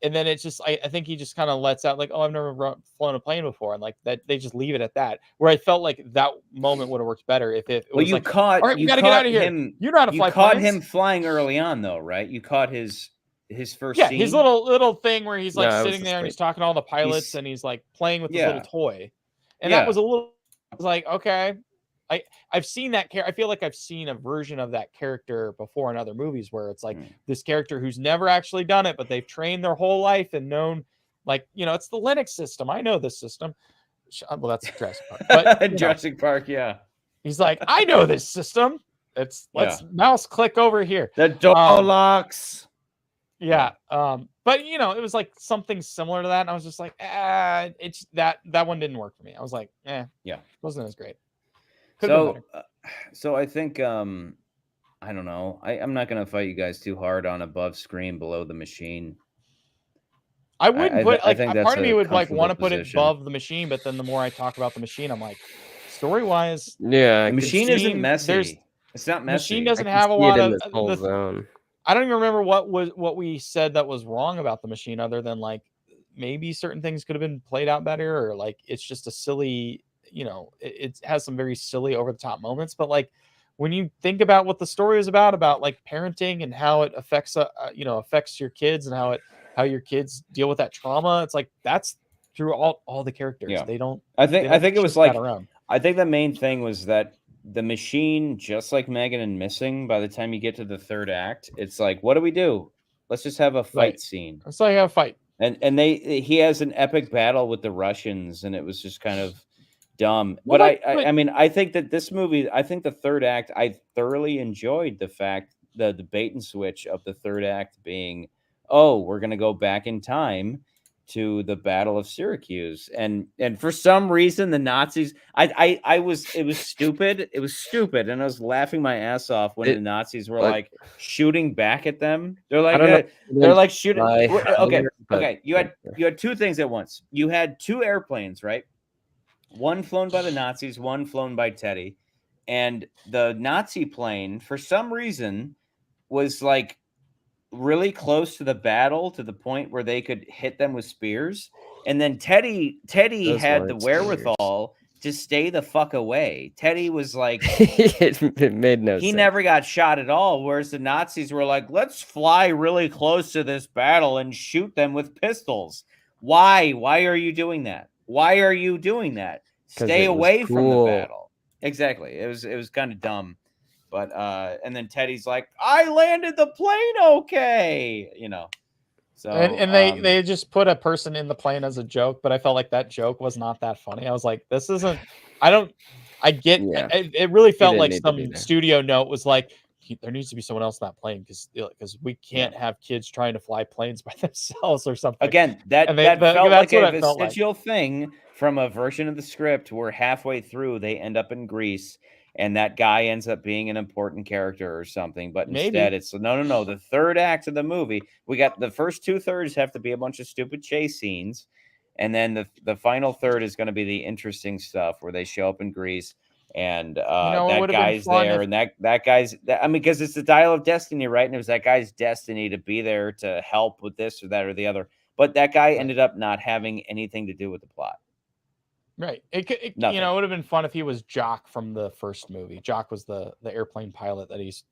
it's just I think he just kind of lets out like, oh, I've never flown a plane before, and like that they just leave it at that. Where I felt like that moment would have worked better if it was like, all right, we got to get out of here. You know how to fly planes. You caught him flying early on, though, right? You caught his first scene. His little thing where he's like sitting there and he's talking to all the pilots and he's like playing with this little toy, and that was a little. I was like, okay, I've seen that character. I feel like I've seen a version of that character before in other movies where it's like this character who's never actually done it, but they've trained their whole life and known, like, it's the Linux system. I know this system. Well, that's Jurassic Park. But, Jurassic Park, He's like, I know this system. Let's mouse click over here. The door locks. Yeah. But it was like something similar to that. And I was just like, it's that one didn't work for me. I was like, wasn't as great. So I think I don't know. I'm not gonna fight you guys too hard on Above Scream, Below the Machine. I wouldn't put I think part of me would like want to put it above the Machine, but then the more I talk about the Machine, I'm like, story wise, the Machine isn't messy. It's not messy. Machine doesn't have a lot of zone. I don't even remember what we said that was wrong about the Machine, other than like maybe certain things could have been played out better, or like it's just a silly, it has some very silly over the top moments. But like when you think about what the story is about like parenting and how it affects affects your kids and how your kids deal with that trauma, it's like that's through all the characters. They don't. I think it was like I think the main thing was that the Machine, just like Megan and Missing, by the time you get to the third act, it's like, what do? Let's just have a fight scene. Let's like have a fight. And he has an epic battle with the Russians, and it was just kind of dumb. But I think that this movie, I think the third act, I thoroughly enjoyed the fact the bait and switch of the third act being, we're gonna go back in time to the Battle of Syracuse, and for some reason the Nazis, it was stupid, and I was laughing my ass off when the Nazis were like shooting back at them. They're like shooting. Okay. You had two things at once. You had two airplanes, right? One flown by the Nazis, one flown by Teddy, and the Nazi plane for some reason was like really close to the battle, to the point where they could hit them with spears. And then Teddy had the wherewithal to stay the fuck away. Teddy was like, it made no sense. He never got shot at all. Whereas the Nazis were like, let's fly really close to this battle and shoot them with pistols. Why? Why are you doing that? Why are you doing that? Stay away from the battle. Exactly. It was kind of dumb. But and then Teddy's like, I landed the plane okay. You know. So and they just put a person in the plane as a joke, but I felt like that joke was not that funny. I was like, this isn't it really felt like some studio note was like, there needs to be someone else in that plane because we can't have kids trying to fly planes by themselves or something. Again, that felt like a vestigial thing from a version of the script where halfway through they end up in Greece and that guy ends up being an important character or something. But instead it's no. The third act of the movie, we got the first 2/3 have to be a bunch of stupid chase scenes. And then the final third is going to be the interesting stuff where they show up in Greece and that guy's there and that guy's I mean, because it's the Dial of Destiny, right? And it was that guy's destiny to be there to help with this or that or the other. But that guy ended up not having anything to do with the plot. Right. It would have been fun if he was Jock from the first movie. Jock was the airplane pilot that he's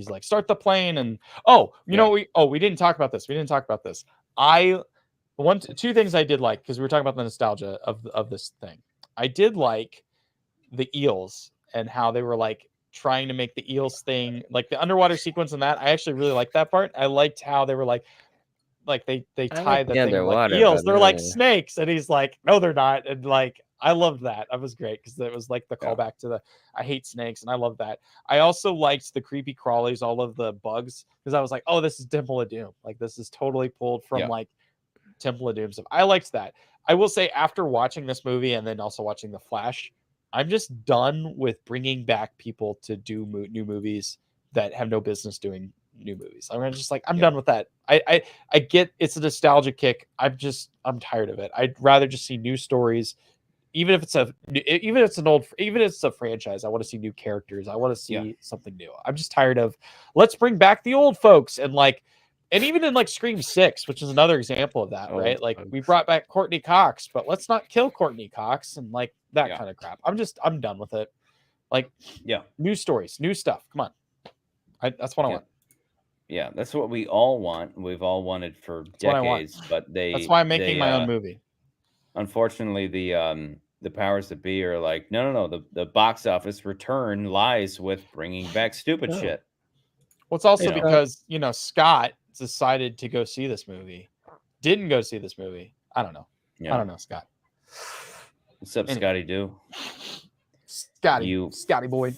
like, start the plane and we didn't talk about this. Two things I did like, because we were talking about the nostalgia of this thing. I did like the eels and how they were like trying to make the eels thing, like the underwater sequence and that. I actually really liked that part. I liked how they were like they tie the thing like eels. They're like snakes, and he's like, no, they're not. And like, I loved that. That was great because it was like the callback to the I hate snakes, and I love that. I also liked the creepy crawlies, all of the bugs, because I was like, oh, this is Temple of Doom. Like this is totally pulled from like Temple of Doom stuff. I liked that. I will say, after watching this movie and then also watching The Flash, I'm just done with bringing back people to do new movies that have no business doing new movies. I'm just like, I'm done with that. I get it's a nostalgia kick. I'm tired of it. I'd rather just see new stories, even if it's a franchise. I want to see new characters. I want to see something new. I'm just tired of let's bring back the old folks and even in like Scream 6, which is another example of that, right? Like we brought back Courtney Cox, but let's not kill Courtney Cox and like that kind of crap. I'm done with it. Like, new stories, new stuff. Come on. That's what I want. Yeah, that's what we all want. We've all wanted for decades, but that's why I'm making my own movie. Unfortunately, the powers that be are like, no. The box office return lies with bringing back stupid shit. Well, it's also because Scott decided to go see this movie, didn't go see this movie. I don't know. I don't know, Scott. What's up, Scotty? Scotty boy.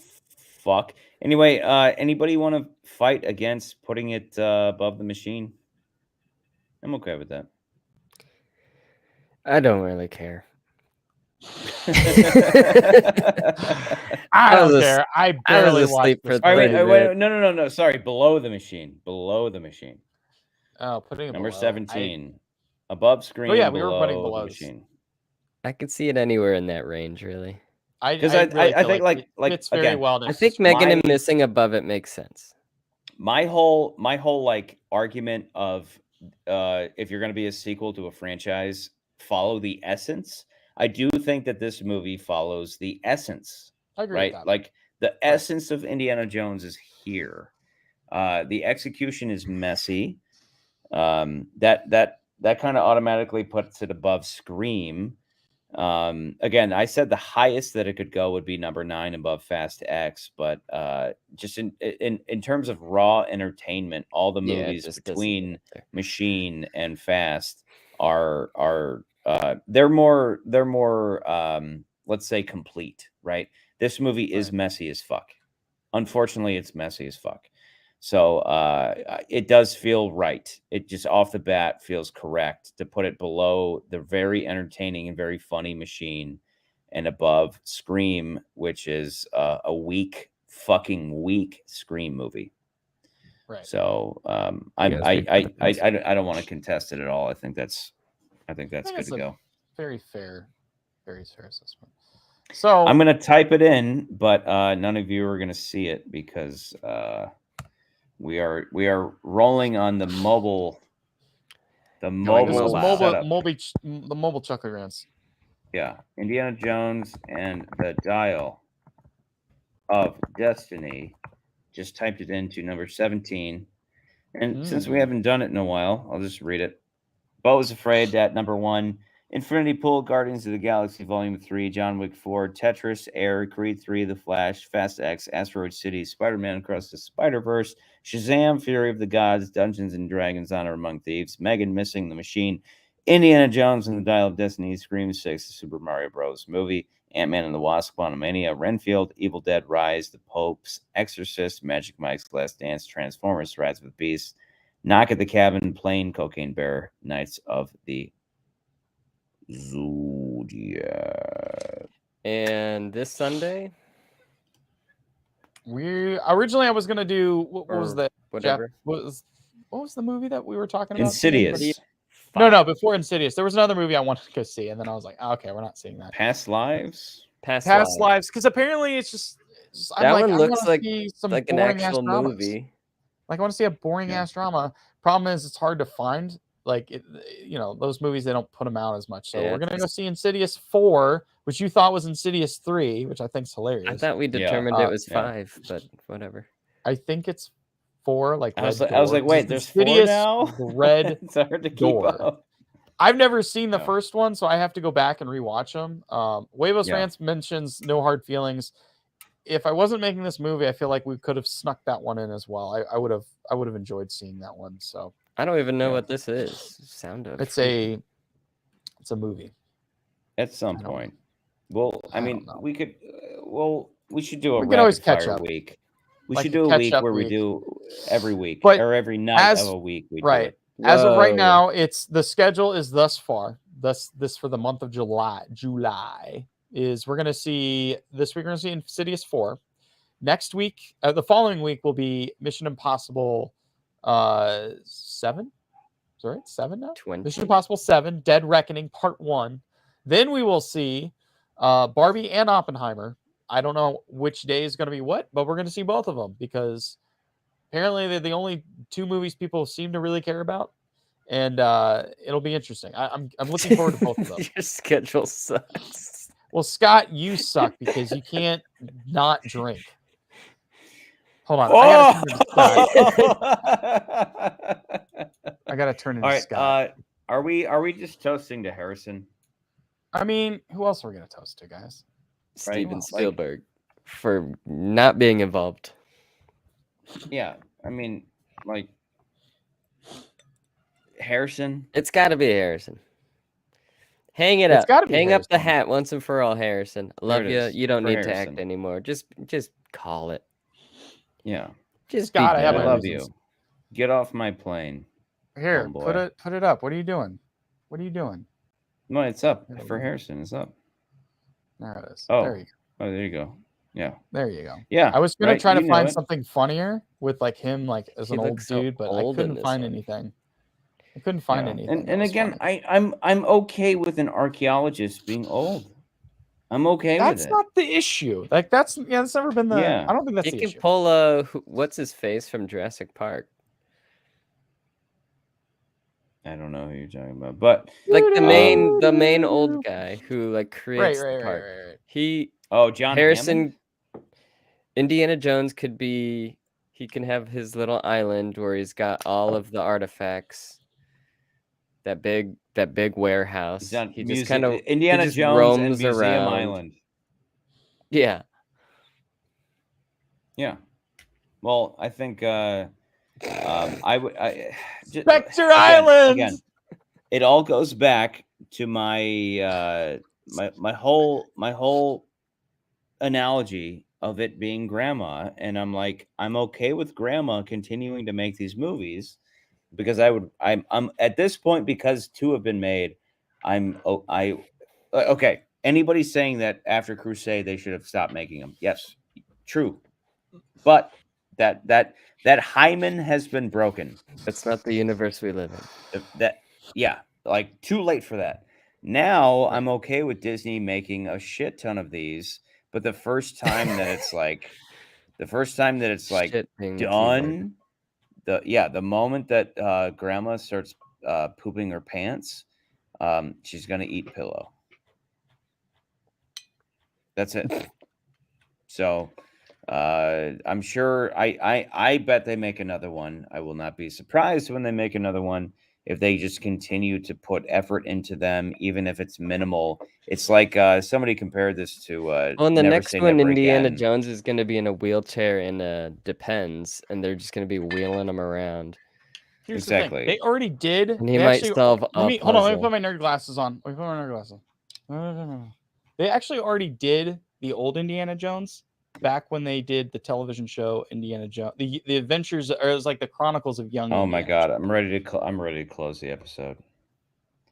Fuck. Anyway, anybody want to fight against putting it above the machine? I'm okay with that. I don't really care. I don't care. I barely watched this. No. Sorry, below the machine. Below the machine. Oh, putting it number below. 17. Above screen. Oh yeah, we were putting below the machine. I could see it anywhere in that range, really. Because I think like it's very again, well. I think Megan and missing above it makes sense. My whole like argument of if you're going to be a sequel to a franchise, follow the essence. I do think that this movie follows the essence. I agree right? with that. Like the essence of Indiana Jones is here. The execution is messy. That kind of automatically puts it above Scream. Again, I said the highest that it could go would be number 9 above Fast X, but just in terms of raw entertainment, all the movies between Machine and Fast are they're more let's say complete, right? This movie is messy as fuck. Unfortunately, it's messy as fuck. So it does feel right. It just off the bat feels correct to put it below the very entertaining and very funny Machine and above Scream, which is a fucking weak Scream movie. Right. So I don't want to contest it at all. I think that's good to go. Very fair assessment. So I'm gonna type it in, but none of you are gonna see it because we are rolling on the mobile. The mobile mobile chucklegrams. Yeah, Indiana Jones and the Dial of Destiny. Just typed it into number 17. And since we haven't done it in a while, I'll just read it. Beau Is Afraid at number 1. Infinity Pool, Guardians of the Galaxy Volume 3, John Wick 4, Tetris, Air, Creed 3, The Flash, Fast X, Asteroid City, Spider-Man Across the Spider-Verse, Shazam, Fury of the Gods, Dungeons and Dragons, Honor Among Thieves, Megan Missing the Machine, Indiana Jones and the Dial of Destiny, Scream 6, the Super Mario Bros. Movie, Ant-Man and the Wasp, Quantumania, Renfield, Evil Dead Rise, The Popes, Exorcist, Magic Mike's Last Dance, Transformers, Rise of the Beast, Knock at the Cabin, Plane, Cocaine Bear, Knights of the Zodiac. And this Sunday, I was gonna do what was that? Whatever. What was the movie that we were talking about? Insidious. No, before Insidious, there was another movie I wanted to go see, and then I was like, okay, we're not seeing that. Past Lives. Past Lives, because apparently it's just that one looks like an actual movie. Like I want to see a boring ass drama. Problem is, it's hard to find. Like those movies, they don't put them out as much. So we're gonna go see Insidious 4, which you thought was Insidious 3, which I think is hilarious. I thought we determined it was 5, but whatever. I think it's 4. Like I was like, wait, there's 4 now. Red it's hard to keep up. I've never seen the first one, so I have to go back and rewatch them. Huevos Rants mentions No Hard Feelings. If I wasn't making this movie, I feel like we could have snuck that one in as well. I would have enjoyed seeing that one. So I don't even know what this is. Sound of it's a movie. At some point. Well, I mean, we could. We should do a. We can always catch fire up. Week. We should do a week where we do every week, but or every night of a week. We right. Do it. As of right now, it's the schedule is thus far. This for the month of July is we're gonna see this week. We're gonna see Insidious 4. Next week, the following week will be Mission Impossible 7. Is that right? 7 now. 20. Mission Impossible 7, Dead Reckoning Part 1. Then we will see Barbie and Oppenheimer. I don't know which day is going to be what, but we're going to see both of them because apparently they're the only 2 movies people seem to really care about, and it'll be interesting. I'm looking forward to both of them. Your schedule sucks. Well, Scott, you suck because you can't not drink. Hold on, I gotta turn into Scott. All right, are we just toasting to Harrison? I mean, who else are we gonna toast to, guys? Steven Spielberg for not being involved. Yeah, I mean, like Harrison. It's got to be Harrison. Hang it up. Hang up the hat once and for all, Harrison. Love you. You don't need to act anymore. Just call it. Yeah. Just Scott, I love you. Get off my plane. Here, put it up. What are you doing? No, it's up for Harrison. It's up. There it is. Oh, there you go. Oh, there you go. Yeah. There you go. Yeah. I was gonna try to find something funnier with like him, like as an old dude, but I couldn't find anything. And again, I'm okay with an archaeologist being old. I'm okay with it. That's not the issue. Like that's never been the. Yeah. I don't think that's the issue. You can pull what's his face from Jurassic Park. I don't know who you're talking about, but like the main old guy who like creates the park. Right. John Harrison. Hammond? Indiana Jones could be. He can have his little island where he's got all of the artifacts. That big warehouse. He just kind of Indiana Jones roams and Museum around. Island. Yeah. Yeah. Well, I think I would. Spectre Island. Again, it all goes back to my my whole analogy of it being Grandma, and I'm like, I'm okay with Grandma continuing to make these movies because I'm at this point, because 2 have been made. Okay. Anybody saying that after Crusade they should have stopped making them? Yes, true, but that hymen has been broken. That's not the universe we live in. Like too late for that. Now I'm okay with Disney making a shit ton of these, but the first time that it's like done, the moment that Grandma starts pooping her pants, she's gonna eat pillow. That's it. So I'm sure I bet they make another one. I will not be surprised when they make another one if they just continue to put effort into them, even if it's minimal. It's like somebody compared this to well, and the next one, Indiana Jones is going to be in a wheelchair in Depends, and they're just going to be wheeling him around. Here's the thing. They already did. And he might solve a puzzle. Hold on, let me put my nerd glasses on. They actually already did the old Indiana Jones back when they did the television show Indiana Jones, the adventures, or it was like the Chronicles of Young. Oh my God, I'm ready to close the episode.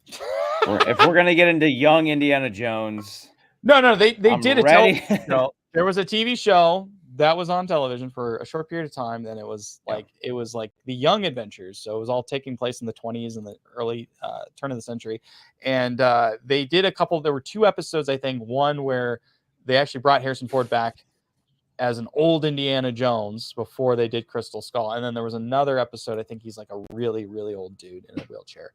If we're gonna get into Young Indiana Jones, no, they did a television show. There was a TV show that was on television for a short period of time. Then it was like the Young Adventures. So it was all taking place in the 20s and the early turn of the century. And they did a couple. There were 2 episodes, I think. One where they actually brought Harrison Ford back as an old Indiana Jones before they did Crystal Skull. And then there was another episode. I think he's like a really, really old dude in a wheelchair.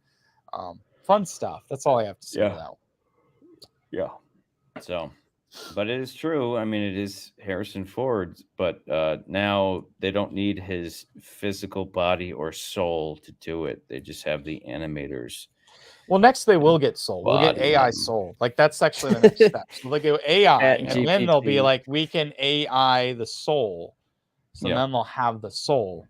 Fun stuff. That's all I have to say about that. Yeah. So. But it is true. I mean, it is Harrison Ford, but now they don't need his physical body or soul to do it. They just have the animators. Well, next they will get soul. We'll get AI soul. Like that's actually the next step. So they'll go AI, and then they'll be like, we can AI the soul. So then they'll have the soul.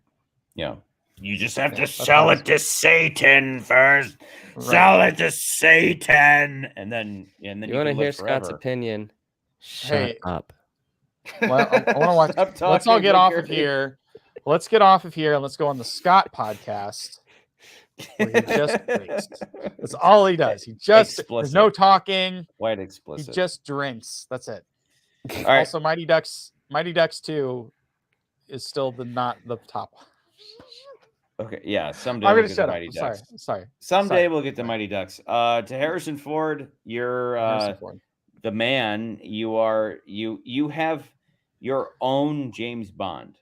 Yeah. You just have to sell it to Satan first. Right. Sell it to Satan, and then you want to hear Scott's opinion. Shut up. Well, I want to watch. Let's all get off of here. Let's get off of here and let's go on the Scott podcast. Where he just drinks. That's all he does. He just there's no talking. White explicit. He just drinks. That's it. All right. Also, Mighty Ducks 2 is still not the top one. Okay, yeah. Someday I'm we'll gonna get shut the up. Mighty Ducks. Sorry. Someday we'll get the Mighty Ducks. To Harrison Ford, you're the man. You have your own James Bond.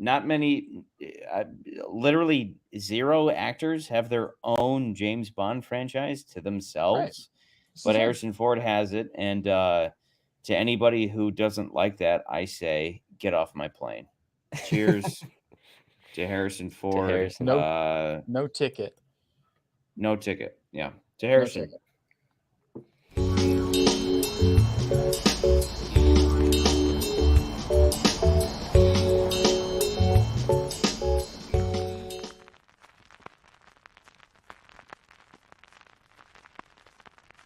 Not many, literally 0 actors have their own James Bond franchise to themselves. Right. But Harrison Ford has it, and to anybody who doesn't like that, I say, get off my plane. Cheers. To Harrison Ford. No ticket. No ticket. Yeah. To Harrison.